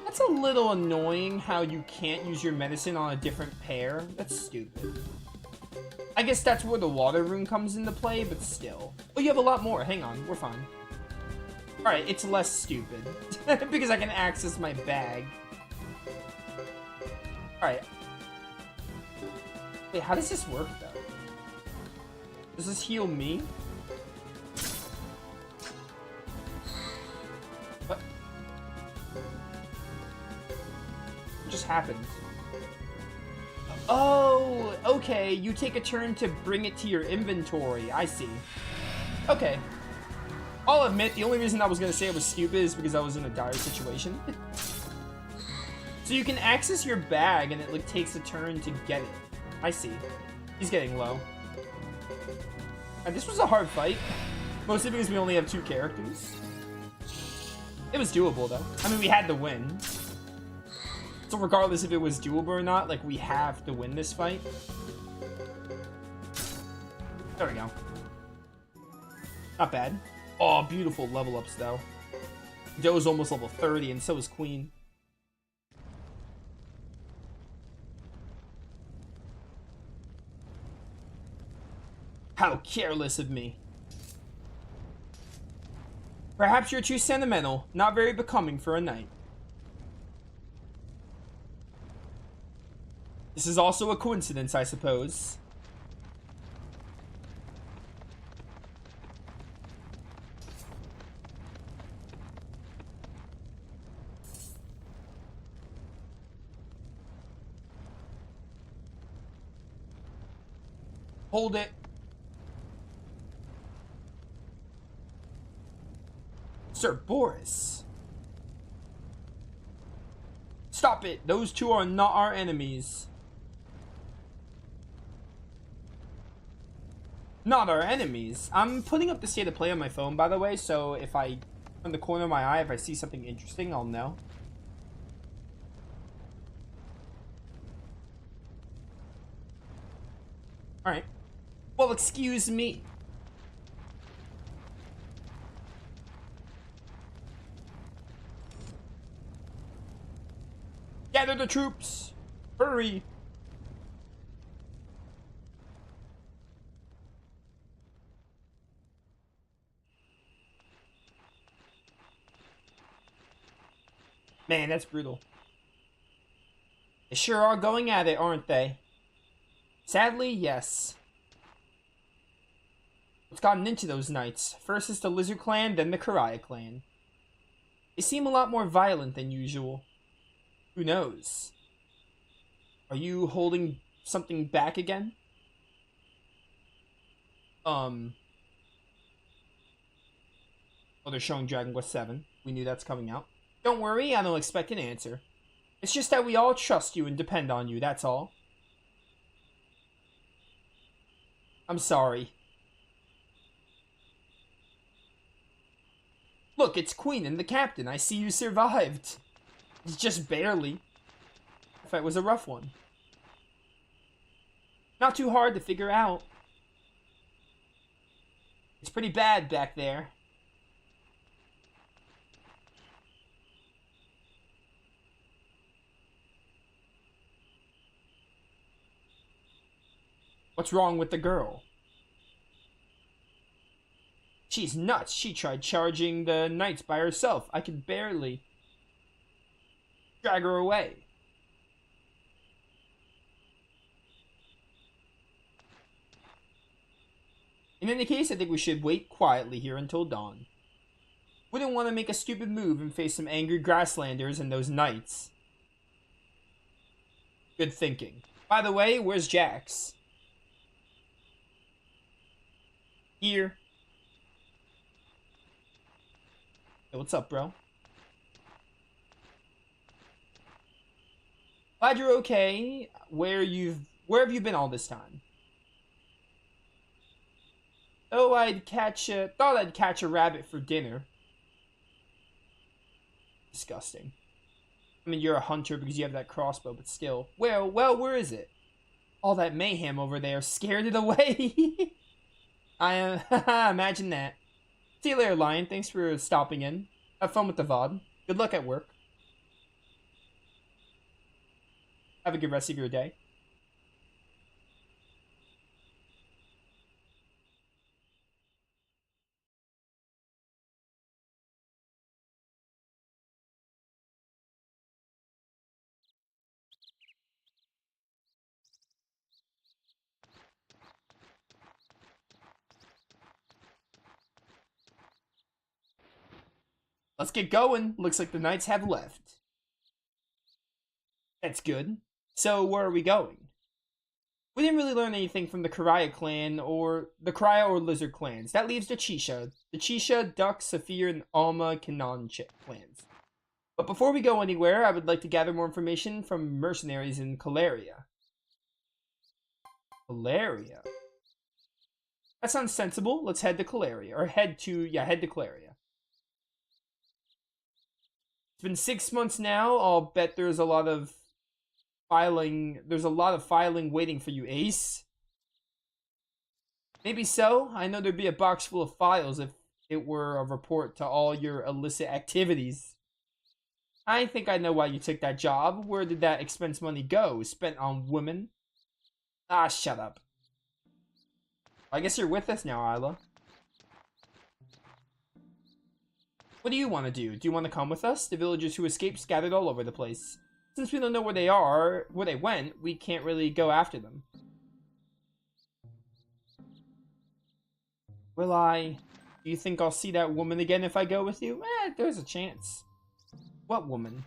That's a little annoying how you can't use your medicine on a different pair. That's stupid. I guess that's where the water rune comes into play, but still. Oh, you have a lot more. Hang on, we're fine. Alright, it's less stupid. Because I can access my bag. Alright. Wait, how does this work, though? Does this heal me? What? What just happened? Oh, okay. You take a turn to bring it to your inventory. I see. Okay. I'll admit, the only reason I was going to say it was stupid is because I was in a dire situation. So you can access your bag and it like takes a turn to get it. I see. He's getting low. This was a hard fight. Mostly because we only have 2 characters. It was doable, though. I mean, we had to win. So regardless if it was doable or not, like, we have to win this fight. There we go. Not bad. Oh, beautiful level ups, though. Doe's almost level 30, and so is Queen. How careless of me. Perhaps you're too sentimental, not very becoming for a knight. This is also a coincidence, I suppose. Hold it. Sir Boris. Stop it. Those 2 are not our enemies. Not our enemies. I'm putting up the state of play on my phone, by the way, so if I, in the corner of my eye, if I see something interesting, I'll know. Alright. Well, excuse me. Gather the troops! Hurry! Man, that's brutal. They sure are going at it, aren't they? Sadly, yes. What's gotten into those knights? First is the Lizard Clan, then the Karaya Clan. They seem a lot more violent than usual. Who knows? Are you holding something back again? Oh, they're showing Dragon Quest 7. We knew that's coming out. Don't worry, I don't expect an answer. It's just that we all trust you and depend on you, that's all. I'm sorry. Look, it's Queen and the Captain. I see you survived. Just barely. The fight was a rough one. Not too hard to figure out. It's pretty bad back there. What's wrong with the girl? She's nuts. She tried charging the knights by herself. I could barely drag her away. In any case, I think we should wait quietly here until dawn. Wouldn't want to make a stupid move and face some angry grasslanders and those knights. Good thinking. By the way, where's Jax? Here. Hey, what's up, bro? Glad you're okay. Where have you been all this time? Oh, thought I'd catch a rabbit for dinner. Disgusting. I mean, you're a hunter because you have that crossbow, but still. Well, where is it? All that mayhem over there scared it away. I imagine that. See you later, Lion. Thanks for stopping in. Have fun with the VOD. Good luck at work. Have a good rest of your day. Let's get going. Looks like the knights have left. That's good. So, where are we going? We didn't really learn anything from the Karaya clan or the Karaya or Lizard clans. That leaves the Chisha. The Chisha, Duck, Saphir, and Alma Kanan clans. But before we go anywhere, I would like to gather more information from mercenaries in Caleria. Caleria? That sounds sensible. Let's head to Caleria. Or head to Caleria. It's been 6 months now. I'll bet there's a lot of filing. There's a lot of filing waiting for you, Ace. Maybe so. I know there'd be a box full of files if it were a report to all your illicit activities. I think I know why you took that job. Where did that expense money go? Spent on women? Ah, shut up. I guess you're with us now, Isla. What do you want to do? Do you want to come with us? The villagers who escaped scattered all over the place. Since we don't know where they are, where they went, we can't really go after them. Will I? Do you think I'll see that woman again if I go with you? There's a chance. What woman?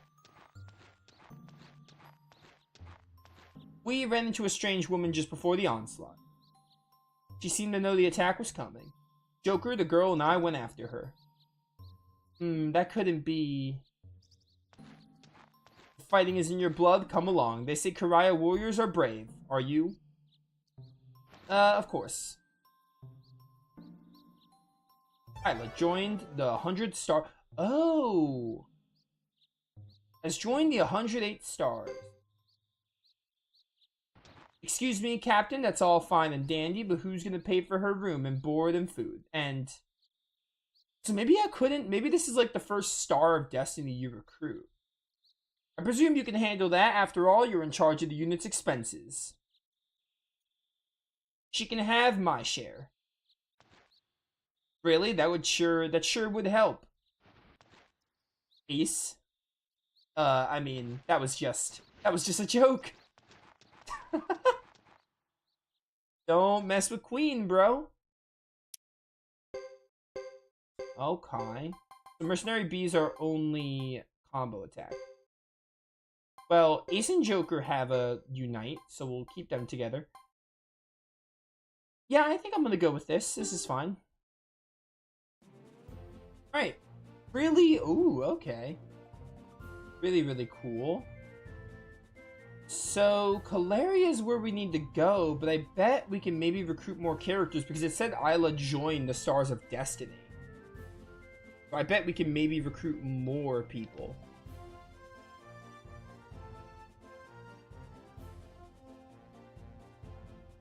We ran into a strange woman just before the onslaught. She seemed to know the attack was coming. Joker, the girl, and I went after her. That couldn't be... Fighting is in your blood, come along. They say Karaya warriors are brave. Are you? Of course. Isla joined the 100 star... Oh! Has joined the 108 stars. Excuse me, Captain, that's all fine and dandy, but who's gonna pay for her room and board and food? And... So maybe I couldn't... Maybe this is like the first Star of Destiny you recruit. I presume you can handle that. After all, you're in charge of the unit's expenses. She can have my share. Really? That sure would help. Ace? I mean, that was just a joke. Don't mess with Queen, bro. Okay. The mercenary bees are only combo attack. Well, Ace and Joker have a unite, so we'll keep them together. Yeah, I think I'm gonna go with this. This is fine. Alright. Really? Ooh, okay. Really, really cool. So, Caleria is where we need to go, but I bet we can maybe recruit more characters because it said Isla joined the Stars of Destiny. So I bet we can maybe recruit more people.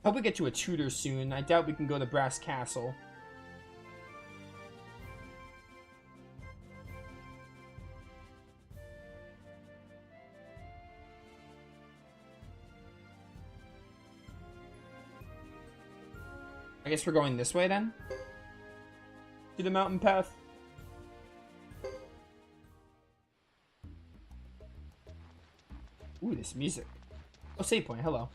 Hope we get to a tutor soon. I doubt we can go to Brass Castle. I guess we're going this way then? To the mountain path. Ooh, this music. Oh, save point, hello.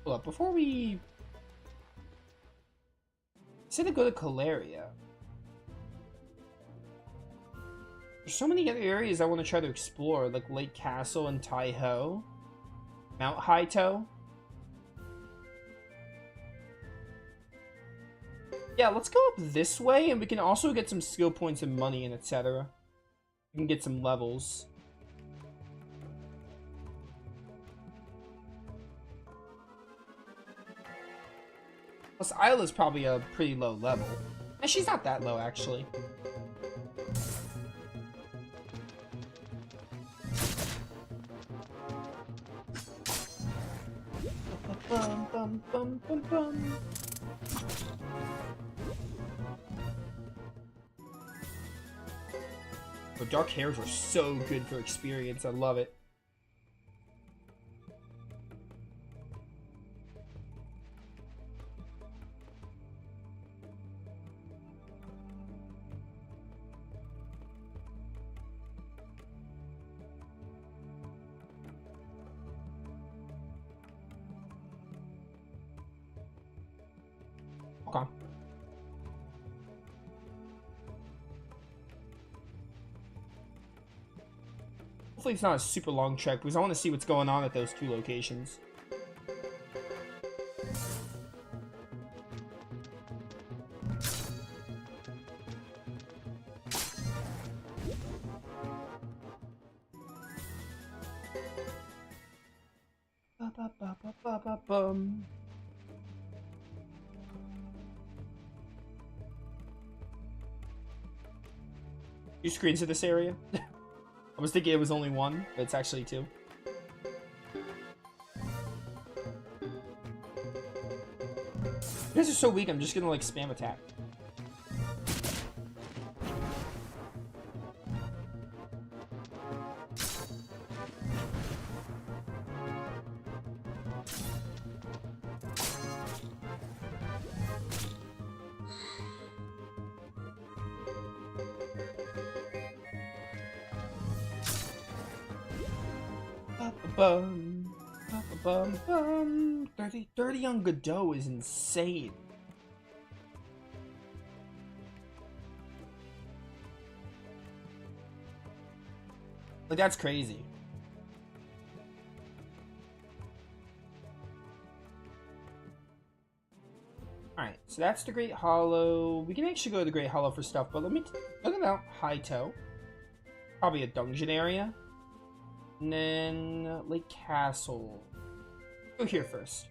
Hold up, before we... Instead of go to Caleria. There's so many other areas I want to try to explore, like Lake Castle and Tai-Ho. Mount Haito. Yeah, let's go up this way, and we can also get some skill points and money and etc. We can get some levels. Plus, Isla's probably a pretty low level. And she's not that low, actually. Bum, bum, bum, bum, bum. The dark hairs are so good for experience. I love it. Okay. Hopefully it's not a super long trek, because I want to see what's going on at those two locations. Ba-ba-ba-ba-ba-bum. Two screens of this area? I was thinking it was only one, but it's actually two. You guys are so weak, I'm just gonna like spam attack. Bum, bum, bum. 30 on Godot is insane. Like, that's crazy. Alright, so that's the Great Hollow. We can actually go to the Great Hollow for stuff, but let me talk about Haito. Probably a dungeon area. And then Lake Castle. Go here first.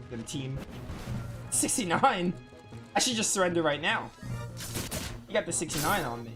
The team 69. I should just surrender right now. You got the 69 on me.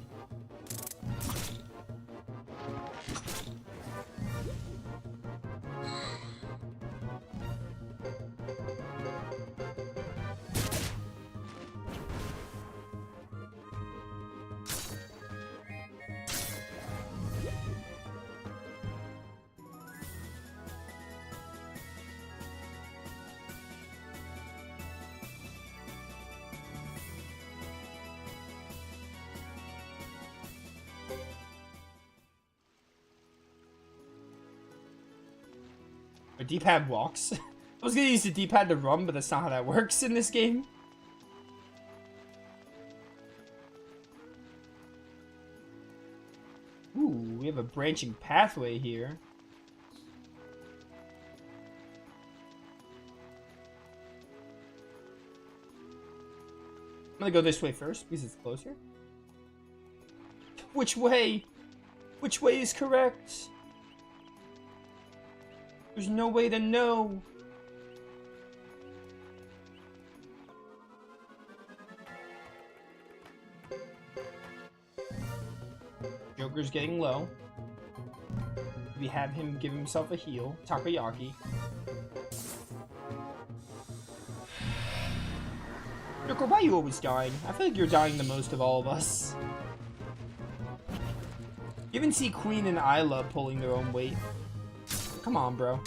D-pad walks. I was gonna use the D-pad to run, but that's not how that works in this game. Ooh, we have a branching pathway here. I'm gonna go this way first, because it's closer. Which way? Which way is correct? There's no way to know. Joker's getting low. We have him give himself a heal. Takoyaki. Joker, why are you always dying? I feel like you're dying the most of all of us. You even see Queen and Isla pulling their own weight. Come on, bro.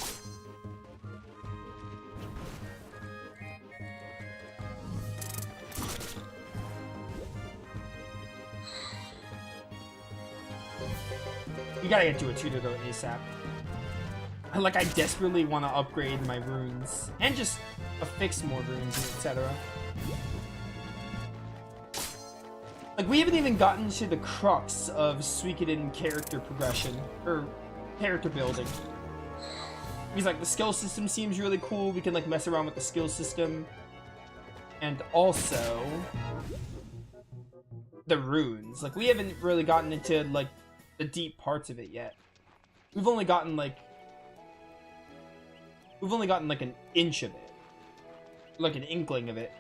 You gotta get to a tutor though ASAP. Like, I desperately want to upgrade my runes. And just affix more runes, etc. Like, we haven't even gotten to the crux of Suikoden character progression. Or character building. Because, like, the skill system seems really cool. We can, like, mess around with the skill system. And also... the runes. Like, we haven't really gotten into, like, the deep parts of it yet. We've only gotten, like, an inch of it. Like, an inkling of it.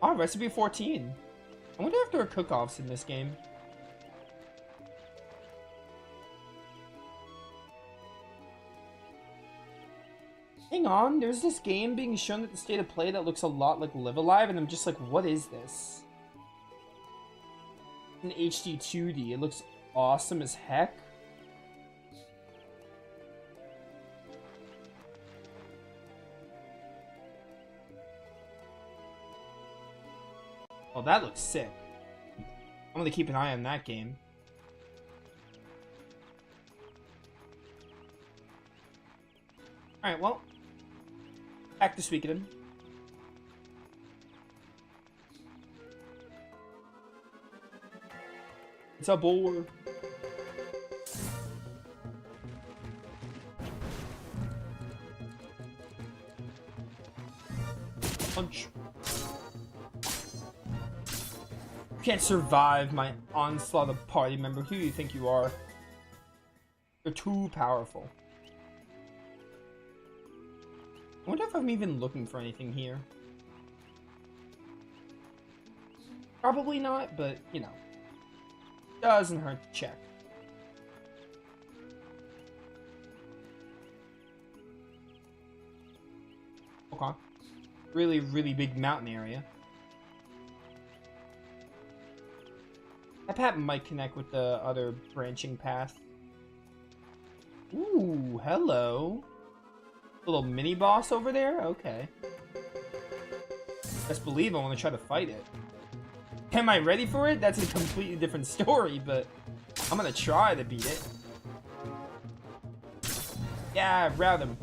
Oh, recipe 14. I wonder if there are cook-offs in this game. Hang on, there's this game being shown at the state of play that looks a lot like Live Alive, and I'm just like, what is this? An HD 2D. It looks awesome as heck. Oh, that looks sick. I'm gonna keep an eye on that game. Alright, well. Back to Suikoden. It's a bore. Punch. You can't survive my onslaught of party member. Who do you think you are? You're too powerful. I wonder if I'm even looking for anything here. Probably not, but, you know. Doesn't hurt to check. Okay. Really, really big mountain area. That path might connect with the other branching path. Ooh, hello. Little mini boss over there? Okay. Best believe I want to try to fight it. Am I ready for it? That's a completely different story, but I'm gonna try to beat it. Yeah, rout him.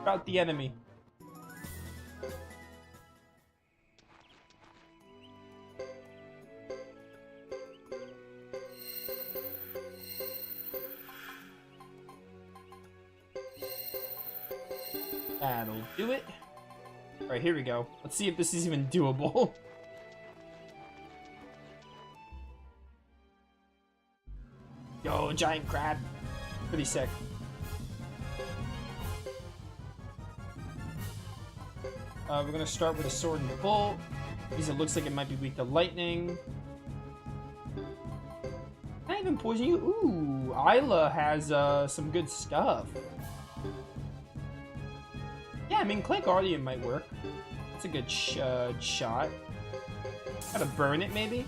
Rout the enemy. That'll do it. Alright, here we go. Let's see if this is even doable. Yo, giant crab. Pretty sick. We're gonna start with a sword and a bolt, because it looks like it might be weak to lightning. Can I even poison you? Ooh, Isla has some good stuff. Yeah, I mean, Clay Guardian might work. It's a good shot. Gotta burn it, maybe?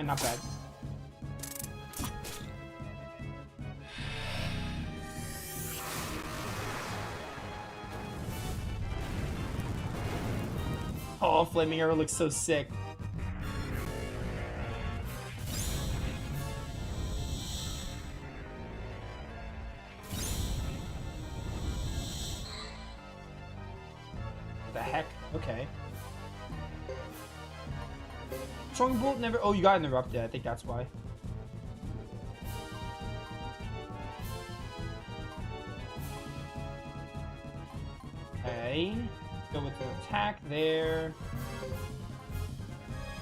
Not bad. Oh, Flaming Arrow looks so sick. What the heck? Okay. Strong Bolt never... Oh, you got interrupted. I think that's why. Okay. Go with the attack there.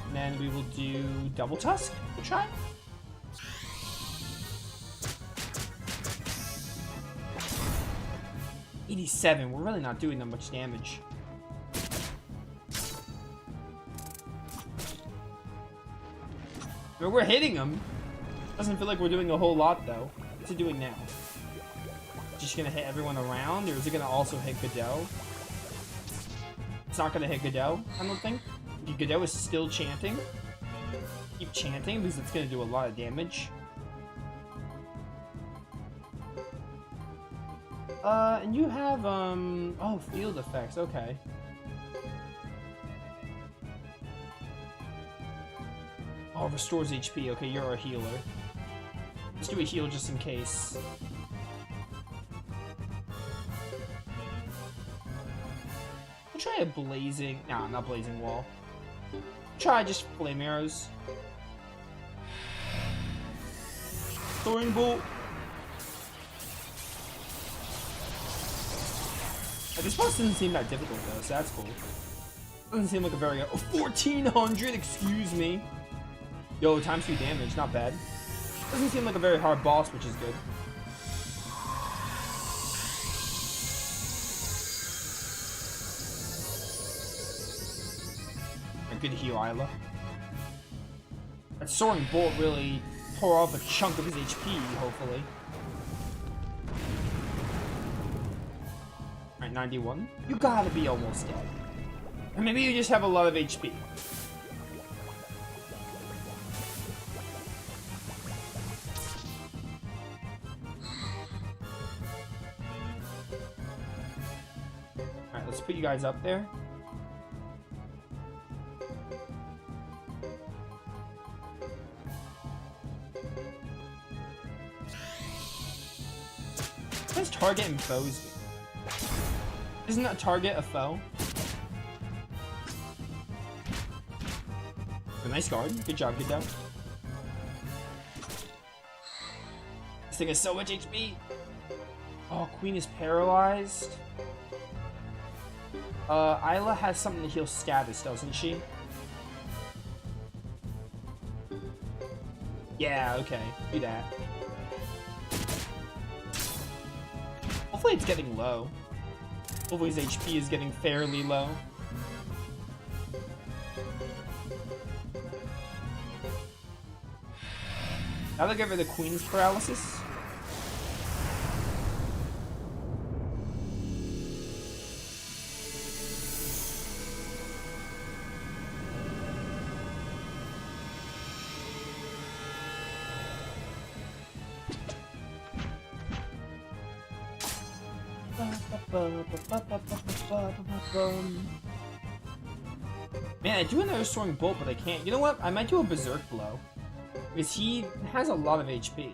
And then we will do Double Tusk. We'll try. $87. We're really not doing that much damage. But we're hitting him. Doesn't feel like we're doing a whole lot though. What's it doing now? Just gonna hit everyone around, or is it gonna also hit Godot? It's not gonna hit Godot, I don't think. Godot is still chanting. Keep chanting because it's gonna do a lot of damage. And you have, oh, field effects, okay. Oh, restores HP. Okay, you're a healer. Let's do a heal just in case. We'll try a blazing... Nah, not blazing wall. Try just flame arrows. Throwing bolt. This boss doesn't seem that difficult though, so that's cool. Doesn't seem like a very... 1400, excuse me. Yo, times 2 damage, not bad. Doesn't seem like a very hard boss, which is good. A good heal, Isla. That Soaring Bolt really tore off a chunk of his HP, hopefully. Alright, 91. You gotta be almost dead. Or maybe you just have a lot of HP. Let's put you guys up there. What does target and foes do? Isn't that target a foe? A nice guard. Good job, good job. This thing has so much HP. Oh, Queen is paralyzed. Isla has something to heal status, doesn't she? Yeah, okay. Do that. Hopefully it's getting low. Hopefully his HP is getting fairly low. Now they give her the Queen's paralysis. Man, I do another Soaring Bolt, but I can't. You know what? I might do a Berserk Blow. Because he has a lot of HP.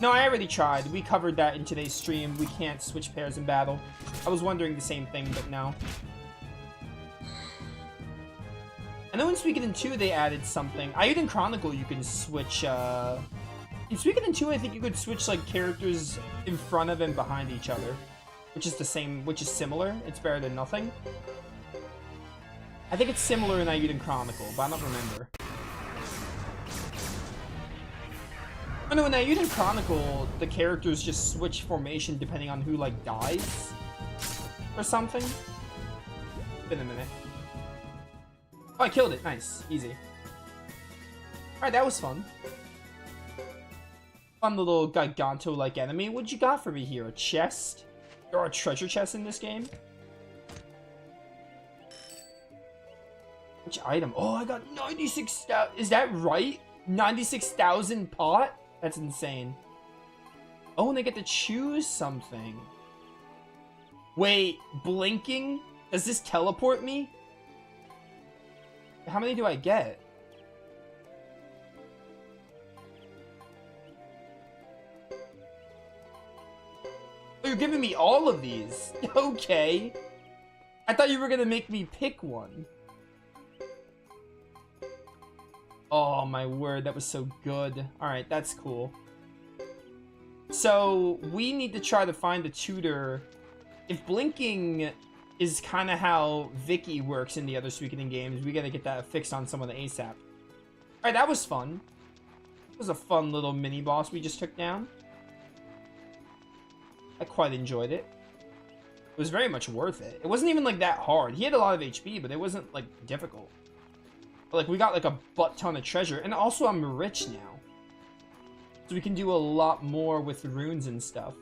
No, I already tried. We covered that in today's stream. We can't switch pairs in battle. I was wondering the same thing, but no. I know in Suikoden 2 they added something. Eiyuden Chronicle you can switch, in Suikoden 2, I think you could switch, like, characters in front of and behind each other. Which is the same, which is similar. It's better than nothing. I think it's similar in Eiyuden Chronicle, but I don't remember. Oh no, in Eiyuden Chronicle, the characters just switch formation depending on who, like, dies. Or something. Been a minute. Oh, I killed it. Nice. Easy. Alright, that was fun. Fun little Giganto-like enemy. What you got for me here? A chest? There are treasure chests in this game? Which item? Oh, I got 96,000. Is that right? 96,000 pot? That's insane. Oh, and I get to choose something. Wait, blinking? Does this teleport me? How many do I get? Oh, you're giving me all of these. Okay. I thought you were gonna make me pick one. Oh my word, that was so good. Alright, that's cool. So, we need to try to find a tutor. If blinking is kind of how Vicky works in the other Suikoden games, we gotta get that fixed on someone ASAP. Alright, that was fun. It was a fun little mini-boss we just took down. I quite enjoyed it. It was very much worth it. It wasn't even, like, that hard. He had a lot of HP, but it wasn't, like, difficult. But, like, we got, like, a butt ton of treasure. And also, I'm rich now. So we can do a lot more with runes and stuff.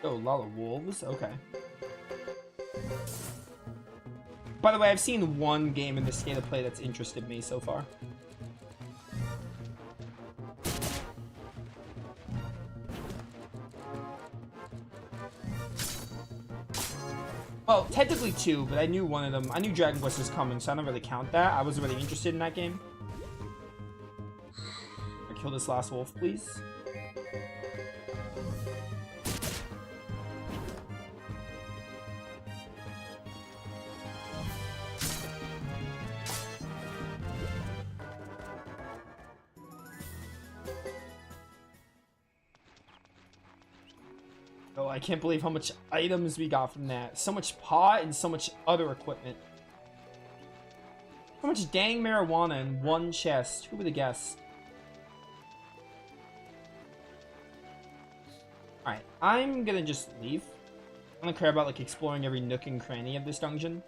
Oh, a lot of wolves? Okay. By the way, I've seen one game in this state of play that's interested me so far. Well, technically two, but I knew one of them. I knew Dragon Quest was coming, so I don't really count that. I wasn't really interested in that game. Kill this last wolf, please. Oh, I can't believe how much items we got from that. So much pot and so much other equipment. So much dang marijuana in one chest. Who would have guessed? Alright, I'm gonna just leave. I don't care about, like, exploring every nook and cranny of this dungeon.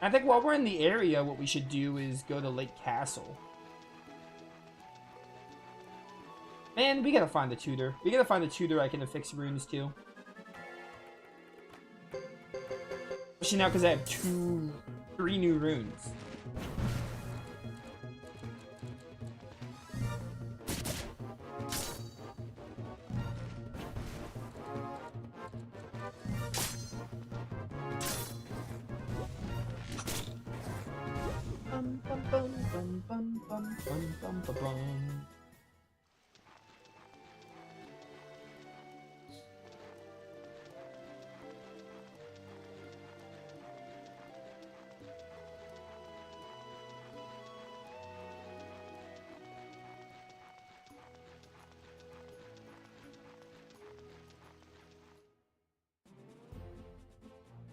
I think while we're in the area, what we should do is go to Lake Castle. Man, we gotta find a tutor. We gotta find a tutor I can affix runes to. Especially now because I have 3 new runes. Bum, bum, bum, bum, bum, bum, bum, bum, bum, bum.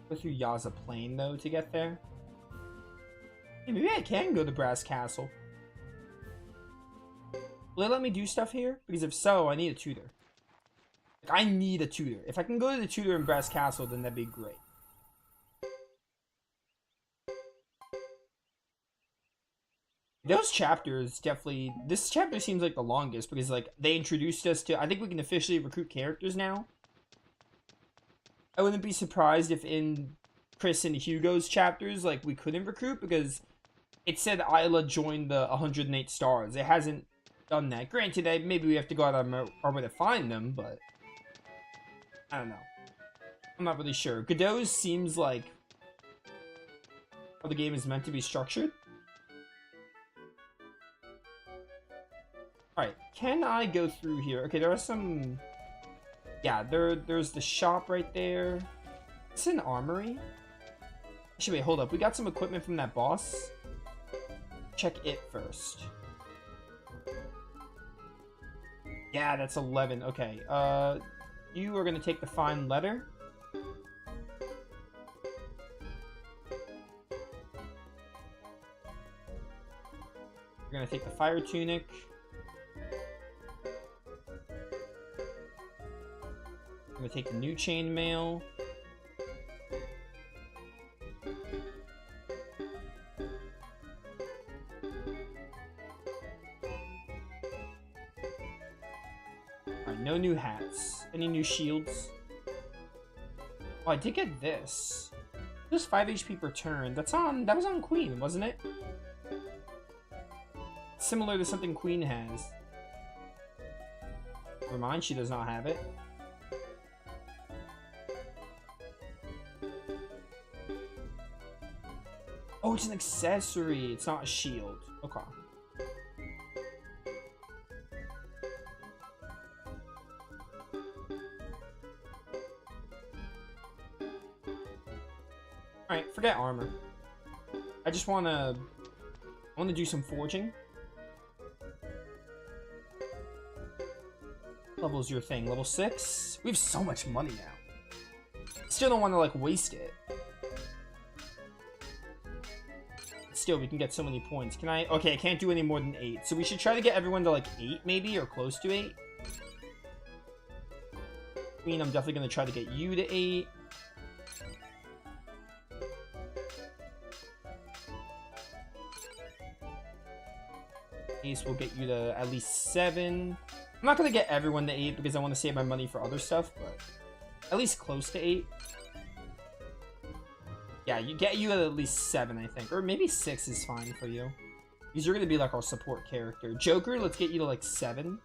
Go through Yaza Plain, though, to get there. Hey, maybe I can go to Brass Castle. Will they let me do stuff here? Because if so, I need a tutor. Like, I need a tutor. If I can go to the tutor in Brass Castle, then that'd be great. Those chapters definitely... This chapter seems like the longest because, like, they introduced us to... I think we can officially recruit characters now. I wouldn't be surprised if in Chris and Hugo's chapters, like, we couldn't recruit because it said Isla joined the 108 stars. It hasn't done that. Granted, maybe we have to go out of our way to find them, but I don't know. I'm not really sure. Godot's seems like how the game is meant to be structured. Alright, can I go through here? Okay, there are some... Yeah, there's the shop right there. It's an armory. Actually, wait, hold up. We got some equipment from that boss. Check it first. Yeah, that's 11. Okay, you are gonna take the fine letter. You're gonna take the fire tunic. I'm gonna take the new chainmail. Alright, no new hats. Any new shields? Oh, I did get this. Just 5 HP per turn. That was on Queen, wasn't it? Similar to something Queen has. Never mind, she does not have it. Oh, it's an accessory. It's not a shield. Okay. Alright, forget armor. I just I wanna do some forging. Level's your thing. Level 6? We have so much money now. Still don't want to, like, waste it. Still, we can get so many points. Can I? Okay, I can't do any more than 8. So we should try to get everyone to, like, 8, maybe? Or close to 8. Queen, I'm definitely going to try to get you to 8. Ace will get you to at least 7. I'm not going to get everyone to 8 because I want to save my money for other stuff, but at least close to 8. Yeah, you get you at least 7, I think. Or maybe 6 is fine for you. Because you're going to be like our support character. Joker, let's get you to like 7.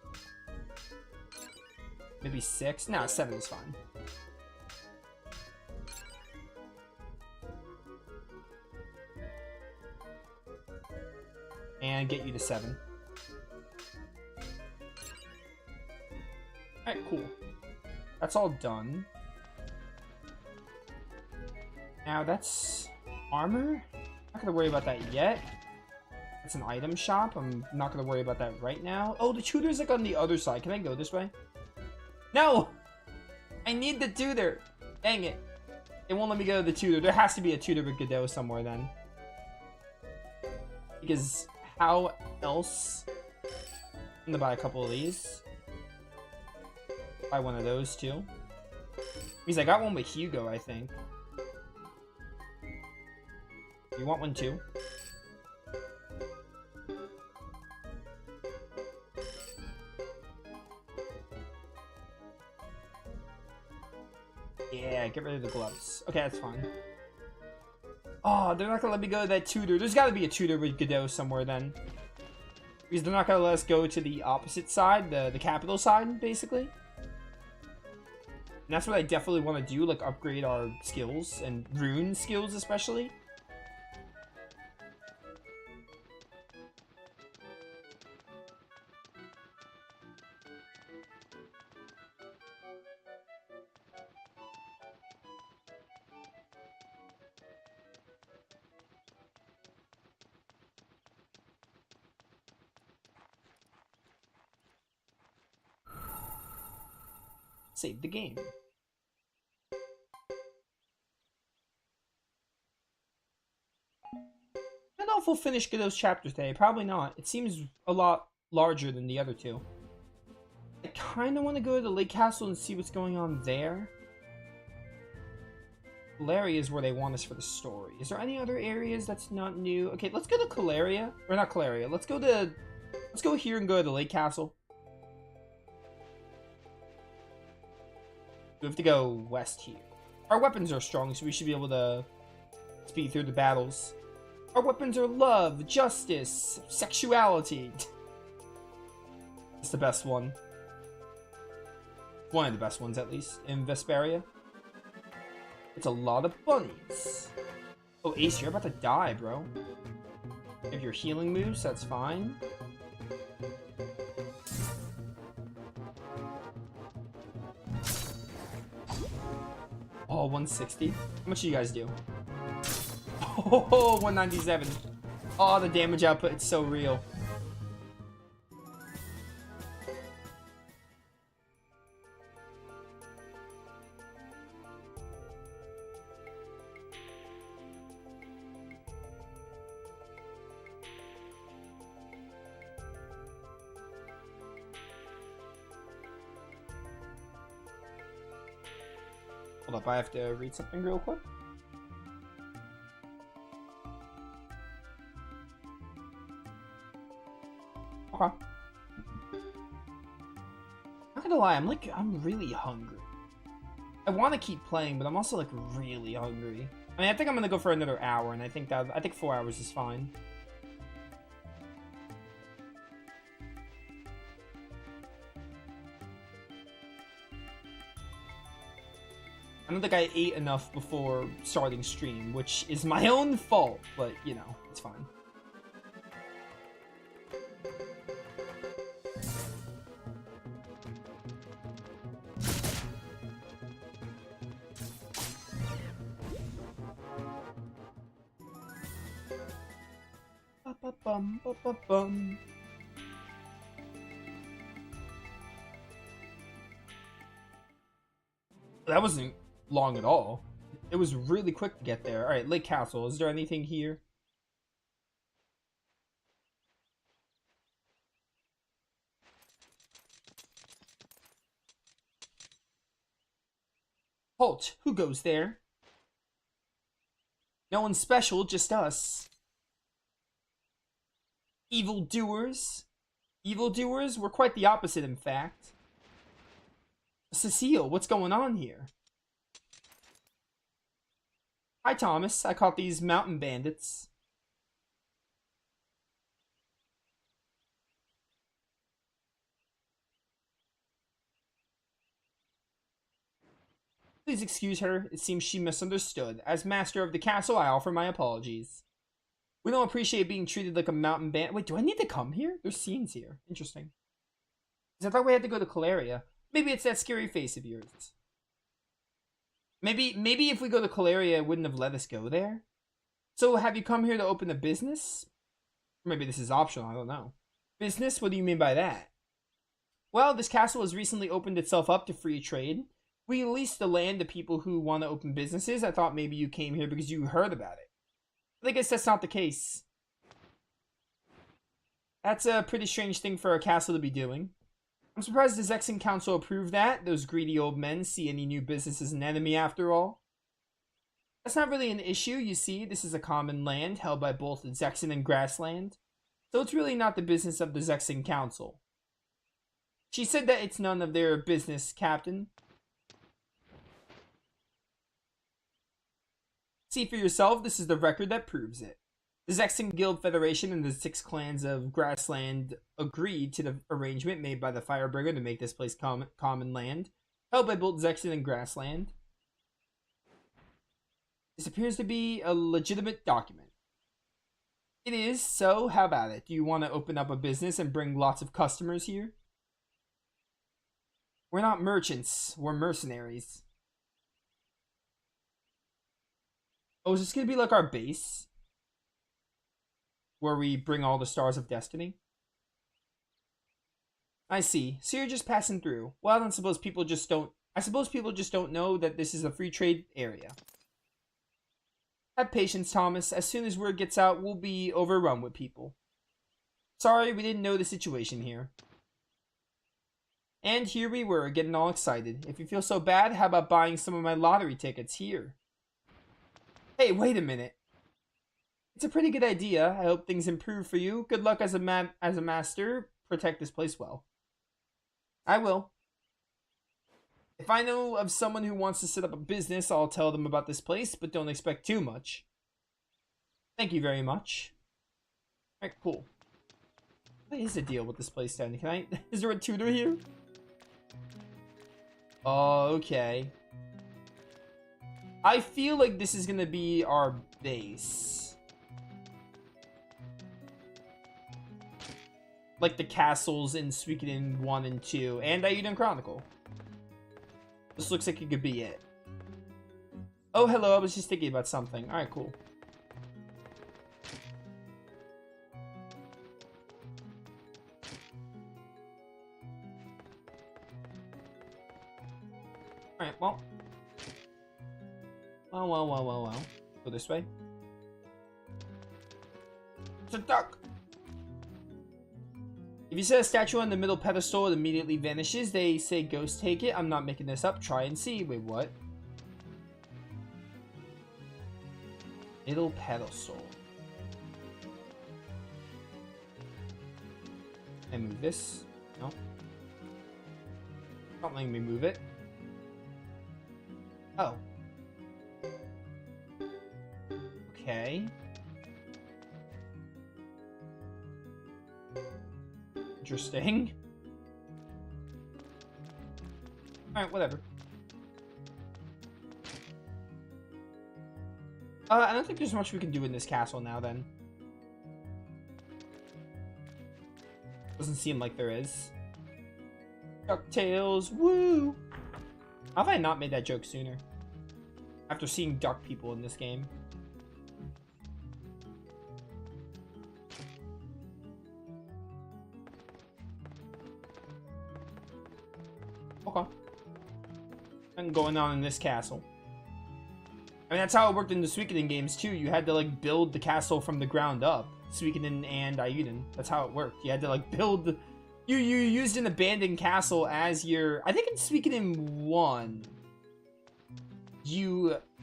Maybe 6? Nah, 7 is fine. And get you to 7. Alright, cool. That's all done. Now that's armor. Not gonna worry about that yet. It's an item shop. I'm not gonna worry about that right now. Oh, the tutor's like on the other side. Can I go this way? No! I need the tutor! Dang it. It won't let me go to the tutor. There has to be a tutor with Godot somewhere then. Because how else? I'm gonna buy a couple of these. Buy one of those too. Because I got one with Hugo, I think. You want one too? Yeah, get rid of the gloves. Okay, that's fine. Oh, they're not gonna let me go to that tutor. There's gotta be a tutor with Godot somewhere then. Because they're not gonna let us go to the opposite side, the capital side, basically. And that's what I definitely want to do, like upgrade our skills, and rune skills especially. Save the game. I don't know if we'll finish Godot's chapters today. Probably not. It seems a lot larger than the other two. I kind of want to go to the Lake Castle and see what's going on there. Caleria is where they want us for the story. Is there any other areas that's not new? Okay, let's go to Caleria. Or not Caleria. Let's go here and go to the Lake Castle. We have to go west here. Our weapons are strong, so we should be able to speed through the battles. Our weapons are love, justice, sexuality. It's the best one. One of the best ones, at least, in Vesperia. It's a lot of bunnies. Oh, Ace, you're about to die, bro. If your healing moves, that's fine. Oh, 160. How much do you guys do? Oh, 197. Oh, the damage output, it's so real. Hold up, I have to read something real quick. Okay. Not gonna lie, I'm really hungry. I want to keep playing, but I'm also like really hungry. I mean, I think I'm gonna go for another hour, and I think 4 hours is fine. I don't think I ate enough before starting stream, which is my own fault, but, you know, it's fine. Ba-ba-bum, ba-ba-bum. That wasn't long at all. It was really quick to get there. Alright, Lake Castle. Is there anything here? Halt! Who goes there? No one special, just us. Evildoers? Evildoers? We're quite the opposite, in fact. Cecile, what's going on here? Hi, Thomas. I caught these mountain bandits. Please excuse her. It seems she misunderstood. As master of the castle, I offer my apologies. We don't appreciate being treated like a mountain bandit. Wait, do I need to come here? There's scenes here. Interesting. Because I thought we had to go to Caleria. Maybe it's that scary face of yours. Maybe if we go to Caleria, it wouldn't have let us go there. So, have you come here to open a business? Maybe this is optional, I don't know. Business? What do you mean by that? Well, this castle has recently opened itself up to free trade. We lease the land to people who want to open businesses. I thought maybe you came here because you heard about it. But I guess that's not the case. That's a pretty strange thing for a castle to be doing. I'm surprised the Zexan Council approved that. Those greedy old men see any new business as an enemy after all. That's not really an issue, you see. This is a common land held by both Zexan and Grassland. So it's really not the business of the Zexan Council. She said that it's none of their business, Captain. See for yourself, this is the record that proves it. The Zexan Guild Federation and the 6 clans of Grassland agreed to the arrangement made by the Firebringer to make this place common land, held by both Zexan and Grassland. This appears to be a legitimate document. It is, so how about it? Do you want to open up a business and bring lots of customers here? We're not merchants, we're mercenaries. Oh, is this going to be like our base? Where we bring all the stars of destiny? I see. So you're just passing through. Well, then I suppose people just don't know that this is a free trade area. Have patience, Thomas. As soon as word gets out, we'll be overrun with people. Sorry, we didn't know the situation here. And here we were, getting all excited. If you feel so bad, how about buying some of my lottery tickets here? Hey, wait a minute. It's a pretty good idea. I hope things improve for you. Good luck as a master. Protect this place well. I will. If I know of someone who wants to set up a business, I'll tell them about this place, but don't expect too much. Thank you very much. Alright, cool. What is the deal with this place then? Is there a tutor here? Okay. I feel like this is gonna be our base. Like the castles in Suikoden 1 and 2, and Eiyuden Chronicle. This looks like it could be it. Oh, hello, I was just thinking about something. Alright, cool. Alright, well. Well. Go this way. It's a duck! If you set a statue on the middle pedestal, it immediately vanishes. They say ghosts take it. I'm not making this up. Try and see. Wait, what? Middle pedestal. Can I move this? No. Not letting me move it. Oh. Okay. Interesting. Alright, whatever. I don't think there's much we can do in this castle now, then. Doesn't seem like there is. DuckTales, woo! How have I not made that joke sooner? After seeing duck people in this game. Okay. And going on in this castle. I mean, that's how it worked in the Suikoden games, too. You had to, like, build the castle from the ground up. Suikoden and Ayuden. That's how it worked. You had to, like, build... You used an abandoned castle as your... I think in Suikoden 1...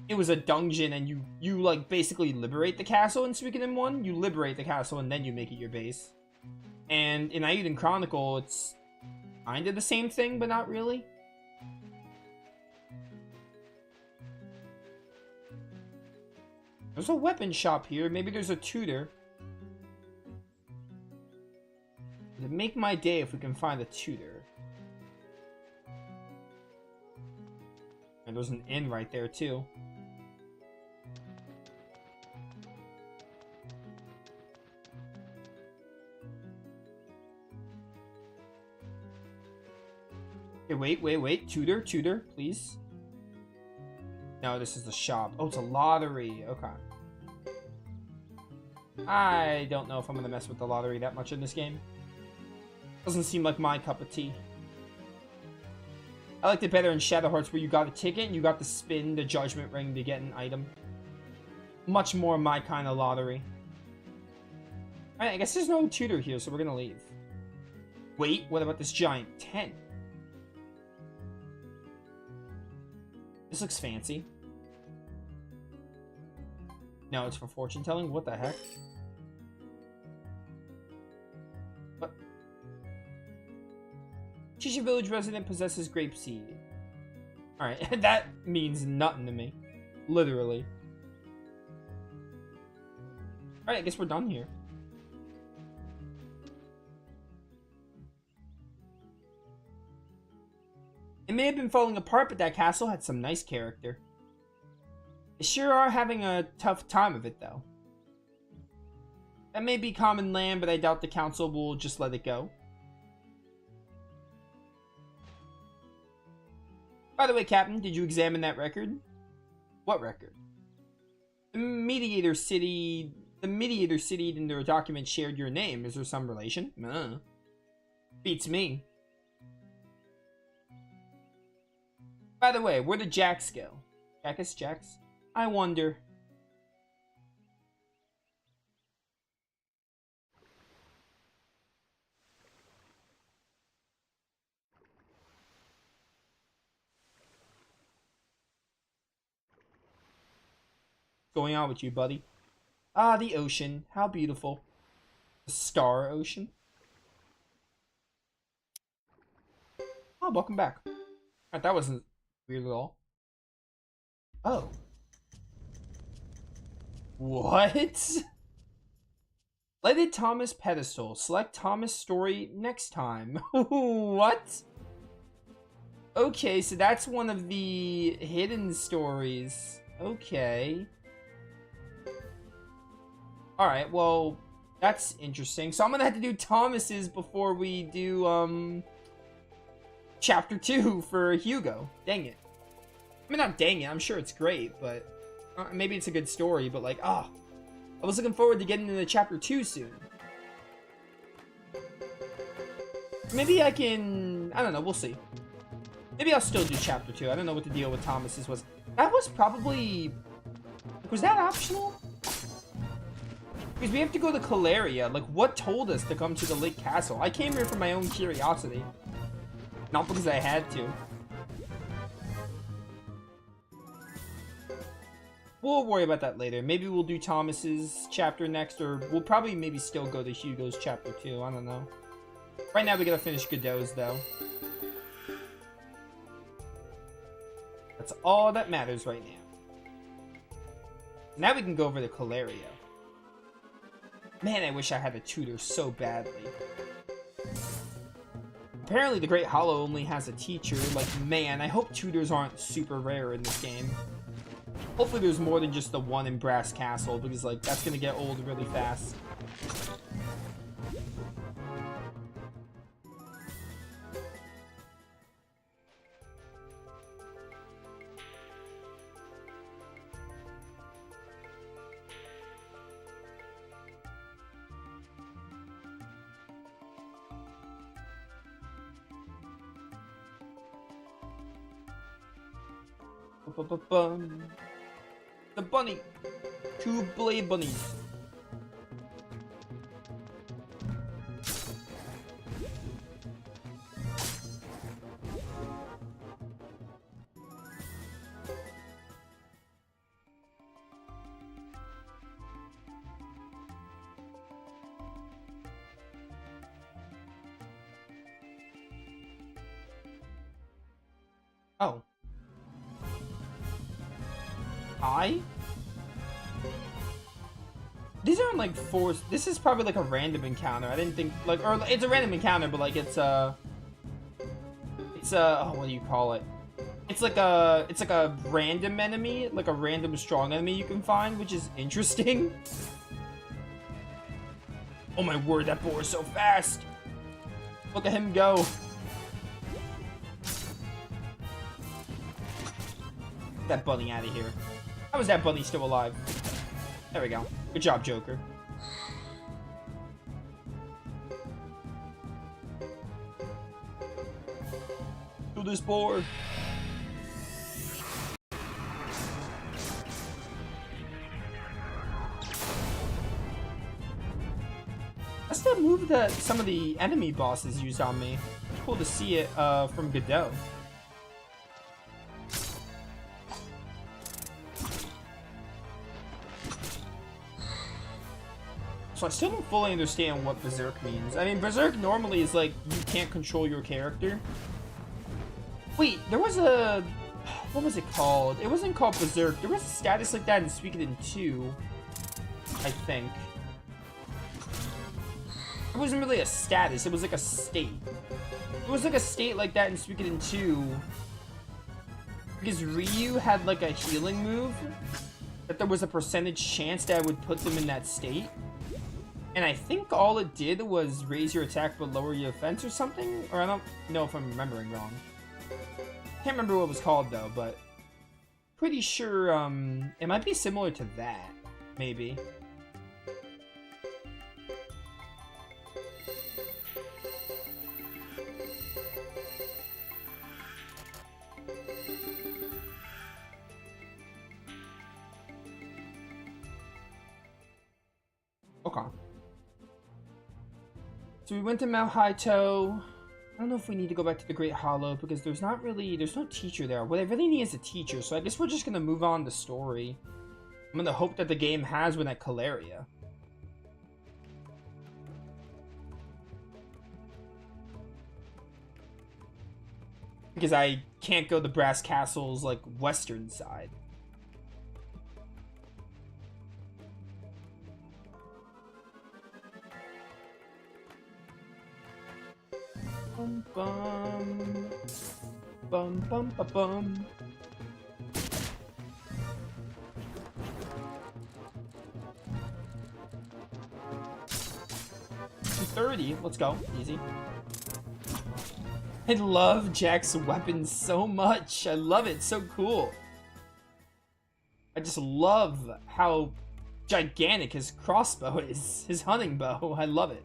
It was a dungeon, and you, like, basically liberate the castle in Suikoden 1. You liberate the castle, and then you make it your base. And in Ayuden Chronicle, it's kind of the same thing, but not really. There's a weapon shop here. Maybe there's a tutor. It'd make my day if we can find a tutor. And there's an inn right there, too. Okay, wait. Tutor, please. No, this is the shop. Oh, it's a lottery. Okay. I don't know if I'm gonna mess with the lottery that much in this game. Doesn't seem like my cup of tea. I liked it better in Shadow Hearts where you got a ticket and you got to spin the Judgment Ring to get an item. Much more my kind of lottery. Alright, I guess there's no tutor here, so we're gonna leave. Wait, what about this giant tent? This looks fancy. No, it's for fortune telling? What the heck? What? Shisha Village resident possesses grape seed. Alright, that means nothing to me. Literally. Alright, I guess we're done here. It may have been falling apart, but that castle had some nice character. They sure are having a tough time of it, though. That may be common land, but I doubt the council will just let it go. By the way, Captain, did you examine that record? What record? The mediator city in their document shared your name. Is there some relation? Beats me. By the way, where did Jax go? Jax? I wonder. What's going on with you, buddy? Ah, the ocean. How beautiful. The Star Ocean. Oh, welcome back. Alright, that wasn't weird at all. Oh. What? Lighted Thomas pedestal. Select Thomas story next time. What? Okay, so that's one of the hidden stories. Okay. Alright, well, that's interesting. So I'm gonna have to do Thomas's before we do, Chapter 2 for Hugo. Dang it. I mean, not dang it, I'm sure it's great, but maybe it's a good story, but like, I was looking forward to getting into Chapter 2 soon. Maybe I can, I don't know, we'll see. Maybe I'll still do Chapter 2. I don't know what the deal with Thomas's was. That was probably, was that optional? Because we have to go to Caleria. Like, what told us to come to the Lake Castle? I came here for my own curiosity. Not because I had to. We'll worry about that later. Maybe we'll do Thomas's chapter next, or we'll probably maybe still go to Hugo's chapter 2. I don't know. Right now we gotta finish Godot's, though. That's all that matters right now. Now we can go over to Caleria. Man, I wish I had a tutor so badly. Apparently the Great Hollow only has a teacher. Like, man, I hope tutors aren't super rare in this game. Hopefully there's more than just the one in Brass Castle, because, like, that's gonna get old really fast. The bunny! Two blade bunnies. Oh. These aren't like forced. This is probably like a random encounter. I didn't think like, or it's a random encounter, but like it's oh, what do you call it? It's like a random enemy, like a random strong enemy you can find, which is interesting. Oh my word, that boar is so fast. Look at him go. Get that bunny out of here. How is that bunny still alive? There we go. Good job, Joker. Do this boar. That's the move that some of the enemy bosses use on me. It's cool to see it from Godot. So I still don't fully understand what Berserk means. I mean, Berserk normally is like, you can't control your character. Wait, there was a... What was it called? It wasn't called Berserk. There was a status like that in Suikoden 2, I think. It wasn't really a status, it was like a state. It was like a state like that in Suikoden 2. Because Ryu had like a healing move, that there was a percentage chance that I would put them in that state. And I think all it did was raise your attack but lower your defense or something? Or I don't know if I'm remembering wrong. Can't remember what it was called though, but pretty sure it might be similar to that, maybe. Okay. So we went to Mount Haito. I don't know if we need to go back to the Great Hollow because there's no teacher there. What I really need is a teacher, so I guess we're just gonna move on the story. I'm gonna hope that the game has one at Caleria. Because I can't go the Brass Castle's, like, western side. Bum bum bum bum bum bum. 230. Let's go. Easy. I love Jack's weapon so much. I love it. So cool. I just love how gigantic his crossbow is. His hunting bow. I love it.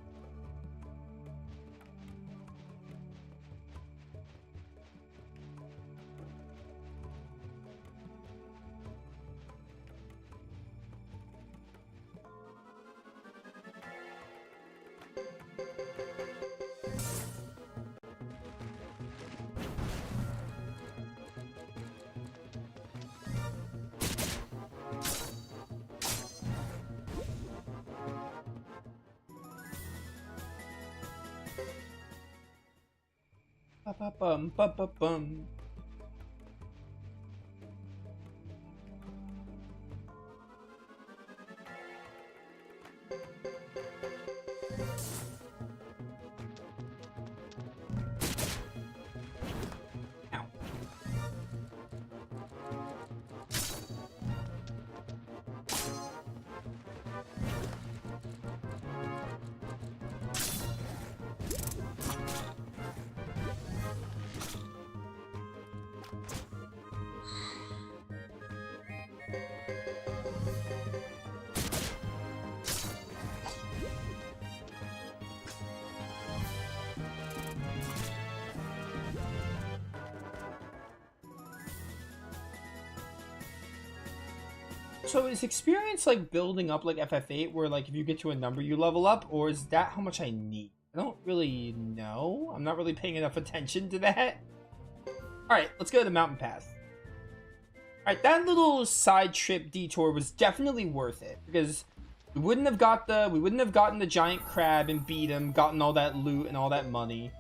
Bum bum bum bum. Ow. So is experience like building up like FF8 where like if you get to a number you level up, or is that how much I need? I don't really know. I'm not really paying enough attention to that. Alright, let's go to the mountain path. Alright, that little side trip detour was definitely worth it because we wouldn't have gotten the giant crab and beat him, gotten all that loot and all that money.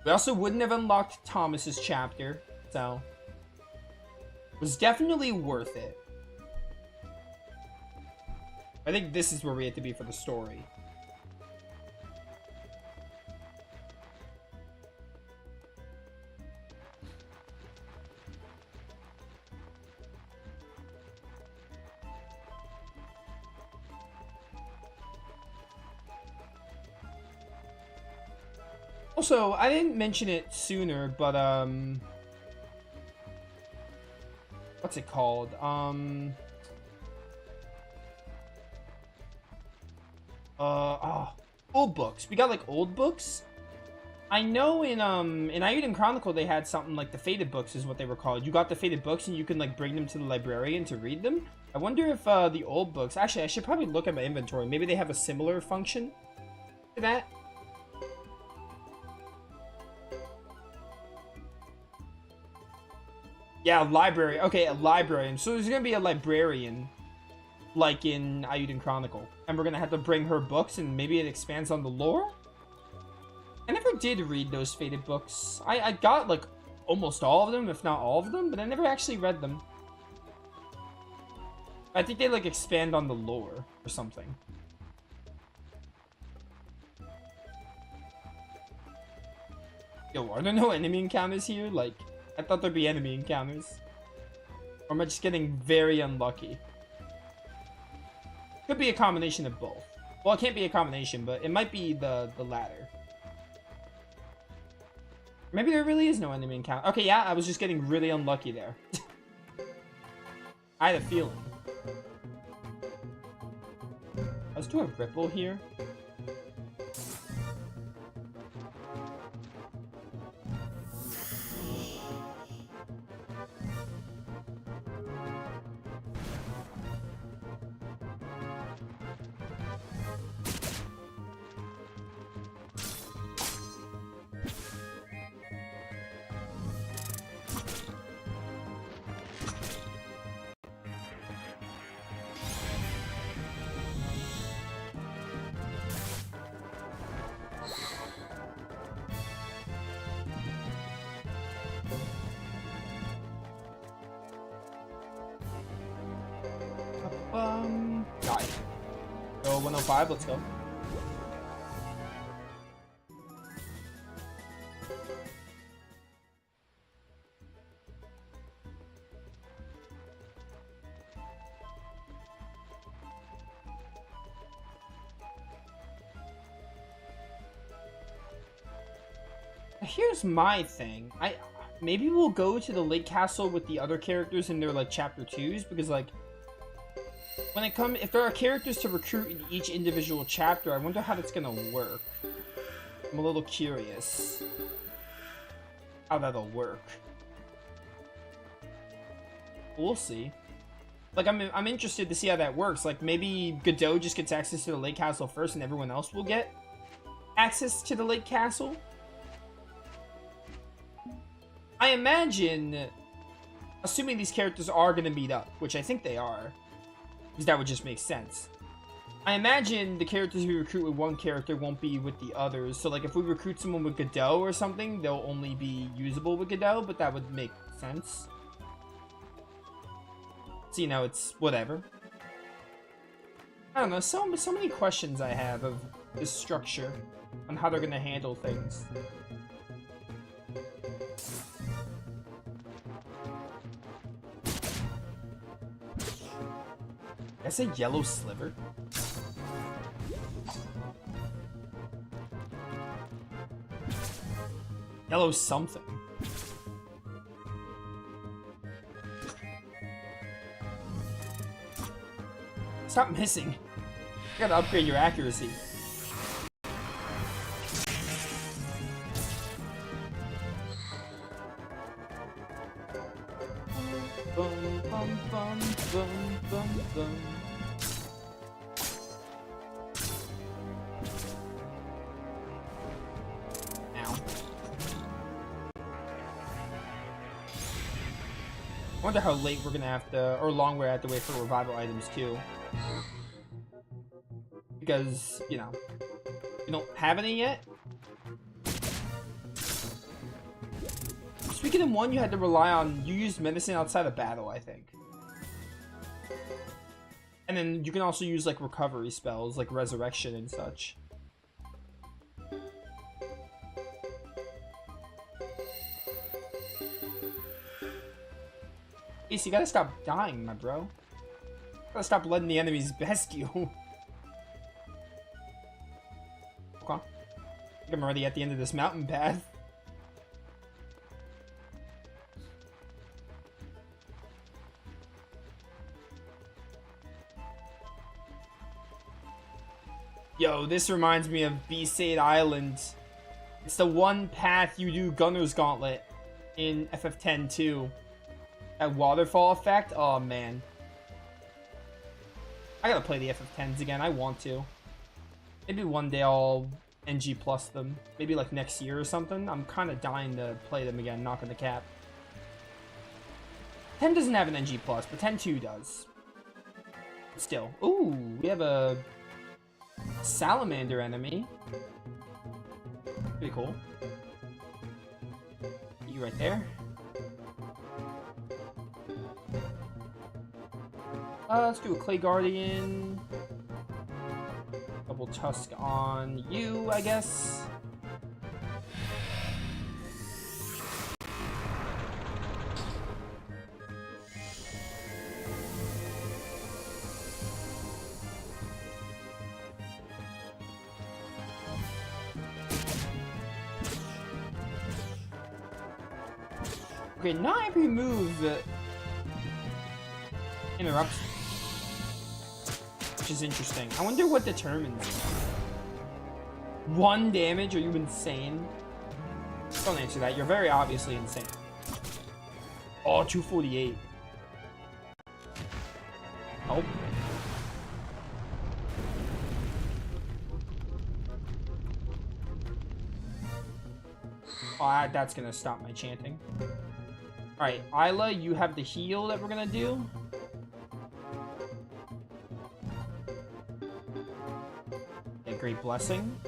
We also wouldn't have unlocked Thomas's chapter, so it was definitely worth it. I think this is where we have to be for the story. Also, I didn't mention it sooner, but what's it called? Old books. We got like old books. I know in Eiyuden Chronicle they had something like the Fated books is what they were called. You got the Fated books and you can like bring them to the librarian to read them. I wonder if the old books, actually I should probably look at my inventory. Maybe they have a similar function to that. Yeah, a library. Okay, a librarian. So there's gonna be a librarian like in Eiyuden Chronicle. And we're gonna have to bring her books and maybe it expands on the lore? I never did read those Fated books. I got like almost all of them, if not all of them, but I never actually read them. I think they like expand on the lore or something. Yo, are there no enemy encounters here? Like, I thought there'd be enemy encounters. Or am I just getting very unlucky? Could be a combination of both. Well, it can't be a combination, but it might be the latter. Maybe there really is no enemy encounter. Okay, yeah, I was just getting really unlucky there. I had a feeling. Let's do a ripple here. Die. So 105, let's go. Here's my thing. Maybe we'll go to the Lake Castle with the other characters in their like chapter 2s, because like if there are characters to recruit in each individual chapter, I wonder how that's gonna work. I'm a little curious how that'll work. We'll see. Like, I'm interested to see how that works. Like, maybe Godot just gets access to the Lake Castle first and everyone else will get access to the Lake Castle. I imagine, assuming these characters are going to meet up, which I think they are, because that would just make sense. I imagine the characters we recruit with one character won't be with the others. So, like, if we recruit someone with Godot or something, they'll only be usable with Godot, but that would make sense. So, you know, it's whatever. I don't know, so many questions I have of this structure on how they're gonna handle things. That's a yellow sliver. Yellow something. Stop missing. You gotta upgrade your accuracy. Bum, bum, bum, bum, bum, bum. I wonder how late we're gonna have to, or long we're gonna have to wait for revival items too. Because, you know, we don't have any yet. Suikoden 1, you had to rely on, you used medicine outside of battle, I think. And then you can also use like recovery spells, like resurrection and such. Ace, you gotta stop dying, my bro. You gotta stop letting the enemies best you. Okay. I think I'm already at the end of this mountain path. Yo, this reminds me of Besaid Island. It's the one path you do Gunner's Gauntlet in FF10 too. That waterfall effect? Oh man. I gotta play the FF10s again, I want to. Maybe one day I'll NG plus them. Maybe like next year or something. I'm kinda dying to play them again, not gonna cap. 10 doesn't have an NG plus, but 10-2 does. Still. Ooh, we have a salamander enemy. Pretty cool. You right there. Let's do a Clay Guardian. Double Tusk on you, I guess. Okay, not every move interrupts, which is interesting. I wonder what determines it. 1 damage? Are you insane? Don't answer that. You're very obviously insane. Oh, 248. Help. Oh, that's gonna stop my chanting. Alright, Isla, you have the heal that we're gonna do. A great blessing.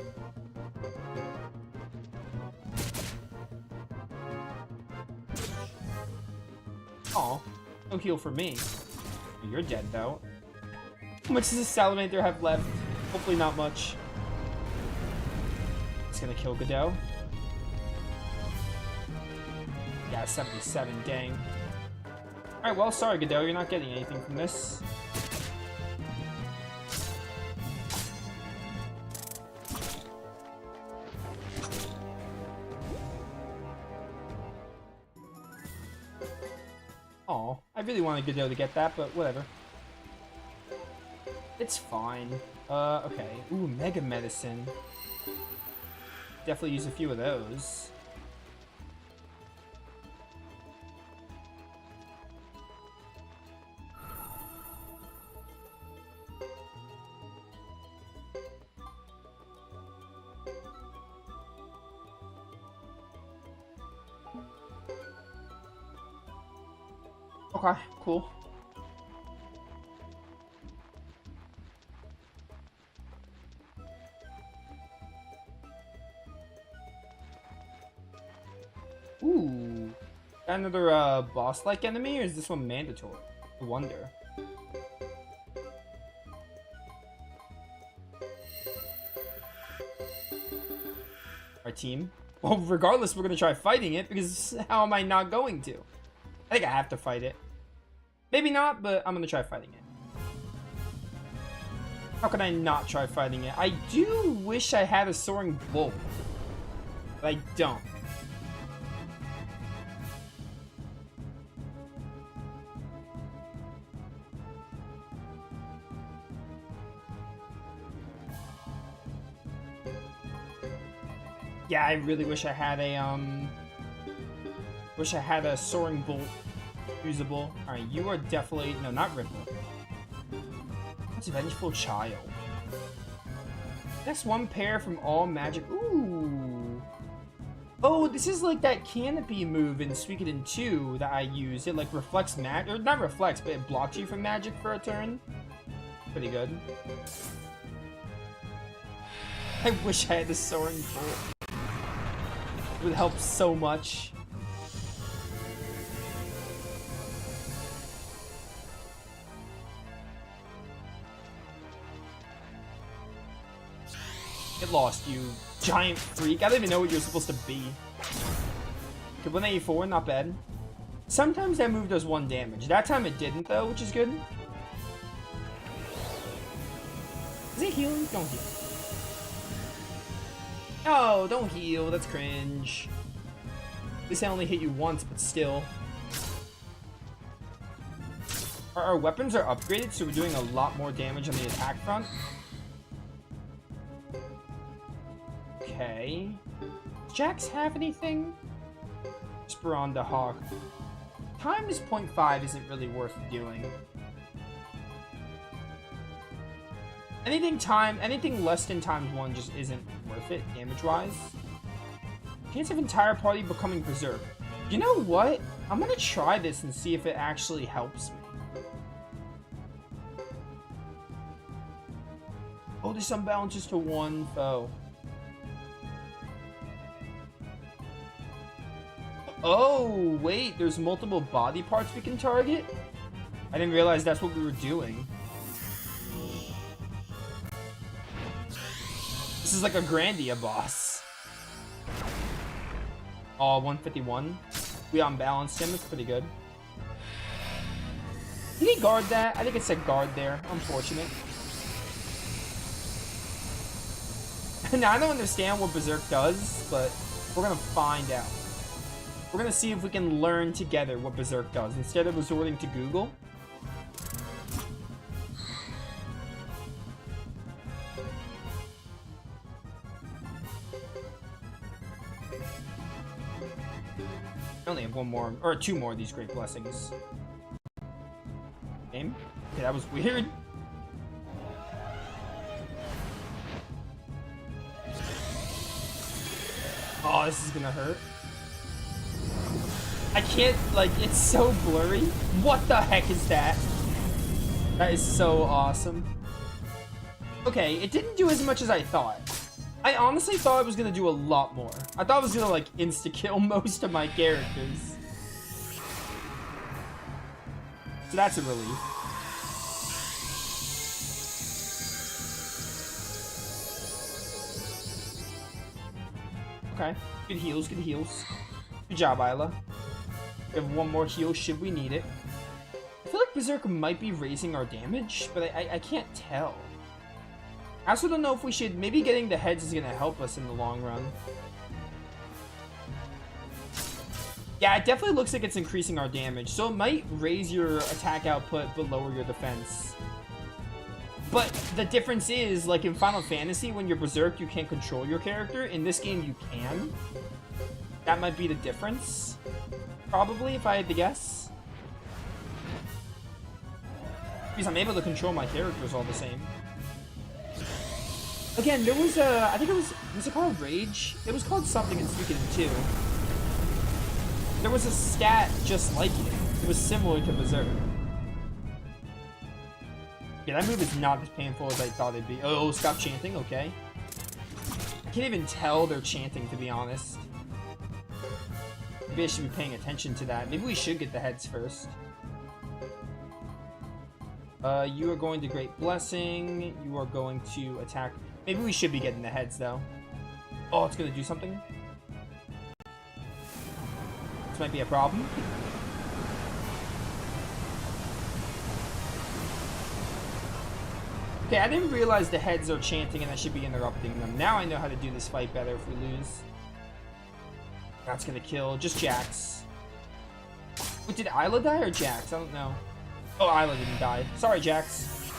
Oh, no heal for me. You're dead though. How much does this salamander have left? Hopefully not much. It's gonna kill Godot. Yeah, 77, dang. Alright, well, sorry, Godot, you're not getting anything from this. Aw, I really wanted Godot to get that, but whatever. It's fine. Okay. Ooh, Mega Medicine. Definitely use a few of those. Okay, cool. Ooh. Another boss-like enemy, or is this one mandatory? I wonder. Our team. Well, regardless, we're going to try fighting it, because how am I not going to? I think I have to fight it. Maybe not, but I'm going to try fighting it. How can I not try fighting it? I do wish I had a soaring bolt, but I don't. Yeah, I really wish I had a soaring bolt usable. Alright, you are definitely no, not Ripple. What's a vengeful child? Next one pair from all magic. Ooh. Oh, this is like that canopy move in Suikoden 2 that I use. It like reflects magic, or not reflects, but it blocks you from magic for a turn. Pretty good. I wish I had the soaring bolt. It would help so much. It lost, you giant freak. I don't even know what you're supposed to be. Okay, 184, not bad. Sometimes that move does 1 damage. That time it didn't, though, which is good. Is it healing? Don't heal. Oh, don't heal. That's cringe. At least I only hit you once, but still. Our weapons are upgraded, so we're doing a lot more damage on the attack front. Okay. Does Jax have anything? Speronda Hawk. Times 0.5 isn't really worth doing. Anything less than ×1 just isn't worth it, damage-wise. Chance of entire party becoming berserk. You know what? I'm gonna try this and see if it actually helps me. Oh, this unbalances to 1 foe. Oh, wait, there's multiple body parts we can target? I didn't realize that's what we were doing. This is like a Grandia boss. Oh, 151. We unbalanced him, it's pretty good. Did he guard that? I think it said guard there. Unfortunate. Now, I don't understand what Berserk does, but we're gonna find out. We're gonna see if we can learn together what Berserk does, instead of resorting to Google. I only have 1 more, or 2 more of these Great Blessings. Game? Okay, that was weird. Oh, this is gonna hurt. I can't, like, it's so blurry. What the heck is that? That is so awesome. Okay, it didn't do as much as I thought. I honestly thought it was gonna do a lot more. I thought it was gonna, like, insta-kill most of my characters. So that's a relief. Okay, good heals, good heals. Good job, Isla. We have 1 more heal should we need it. I feel like Berserk might be raising our damage, but I can't tell. I also don't know if we should... Maybe getting the heads is going to help us in the long run. Yeah, it definitely looks like it's increasing our damage, so it might raise your attack output but lower your defense. But the difference is, like in Final Fantasy, when you're Berserk, you can't control your character. In this game, you can. That might be the difference. Probably, if I had to guess. Because I'm able to control my characters all the same. Again, there was a... I think it was it called Rage? It was called something in Suikoden 2. There was a stat just like it. It was similar to Berserk. Yeah, that move is not as painful as I thought it'd be. Oh, stop chanting, okay. I can't even tell they're chanting, to be honest. Maybe I should be paying attention to that. Maybe we should get the heads first. You are going to Great Blessing. You are going to attack. Maybe we should be getting the heads, though. Oh, it's gonna do something. This might be a problem. Okay, I didn't realize the heads are chanting and I should be interrupting them. Now I know how to do this fight better if we lose. That's gonna kill. Just Jax. Wait, did Isla die or Jax? I don't know. Oh, Isla didn't die. Sorry, Jax.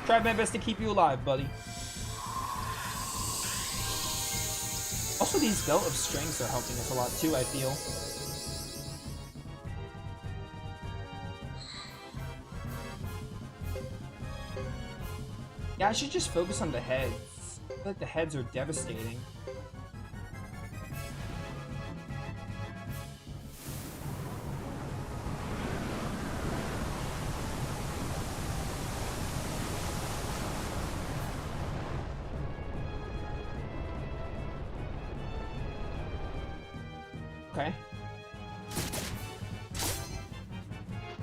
Tried my best to keep you alive, buddy. Also, these Belt of Strengths are helping us a lot too, I feel. Yeah, I should just focus on the heads. I feel like the heads are devastating. Okay.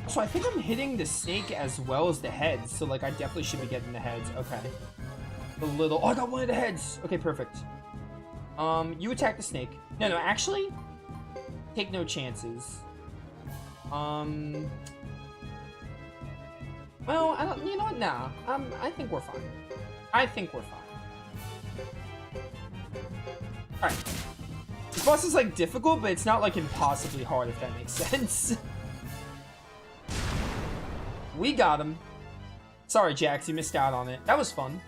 So I think I'm hitting the snake as well as the heads, so like I definitely should be getting the heads. Okay. A little. Oh, I got one of the heads. Okay, perfect. You attack the snake. No, actually, take no chances. Well, I don't. You know what? Nah. I think we're fine. I think we're fine. All right. This boss is like difficult, but it's not like impossibly hard, if that makes sense. We got him. Sorry, Jax, you missed out on it. That was fun.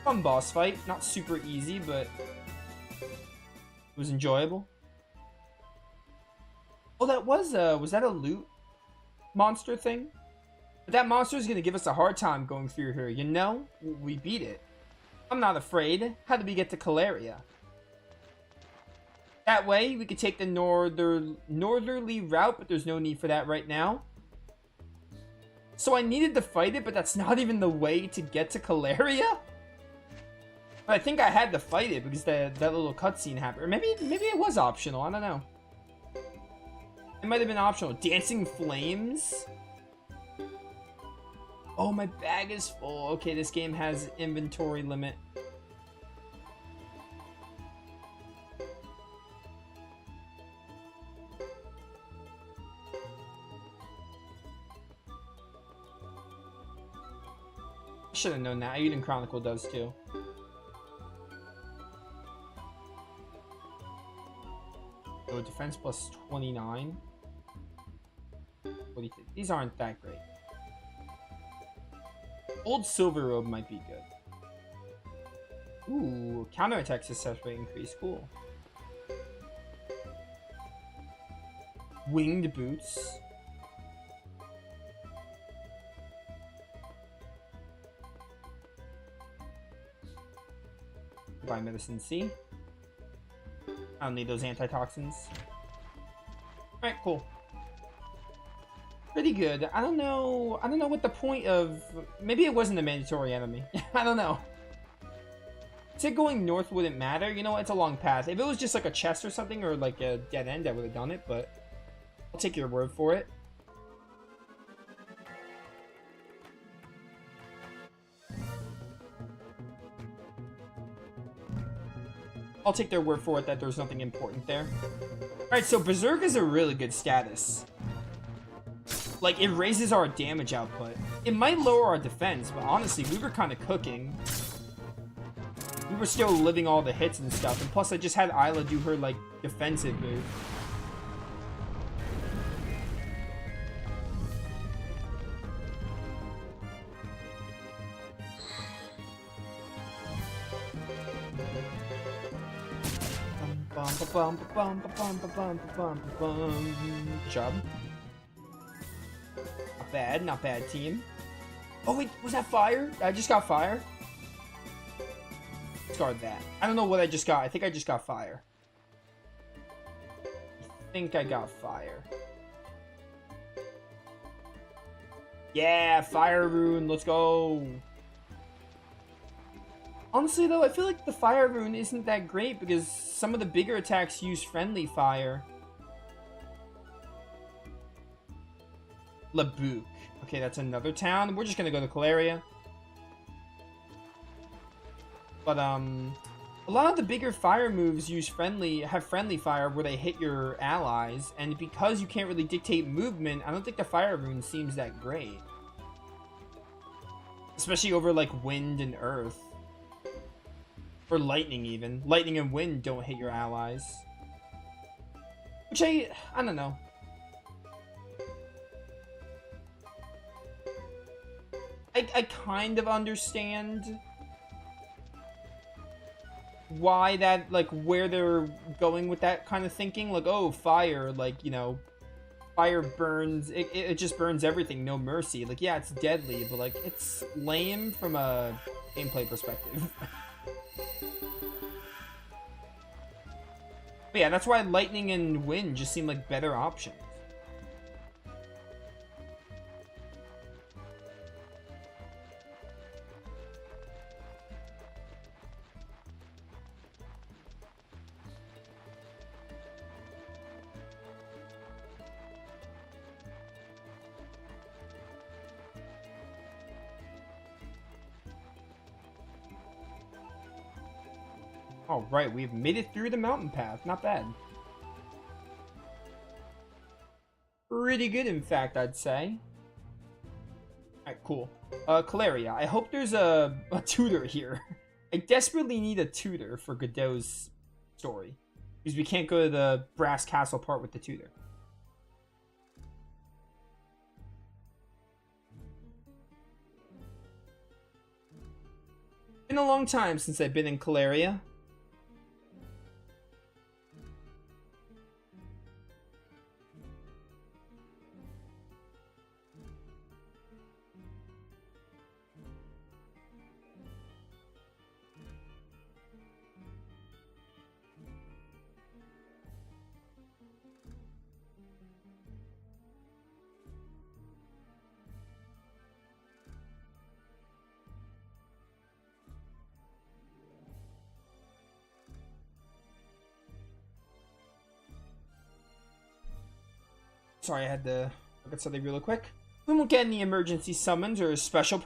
Fun boss fight. Not super easy, but it was enjoyable. Oh, that was that a loot monster thing? But that monster is gonna give us a hard time going through here. You know, we beat it. I'm not afraid. How did we get to Caleria? That way, we could take the northerly route, but there's no need for that right now. So I needed to fight it, but that's not even the way to get to Caleria? But I think I had to fight it because that little cutscene happened. Or maybe it was optional, I don't know. It might have been optional. Dancing Flames? Oh, my bag is full. Okay, this game has inventory limit. Should have known that. Eden Chronicle does too. Oh, defense plus 29. What do you think? These aren't that great. Old Silver Robe might be good. Ooh, counterattack success rate increase. Cool. Winged Boots. Buy Medicine C. I don't need those antitoxins. Alright, cool. Pretty good. I don't know what the point of... Maybe it wasn't a mandatory enemy. I don't know. Said going north wouldn't matter. You know what? It's a long path. If it was just like a chest or something, or like a dead end, I would have done it, but... I'll take your word for it. I'll take their word for it that there's nothing important there. Alright, so Berserk is a really good status. Like, it raises our damage output. It might lower our defense, but honestly, we were kind of cooking. We were still living all the hits and stuff, and plus I just had Isla do her, like, defensive move. Good job. Not bad, team. Oh wait, was that fire? I just got fire? Discard that. I don't know what I just got. I think I just got fire. I think I got fire. Yeah, fire rune, let's go. Honestly though, I feel like the fire rune isn't that great because some of the bigger attacks use friendly fire. Labouk. Okay, that's another town. We're just gonna go to Caleria. But, A lot of the bigger fire moves have friendly fire where they hit your allies, and because you can't really dictate movement, I don't think the fire rune seems that great. Especially over like wind and earth. Or lightning even. Lightning and wind don't hit your allies. Which I don't know. I kind of understand why that, like, where they're going with that kind of thinking. Like, oh, fire, like, you know, fire burns, it just burns everything, no mercy. Like, yeah, it's deadly, but, like, it's lame from a gameplay perspective. But yeah, that's why lightning and wind just seem like better options. All right, we've made it through the mountain path. Not bad. Pretty good, in fact, I'd say. Alright, cool. Caleria, I hope there's a tutor here. I desperately need a tutor for Godot's story. Because we can't go to the Brass Castle part with the tutor. Been a long time since I've been in Caleria. Sorry, I had to look at something really quick. We won't get any emergency summons or special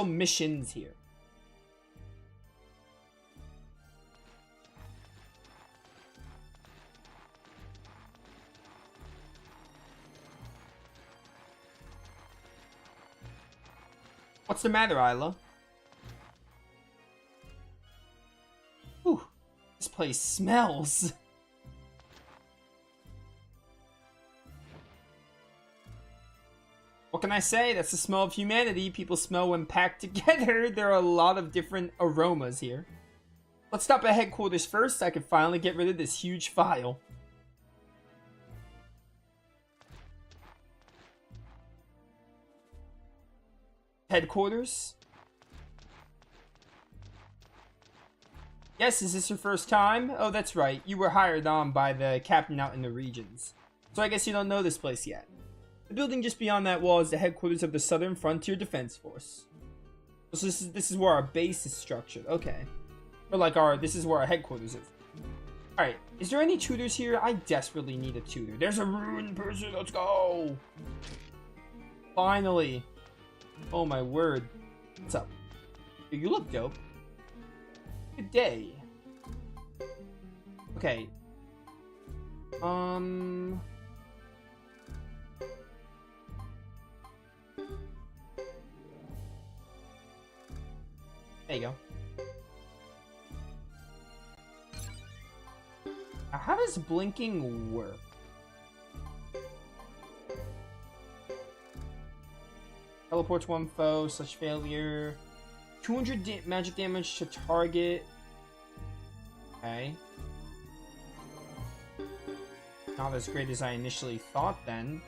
missions here. What's the matter, Isla? Ooh, this place smells. What can I say? That's the smell of humanity. People smell when packed together. There are a lot of different aromas here. Let's stop at headquarters first so I can finally get rid of this huge file. Headquarters? Yes, is this your first time? Oh, that's right. You were hired on by the captain out in the regions. So I guess you don't know this place yet. The building just beyond that wall is the headquarters of the Southern Frontier Defense Force. So this is where our base is structured. Okay. Or like this is where our headquarters is. Alright, is there any tutors here? I desperately need a tutor. There's a rune person, let's go! Finally. Oh my word. What's up? You look dope. Good day. Okay. There you go. Now, how does blinking work? Teleports one foe, such failure. 200 magic damage to target. Okay. Not as great as I initially thought then.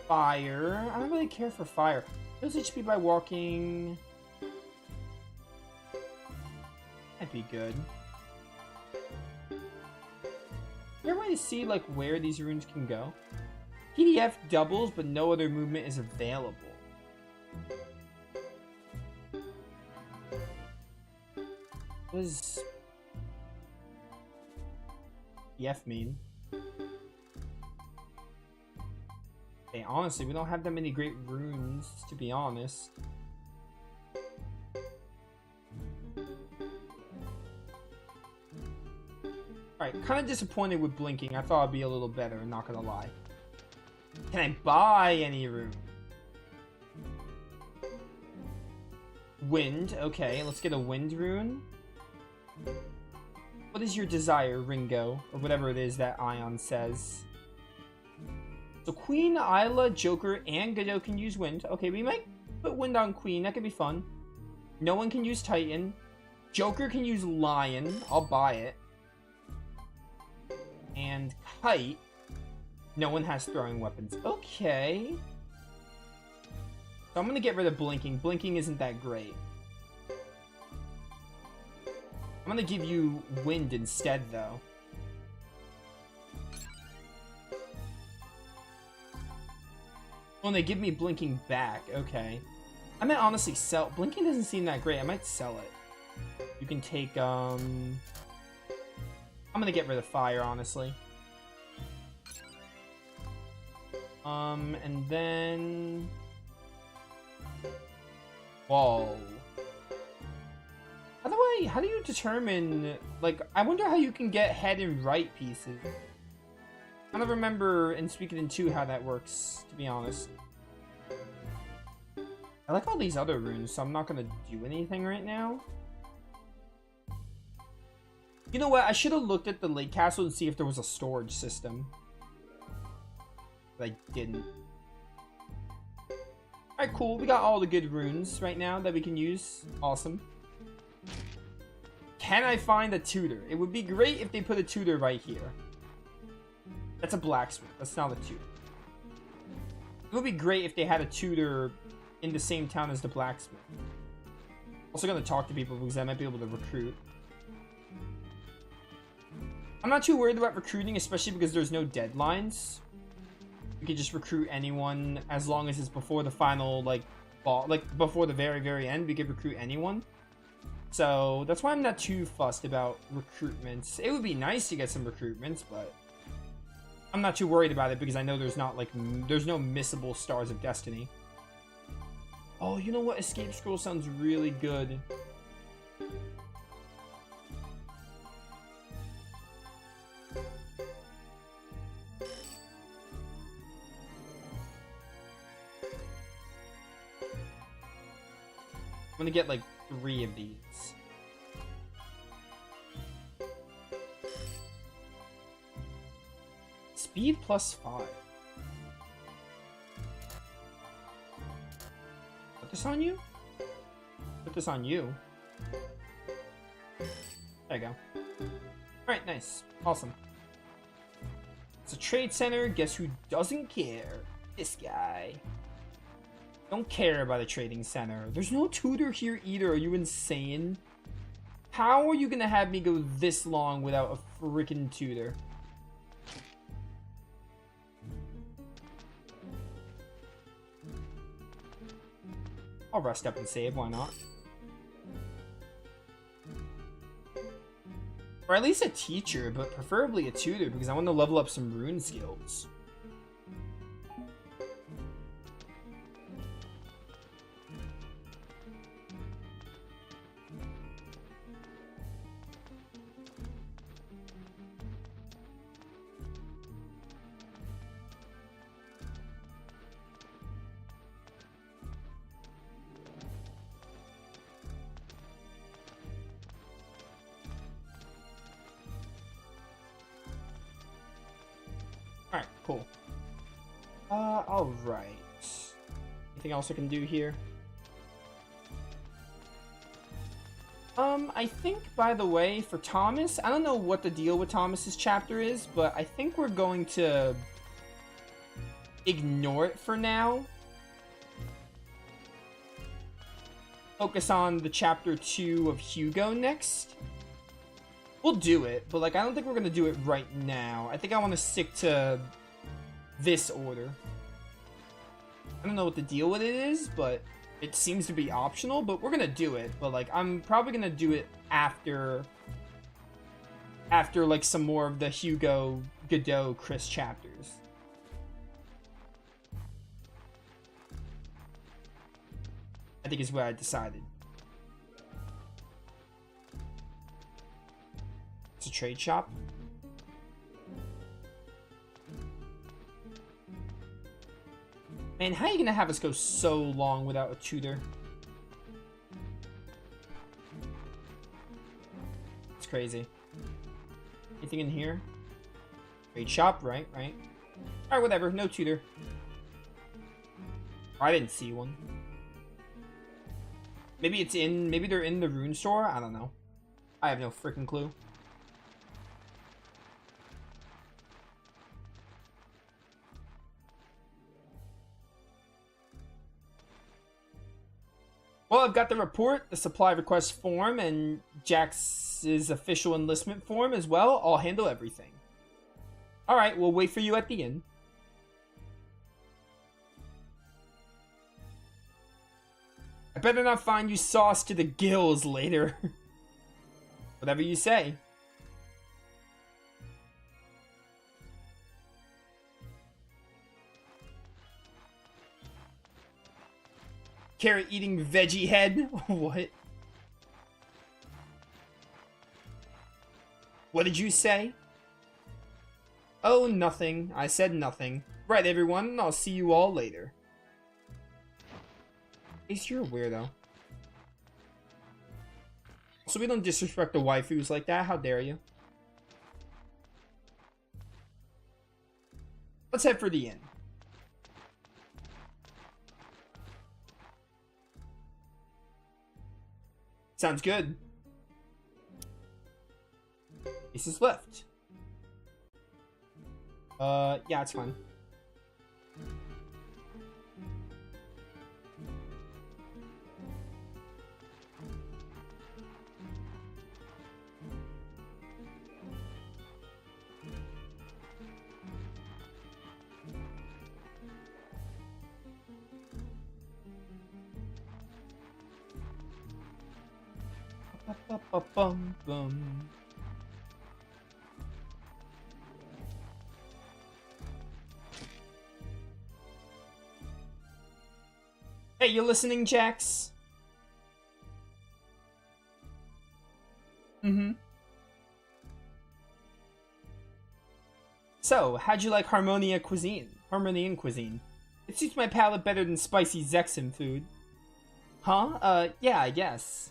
Fire. I don't really care for fire. Heals HP by walking. That'd be good. Is there a way to see like where these runes can go? PDF doubles, but no other movement is available. What does PDF mean? Okay, honestly, we don't have that many great runes, to be honest. Alright, kind of disappointed with blinking. I thought it'd be a little better, not gonna lie. Can I buy any rune? Wind, okay, let's get a wind rune. What is your desire, Ringo? Or whatever it is that Ion says. So Queen, Isla, Joker, and Godot can use wind. Okay, we might put wind on Queen. That could be fun. No one can use Titan. Joker can use Lion. I'll buy it. And Kite. No one has throwing weapons. Okay. So I'm going to get rid of Blinking. Blinking isn't that great. I'm going to give you Wind instead, though. Oh, and they give me Blinking back. Okay. I might honestly sell... Blinking doesn't seem that great. I might sell it. You can take, I'm going to get rid of Fire, honestly. And then... Whoa. How do you determine, like, I wonder how you can get head and right pieces. I don't remember in Suikoden 2 how that works, to be honest. I like all these other runes, so I'm not gonna do anything right now. You know what? I should have looked at the Lake Castle and see if there was a storage system. But I didn't. Alright, cool. We got all the good runes right now that we can use. Awesome. Can I find a tutor? It would be great if they put a tutor right here. That's a blacksmith. That's not a tutor. It would be great if they had a tutor in the same town as the blacksmith. Also gonna talk to people because I might be able to recruit. I'm not too worried about recruiting, especially because there's no deadlines. You can just recruit anyone as long as it's before the final, like, ball, like before the very, very end. We could recruit anyone. So that's why I'm not too fussed about recruitments. It would be nice to get some recruitments, but I'm not too worried about it because I know there's not, like, there's no missable Stars of Destiny. Oh, you know what? Escape Scroll sounds really good. I'm gonna get, like, 3 of these. Speed plus 5. Put this on you? Put this on you. There you go. Alright, nice. Awesome. It's a trade center. Guess who doesn't care? This guy. Don't care about a trading center. There's no tutor here either. Are you insane? How are you gonna have me go this long without a freaking tutor? I'll rest up and save, why not? Or at least a teacher, but preferably a tutor because I want to level up some rune skills. Alright, cool. Alright. Anything else I can do here? I think, by the way, for Thomas, I don't know what the deal with Thomas's chapter is, but I think we're going to ignore it for now. Focus on the chapter 2 of Hugo next. We'll do it, but, like, I don't think we're gonna do it right now. I think I want to stick to this order. I don't know what the deal with it is, but it seems to be optional, but we're gonna do it. But, like, I'm probably gonna do it after, like, some more of the Hugo, Godot, Chris chapters. I think is what I decided. It's a trade shop. Man, how are you gonna have us go so long without a tutor? It's crazy. Anything in here? Trade shop, right? Alright, whatever. No tutor. I didn't see one. Maybe it's in... Maybe they're in the rune store? I don't know. I have no freaking clue. Well, I've got the report, the supply request form, and Jax's official enlistment form as well. I'll handle everything. Alright, we'll wait for you at the inn. I better not find you sauced to the gills later. Whatever you say. Carrot eating veggie head? What? What did you say? Oh, nothing. I said nothing. Right, everyone. I'll see you all later. Ace, you're a weirdo. So we don't disrespect the waifus like that. How dare you? Let's head for the inn. Sounds good. Ace is left. Yeah, it's fine. Bum. Hey, you listening, Jax? Mm-hmm. So, how'd you like Harmonian cuisine? It suits my palate better than spicy Zexim food. Huh? Yeah, I guess.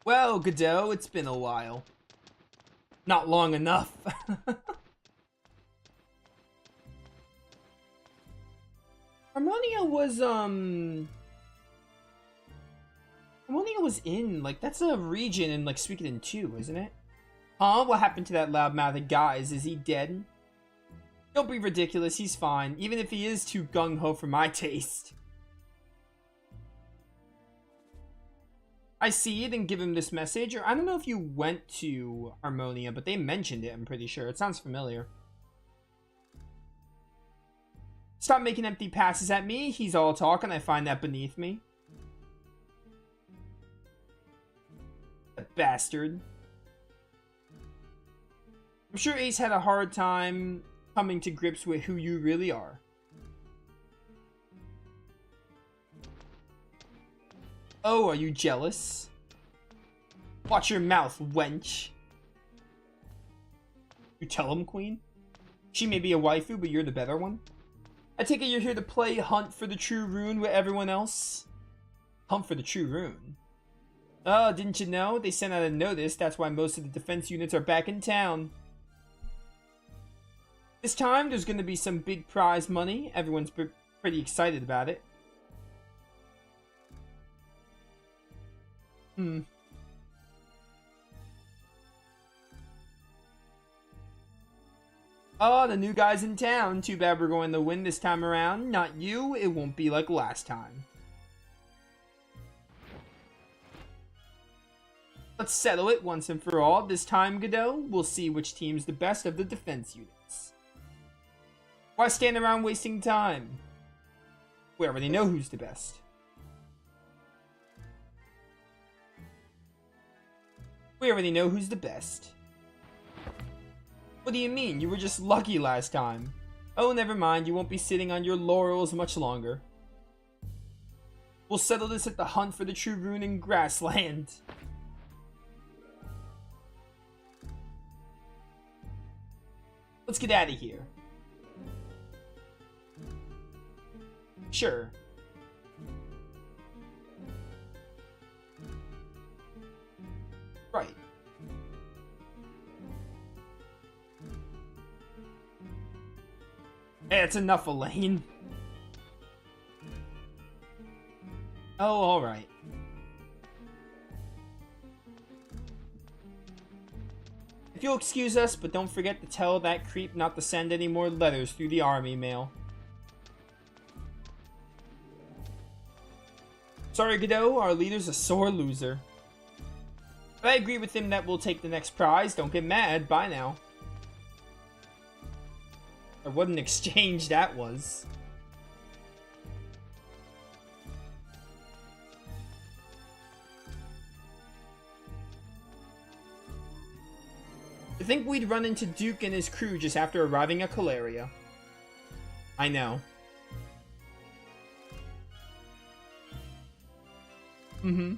Well, Godot, it's been a while. Not long enough. Harmonia was in, like, that's a region in, like, Suikoden 2, isn't it? Huh? What happened to that loudmouthed guy? Is he dead? Don't be ridiculous, he's fine, even if he is too gung-ho for my taste. I see it and give him this message, or I don't know if you went to Harmonia, but they mentioned it, I'm pretty sure. It sounds familiar. Stop making empty passes at me. He's all talk, and I find that beneath me. A bastard. I'm sure Ace had a hard time coming to grips with who you really are. Oh, are you jealous? Watch your mouth, wench. You tell him, Queen? She may be a waifu, but you're the better one? I take it you're here to play Hunt for the True Rune with everyone else? Hunt for the True Rune? Oh, didn't you know? They sent out a notice, that's why most of the defense units are back in town. This time, there's gonna be some big prize money. Everyone's pretty excited about it. Oh, the new guy's in town. Too bad we're going to win this time around. Not you, it won't be like last time. Let's settle it once and for all. This time, Godot, we'll see which team's the best of the defense units. Why stand around wasting time? We already know who's the best. We already know who's the best. What do you mean? You were just lucky last time. Oh, never mind. You won't be sitting on your laurels much longer. We'll settle this at the hunt for the true rune in Grassland. Let's get out of here. Sure. Right. Hey, that's enough, Elaine. Oh, alright. If you'll excuse us, but don't forget to tell that creep not to send any more letters through the army mail. Sorry, Godot, our leader's a sore loser. If I agree with him that we'll take the next prize, don't get mad. Bye now. Or what an exchange that was. I think we'd run into Duke and his crew just after arriving at Caleria. I know. Mm-hmm.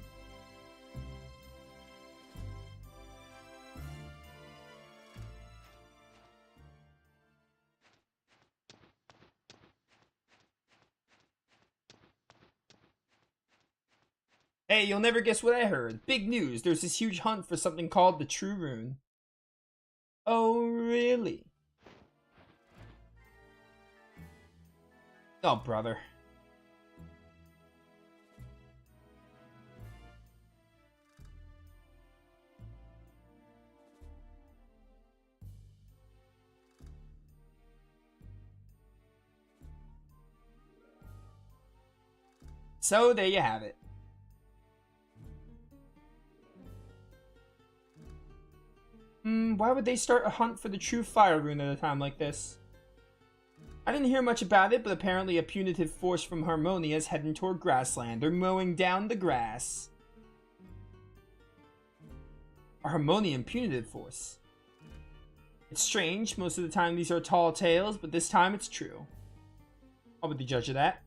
Hey, you'll never guess what I heard. Big news, there's this huge hunt for something called the True Rune. Oh, really? Oh, brother. So, there you have it. Why would they start a hunt for the true fire rune at a time like this? I didn't hear much about it, but apparently a punitive force from Harmonia is heading toward Grassland. They're mowing down the grass. A Harmonian punitive force. It's strange, most of the time these are tall tales, but this time it's true. I'll be the judge of that.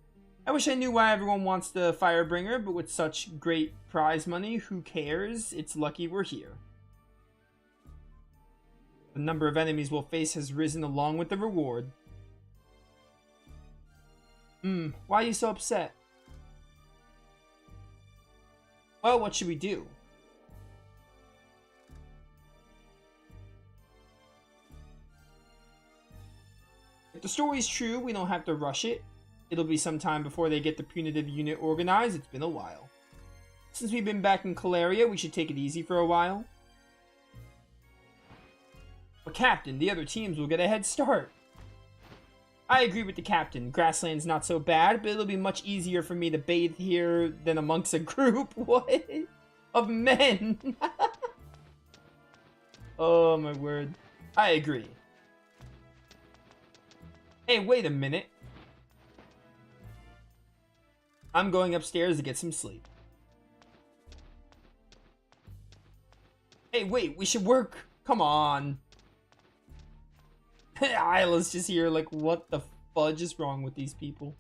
I wish I knew why everyone wants the Firebringer, but with such great prize money, who cares? It's lucky we're here. The number of enemies we'll face has risen along with the reward. Why are you so upset? Well, what should we do? If the story's true, we don't have to rush it. It'll be some time before they get the punitive unit organized. It's been a while. Since we've been back in Caleria, we should take it easy for a while. But Captain, the other teams will get a head start. I agree with the Captain. Grassland's not so bad, but it'll be much easier for me to bathe here than amongst a group, what? Of men. Oh my word. I agree. Hey, wait a minute. I'm going upstairs to get some sleep. Hey, wait, we should work. Come on. Isla's just here like, what the fudge is wrong with these people?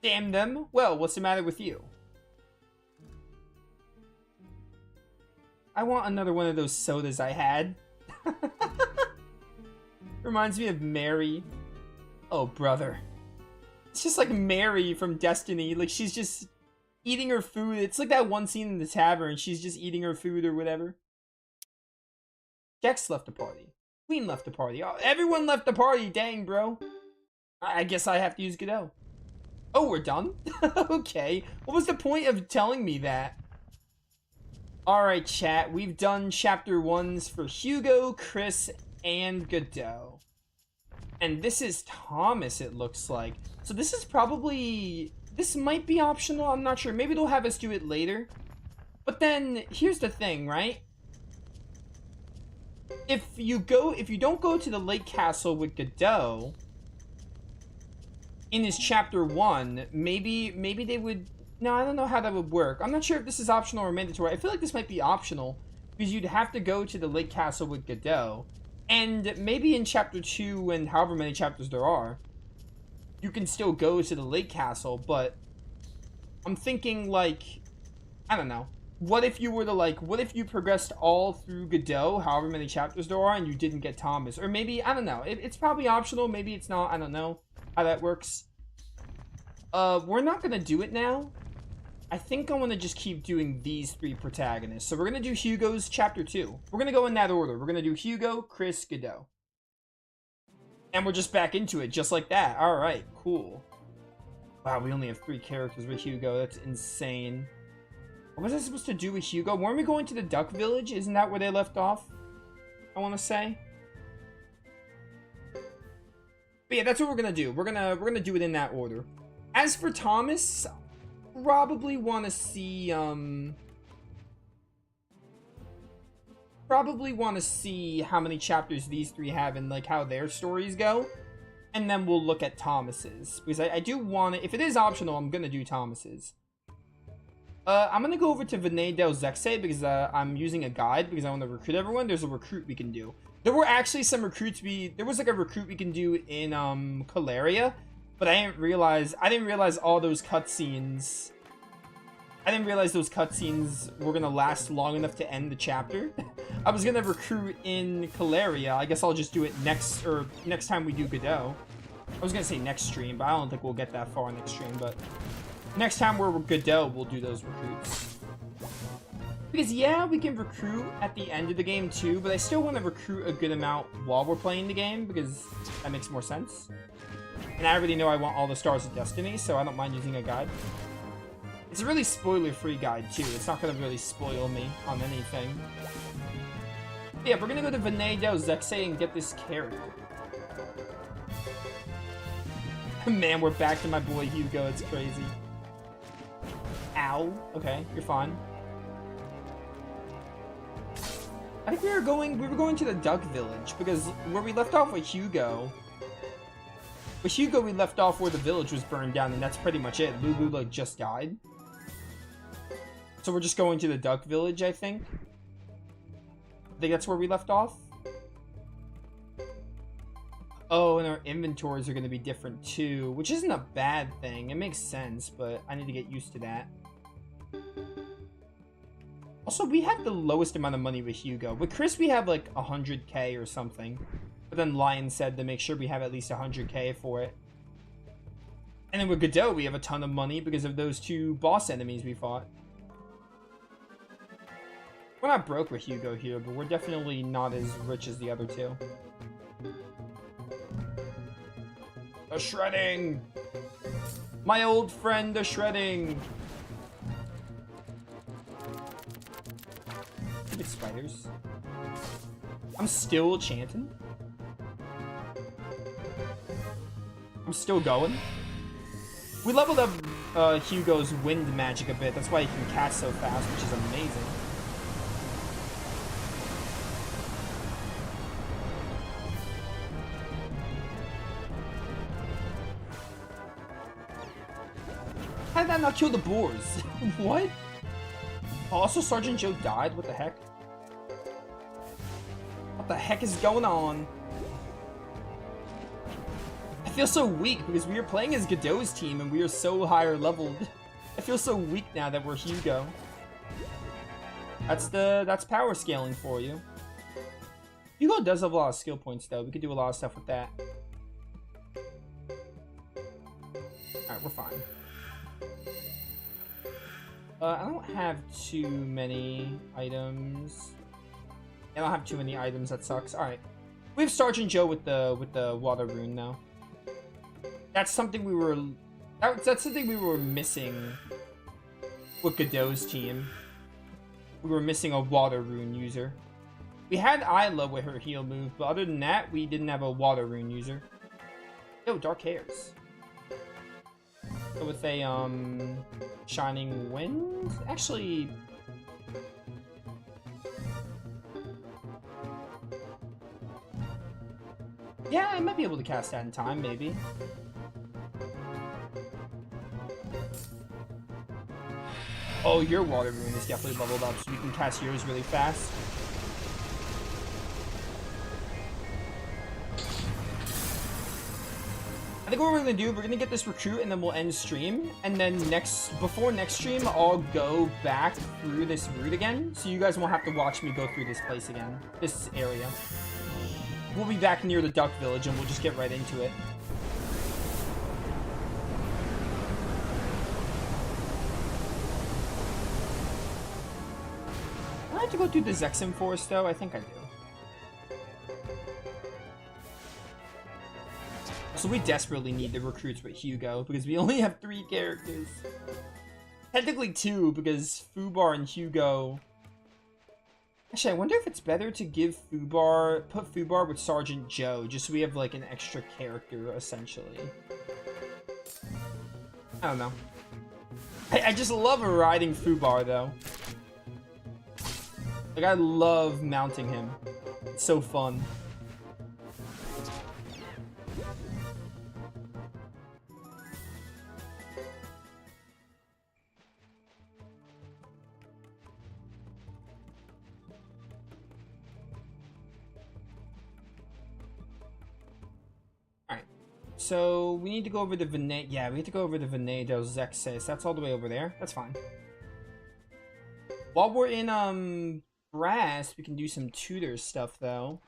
Damn them. Well, what's the matter with you? I want another one of those sodas I had. Reminds me of Mary. Oh, brother. It's just like Mary from Destiny. Like, she's just eating her food. It's like that one scene in the tavern. She's just eating her food or whatever. Jax left the party. Queen left the party. Oh, everyone left the party. Dang, bro. I guess I have to use Godot. Oh, we're done? Okay. What was the point of telling me that? Alright, chat. We've done chapter 1s for Hugo, Chris, and Godot. And this is Thomas, it looks like. So this is probably... This might be optional. I'm not sure. Maybe they'll have us do it later. But then, here's the thing, right? If you don't go to the Lake Castle with Godot in his chapter 1, maybe they would... No, I don't know how that would work. I'm not sure if this is optional or mandatory. I feel like this might be optional because you'd have to go to the Lake Castle with Godot. And maybe in chapter 2 and however many chapters there are, you can still go to the lake castle, but I'm thinking, like, I don't know. What if you were to, like, what if you progressed all through Godot, however many chapters there are, and you didn't get Thomas? Or maybe, I don't know. It's probably optional. Maybe it's not. I don't know how that works. We're not going to do it now. I think I want to just keep doing these 3 protagonists. So we're going to do Hugo's chapter 2. We're going to go in that order. We're going to do Hugo, Chris, Godot. And we're just back into it, just like that. Alright, cool. Wow, we only have 3 characters with Hugo. That's insane. What was I supposed to do with Hugo? Weren't we going to the Duck Village? Isn't that where they left off? I want to say. But yeah, that's what we're gonna do. We're gonna do it in that order. As for Thomas, probably want to see how many chapters these 3 have and like how their stories go, and then we'll look at Thomas's, because I do want to. If it is optional, I'm gonna do Thomas's. I'm gonna go over to Vinay del Zexe because I'm using a guide because I want to recruit everyone. There's a recruit we can do. There were actually some recruits there was like a recruit we can do in Caleria, but I didn't realize all those cutscenes. I didn't realize those cutscenes were gonna last long enough to end the chapter. I was gonna recruit in Caleria. I guess I'll just do it next time we do Godot. I was gonna say next stream, but I don't think we'll get that far next stream, but next time we're Godot, we'll do those recruits. Because yeah, we can recruit at the end of the game too, but I still want to recruit a good amount while we're playing the game, because that makes more sense. And I already know I want all the Stars of Destiny, so I don't mind using a guide. It's a really spoiler-free guide too. It's not going to really spoil me on anything. But yeah, we're going to go to Vinay del Zexe and get this character. Man, we're back to my boy Hugo. It's crazy. Ow. Okay, you're fine. I think we were going to the Duck Village, because where we left off with Hugo, we left off where the village was burned down, and that's pretty much it. Lulu, like, just died. So we're just going to the Duck Village, I think. I think that's where we left off. Oh, and our inventories are going to be different too, which isn't a bad thing. It makes sense, but I need to get used to that. Also, we have the lowest amount of money with Hugo. With Chris, we have like 100k or something. But then Lion said to make sure we have at least 100k for it. And then with Godot, we have a ton of money because of those 2 boss enemies we fought. We're not broke with Hugo here, but we're definitely not as rich as the other 2. The shredding! My old friend, the shredding! Stupid spiders. I'm still chanting. I'm still going. We leveled up Hugo's wind magic a bit. That's why he can cast so fast, which is amazing. How did that not kill the boars? What? Also, Sergeant Joe died? What the heck? What the heck is going on? I feel so weak because we were playing as Godot's team and we are so higher leveled. I feel so weak now that we're Hugo. That's power scaling for you. Hugo does have a lot of skill points though. We could do a lot of stuff with that. Alright, we're fine. I don't have too many items. I don't have too many items, that sucks. Alright. We have Sergeant Joe with the water rune now. That's something we were that's something we were missing with Godot's team. We were missing a water rune user. We had Isla with her heal move, but other than that, we didn't have a water rune user. Yo, dark hairs. So with a shining wind? Actually, yeah, I might be able to cast that in time, maybe. Oh, your water rune is definitely leveled up, so you can cast yours really fast. think what we're gonna do, we're gonna get this recruit and then we'll end stream. And then before next stream, I'll go back through this route again. So you guys won't have to watch me go through this place again. This area. We'll be back near the duck village and we'll just get right into it. Do I have to go through the Zexim Forest though? I think I do. So we desperately need the recruits with Hugo because we only have 3 characters. Technically 2 because Fubar and Hugo. Actually, I wonder if it's better to give put Fubar with Sergeant Joe just so we have like an extra character essentially. I don't know. I just love riding Fubar though. Like I love mounting him. It's so fun. So, we need to go over the Venet. Yeah, we have to go over the Venet del Zexes. That's all the way over there. That's fine. While we're in, Brass, we can do some tutor stuff, though.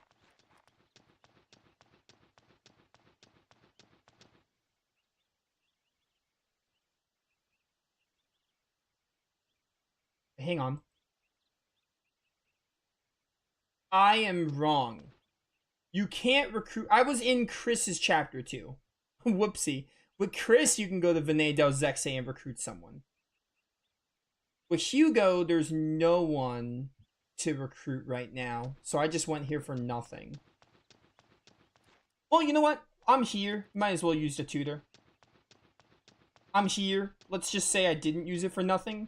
Hang on. I am wrong. You can't recruit. I was in Chris's chapter, too. Whoopsie. With Chris, you can go to Venet del Zexe and recruit someone. With Hugo, there's no one to recruit right now. So I just went here for nothing. Well, you know what? I'm here. Might as well use the tutor. I'm here. Let's just say I didn't use it for nothing.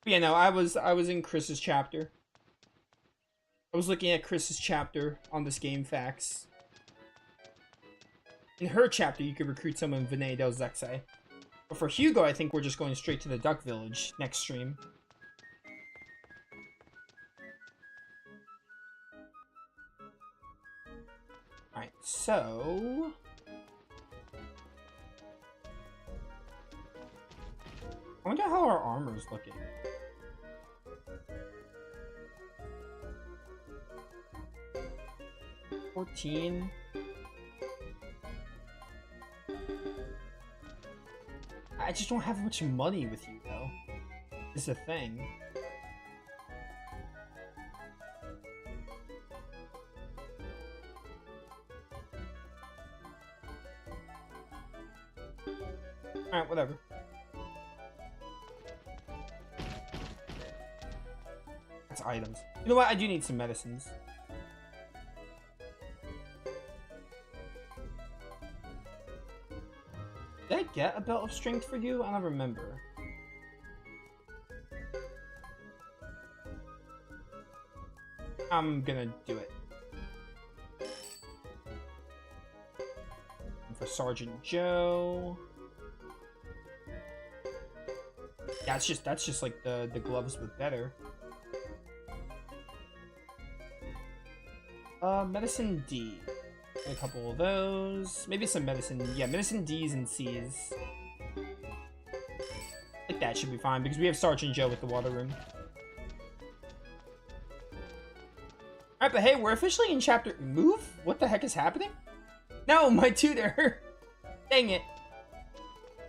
But yeah, no, I was in Chris's chapter. I was looking at Chris's chapter on this game facts. In her chapter, you could recruit someone in Venet del Zexe. But for Hugo, I think we're just going straight to the Duck Village next stream. Alright, so... I wonder how our armor's looking. $14. I just don't have much money with you, though. Is the thing. Alright, whatever. That's items. You know what? I do need some medicines. Did I get a belt of strength for you? I don't remember. I'm gonna do it. And for Sergeant Joe. Yeah, that's just like the gloves with better. Medicine D. A couple of those. Maybe some medicine. Yeah, medicine D's and C's. Like that should be fine because we have Sergeant Joe with the water room. Alright, but hey, we're officially in chapter... Move? What the heck is happening? No, my tutor! Dang it.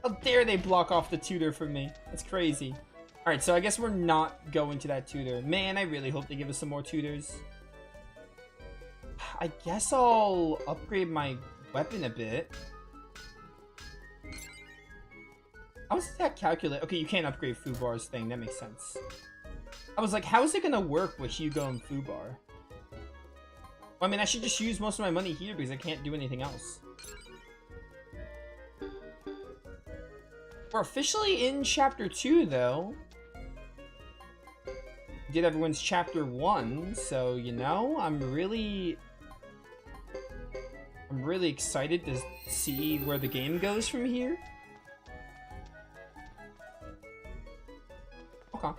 How dare they block off the tutor from me. That's crazy. Alright, so I guess we're not going to that tutor. Man, I really hope they give us some more tutors. I guess I'll upgrade my weapon a bit. How does that calculate? Okay, you can't upgrade Fubar's thing. That makes sense. I was like, how is it gonna work with Hugo and Fubar? Well, I mean, I should just use most of my money here because I can't do anything else. We're officially in Chapter 2, though. Did everyone's Chapter 1, so, you know, I'm really excited to see where the game goes from here. Okay.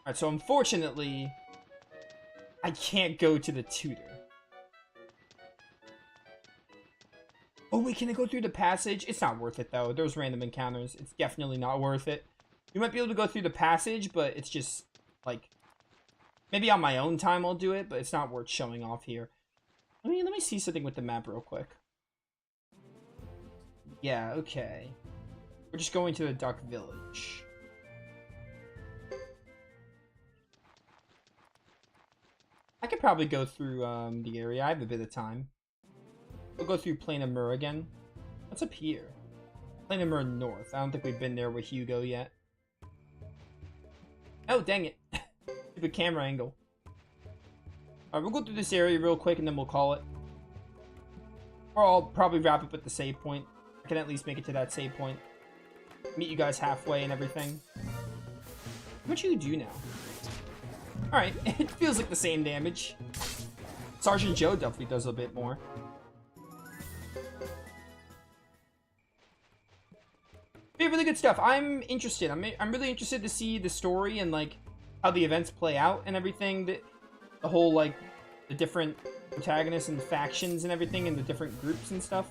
Alright, so unfortunately, I can't go to the tutor. Oh wait, can I go through the passage? It's not worth it though. There's random encounters. It's definitely not worth it. You might be able to go through the passage, but it's just, like, maybe on my own time I'll do it, but it's not worth showing off here. Let me see something with the map real quick. Yeah, okay. We're just going to the Duck Village. I could probably go through the area. I have a bit of time. We'll go through Plain of Mur again. What's up here? Plain of Mur North. I don't think we've been there with Hugo yet. Oh, dang it. Stupid camera angle. Alright, we'll go through this area real quick and then we'll call it. Or I'll probably wrap up at the save point. I can at least make it to that save point. Meet you guys halfway and everything. What you do now? Alright, it feels like the same damage. Sergeant Joe definitely does a bit more. But really good stuff. I'm interested. I'm really interested to see the story and, like, how the events play out and everything. The whole, like, the different protagonists and factions and everything and the different groups and stuff.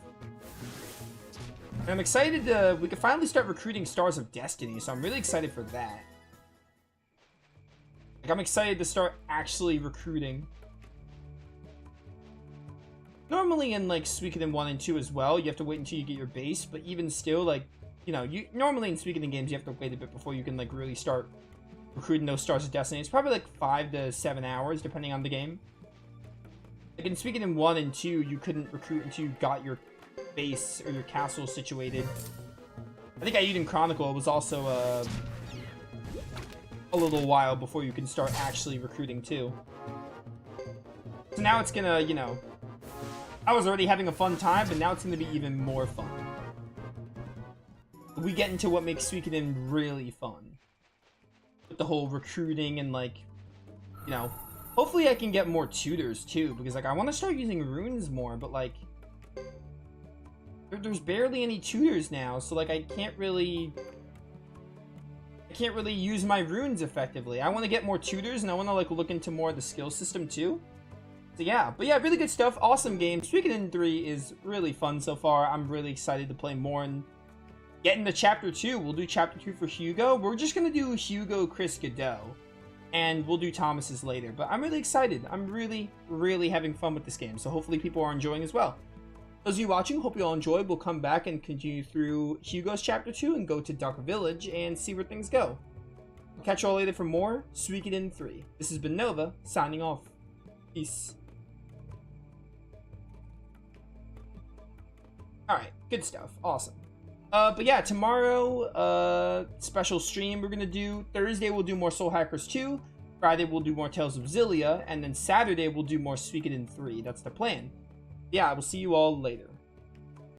And I'm excited we can finally start recruiting Stars of Destiny, so I'm really excited for that. Like, I'm excited to start actually recruiting. Normally in, like, Suikoden 1 and 2 as well, you have to wait until you get your base, but even still, like, you know, normally in Suikoden games, you have to wait a bit before you can, like, really start recruiting those Stars of Destiny. It's probably, like, 5 to 7 hours, depending on the game. Like, in Suikoden 1 and 2, you couldn't recruit until you got your base or your castle situated. I think Aiden Chronicle was also, a little while before you can start actually recruiting, too. So now it's gonna, you know... I was already having a fun time, but now it's gonna be even more fun. We get into what makes Suikoden really fun. With the whole recruiting and, like, you know... Hopefully I can get more tutors, too, because, like, I want to start using runes more, but, like... There's barely any tutors now, so, like, I can't really use my runes effectively. I want to get more tutors, and I want to, like, look into more of the skill system, too. So, yeah. But, yeah, really good stuff. Awesome game. Suikoden 3 is really fun so far. I'm really excited to play more and get into Chapter 2. We'll do Chapter 2 for Hugo. We're just going to do Hugo, Chris, Godot. And we'll do Thomas's later. But I'm really excited. I'm really, really having fun with this game. So, hopefully people are enjoying as well. Those of you watching, hope you all enjoyed. We'll come back and continue through Hugo's Chapter 2 and go to Duck Village and see where things go. I'll catch you all later for more Suikoden 3. This has been Nova, signing off. Peace. Alright, good stuff. Awesome. But yeah, tomorrow, special stream we're gonna do. Thursday we'll do more Soul Hackers 2. Friday we'll do more Tales of Xillia. And then Saturday we'll do more Suikoden 3. That's the plan. Yeah, I will see you all later.